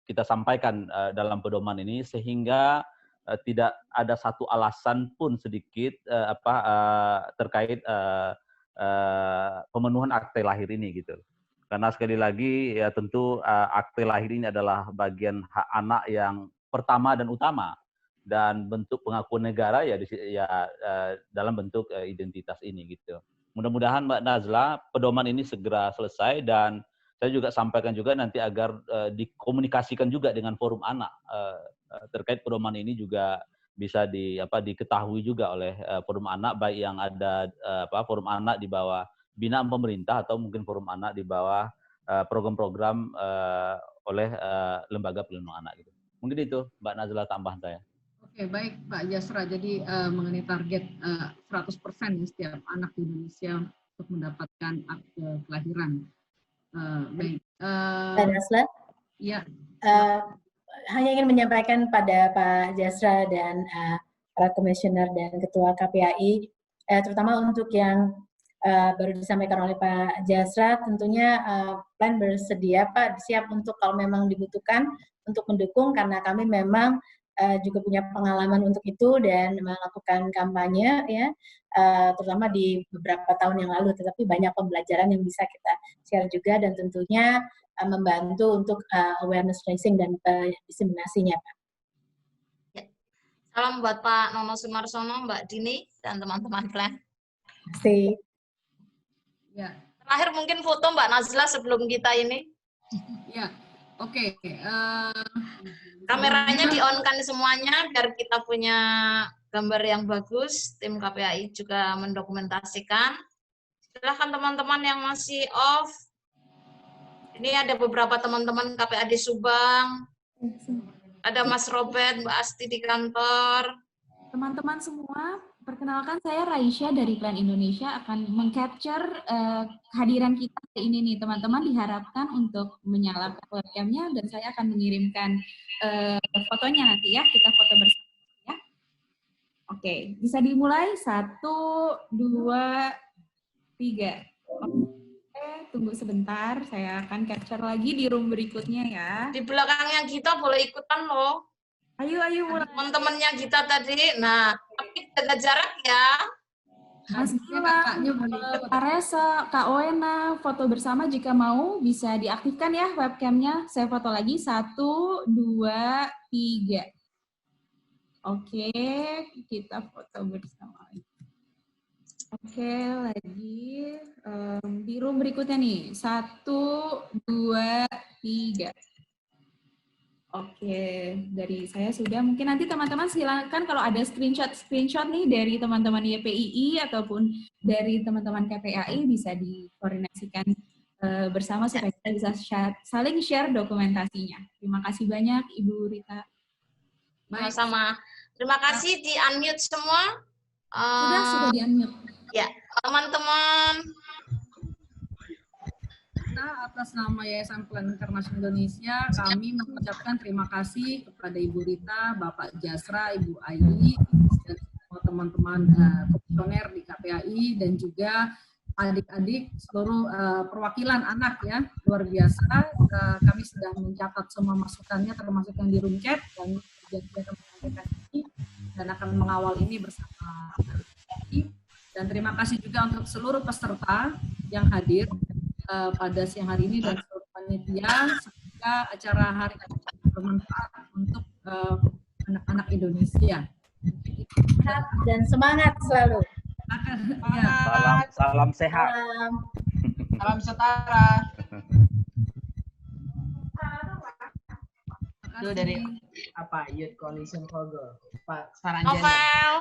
kita sampaikan dalam pedoman ini sehingga tidak ada satu alasan pun sedikit terkait pemenuhan akte lahir ini gitu. Karena sekali lagi ya tentu akte lahir ini adalah bagian hak anak yang pertama dan utama, dan bentuk pengakuan negara ya dalam bentuk identitas ini gitu. Mudah-mudahan Mbak Nazla pedoman ini segera selesai, dan saya juga sampaikan juga nanti agar dikomunikasikan juga dengan forum anak terkait pedoman ini juga bisa diketahui juga oleh forum anak, baik yang ada forum anak di bawah binaan pemerintah atau mungkin forum anak di bawah program-program oleh lembaga pelindung anak gitu. Mungkin itu Mbak Nazla tambahan saya. Oke, baik Pak Jasra. Jadi mengenai target 100% setiap anak di Indonesia untuk mendapatkan akte kelahiran. Baik. Pak Jasra? Ya. Hanya ingin menyampaikan pada Pak Jasra dan para komisioner dan ketua KPAI, terutama untuk yang baru disampaikan oleh Pak Jasra, tentunya plan bersedia Pak, siap untuk kalau memang dibutuhkan untuk mendukung, karena kami memang juga punya pengalaman untuk itu dan melakukan kampanye ya, terutama di beberapa tahun yang lalu, tetapi banyak pembelajaran yang bisa kita share juga, dan tentunya membantu untuk awareness raising dan diseminasinya Pak. Ya. Salam buat Pak Nono Sumarsono, Mbak Dini, dan teman-teman plan. Terima kasih. Ya. Terakhir mungkin foto Mbak Nazla sebelum kita ini. Ya, oke. Kameranya di-on-kan semuanya biar kita punya gambar yang bagus. Tim KPAI juga mendokumentasikan. Silahkan teman-teman yang masih off. Ini ada beberapa teman-teman KPAD Subang. Ada Mas Robert, Mbak Asti di kantor. Teman-teman semua, perkenalkan saya Raisya dari Plan Indonesia akan meng-capture kehadiran kita hari ini nih teman-teman, diharapkan untuk menyalakan webcam-nya dan saya akan mengirimkan fotonya nanti ya, kita foto bersama ya. Oke, bisa dimulai 1, 2, 3. Oke, tunggu sebentar, saya akan capture lagi di room berikutnya ya. Di belakangnya kita boleh ikutan loh. Ayo mulai. Teman-temannya kita tadi. Nah, tapi jaga jarak ya. Mas Gilang, Kak Resa, Kak Oena, foto bersama jika mau bisa diaktifkan ya webcamnya. Saya foto lagi 1, 2, 3. Oke, kita foto bersama lagi. Oke, lagi di room berikutnya nih. 1, 2, 3. Oke, dari saya sudah. Mungkin nanti teman-teman silakan kalau ada screenshot nih dari teman-teman YPII ataupun dari teman-teman KPAI bisa dikoordinasikan bersama supaya kita bisa saling share dokumentasinya. Terima kasih banyak Ibu Rita. Sama-sama. Terima kasih, di-unmute semua. Sudah di-unmute. Ya, teman-teman. Atas nama Yayasan Plan Internasional Indonesia, kami mengucapkan terima kasih kepada Ibu Rita, Bapak Jasra, Ibu Ayi, dan semua teman-teman komisioner di KPAI, dan juga adik-adik seluruh perwakilan anak ya, luar biasa. Kami sudah mencatat semua masukannya, termasuk yang di room chat, dan akan menyampaikan ini dan akan mengawal ini bersama KPAI. Dan terima kasih juga untuk seluruh peserta yang hadir pada siang hari ini dan seluruh panitia, sehingga acara hari ini bermanfaat untuk anak-anak Indonesia. Dan semangat selalu. Salam sehat. Salam setara. Itu dari apa? Youth Coalition for Girls. Pak Saranjana. Novel.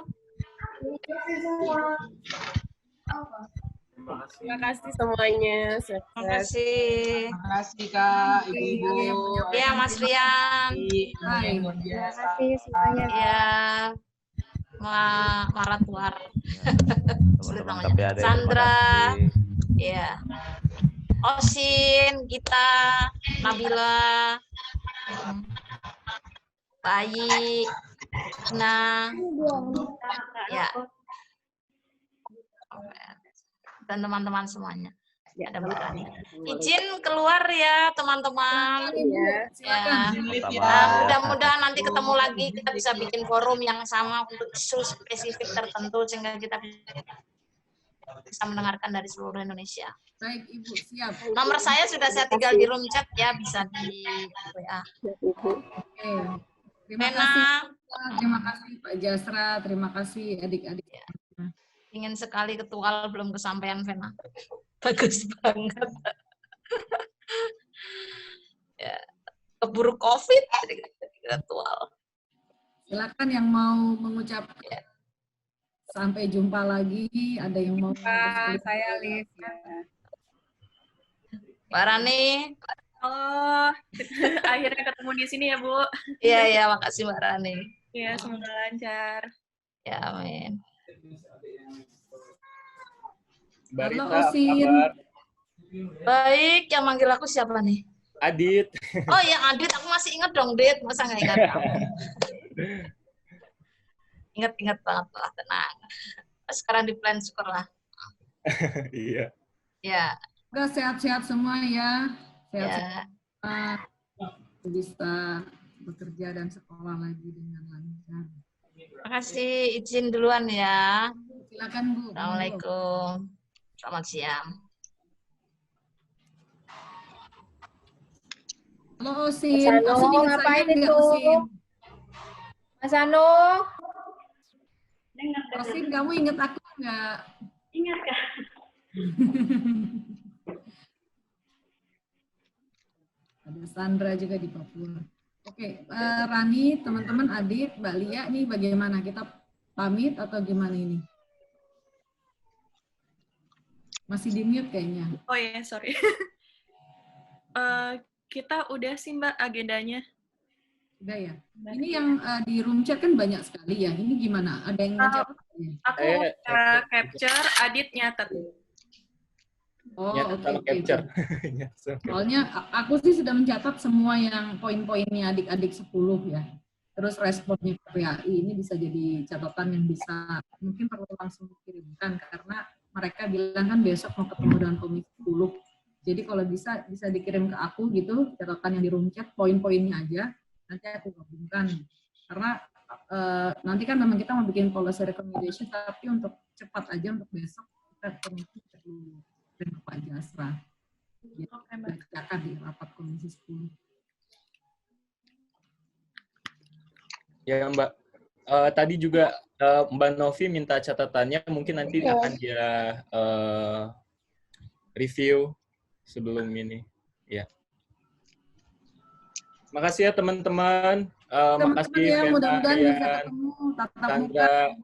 Terima kasih semuanya. Terima kasih. Terima kasih Kak, Ibu-ibu. Ya, Mas Rian. Luar Terima biasa. kasih semuanya. Ya, Maratuar. Teman-teman KPAD, terima Sandra. kasih. Ya. Osin, Gita, Nabila, Bayi, Nah, ya, dan teman-teman semuanya. Ya, Ada Mbak Rani. Izin keluar ya teman-teman. Ya, Mudah-mudahan nanti ketemu lagi, kita bisa bikin forum yang sama untuk isu spesifik tertentu sehingga kita bisa mendengarkan dari seluruh Indonesia. Baik Ibu, siap. Nomor saya sudah saya tinggal di room chat ya, bisa di WA. Oke. Terima kasih. Terima kasih Pak Jasra, terima kasih adik-adik. Ingin sekali ketual, belum kesampaian Vena. Bagus banget. Ya, keburu COVID jadi ketual. Silakan yang mau mengucapkan. Ya. Sampai jumpa lagi. Ada yang mau? Saya Liv. Ya. Mbak Rani. Oh, akhirnya ketemu di sini ya, Bu. Iya, iya, makasih Mbak Rani. Iya, semoga lancar. Ya, amin. Halo, Osin. Baik, yang manggil aku siapa nih? Adit. Oh, yang Adit, aku masih ingat dong, Dit. Masa nggak ingat kamu? Ingat-ingat banget lah, tenang. Sekarang di plan syukurlah. Iya. Ya. Udah sehat-sehat semua ya. Ya. Bisa bekerja dan sekolah lagi dengan lancar. Terima kasih, izin duluan ya. Silakan Bu. Assalamualaikum. Selamat siang. Halo Osin. Mas Anu, ngapain itu? Mas Anu. Osin, kamu ingat aku nggak? Ingat Kak. Ada Sandra juga di Papua. Oke, Rani, teman-teman, Adit, Mbak Lia, nih bagaimana? Kita pamit atau gimana ini? Masih di mute kayaknya. Oh ya, sorry. Kita udah sih Mbak agendanya. Udah ya? Ini yang di room chat kan banyak sekali ya. Ini gimana? Ada yang ngecat? Aku capture, Adit nyatet. Oh, oke. Capture. Soalnya aku sih sudah mencatat semua yang poin-poinnya adik-adik 10 ya. Terus responnya KPAI ini bisa jadi catatan yang bisa mungkin perlu langsung dikirimkan karena mereka bilang kan besok mau ketemu dengan komisi 10. Jadi kalau bisa dikirim ke aku gitu catatan yang di room chat poin-poinnya aja. Nanti aku gabungkan. Karena nanti kan memang kita mau bikin policy recommendation tapi untuk cepat aja untuk besok kita komisi perlu Pak Jasra. Bacakan di rapat komisi 10. Ya Mbak, tadi juga Mbak Novi minta catatannya, mungkin nanti akan dia review sebelum ini. Ya. Makasih ya teman-teman. Makasih ya, Vena, mudah-mudahan bisa Rian, ketemu tatap Sandra. muka.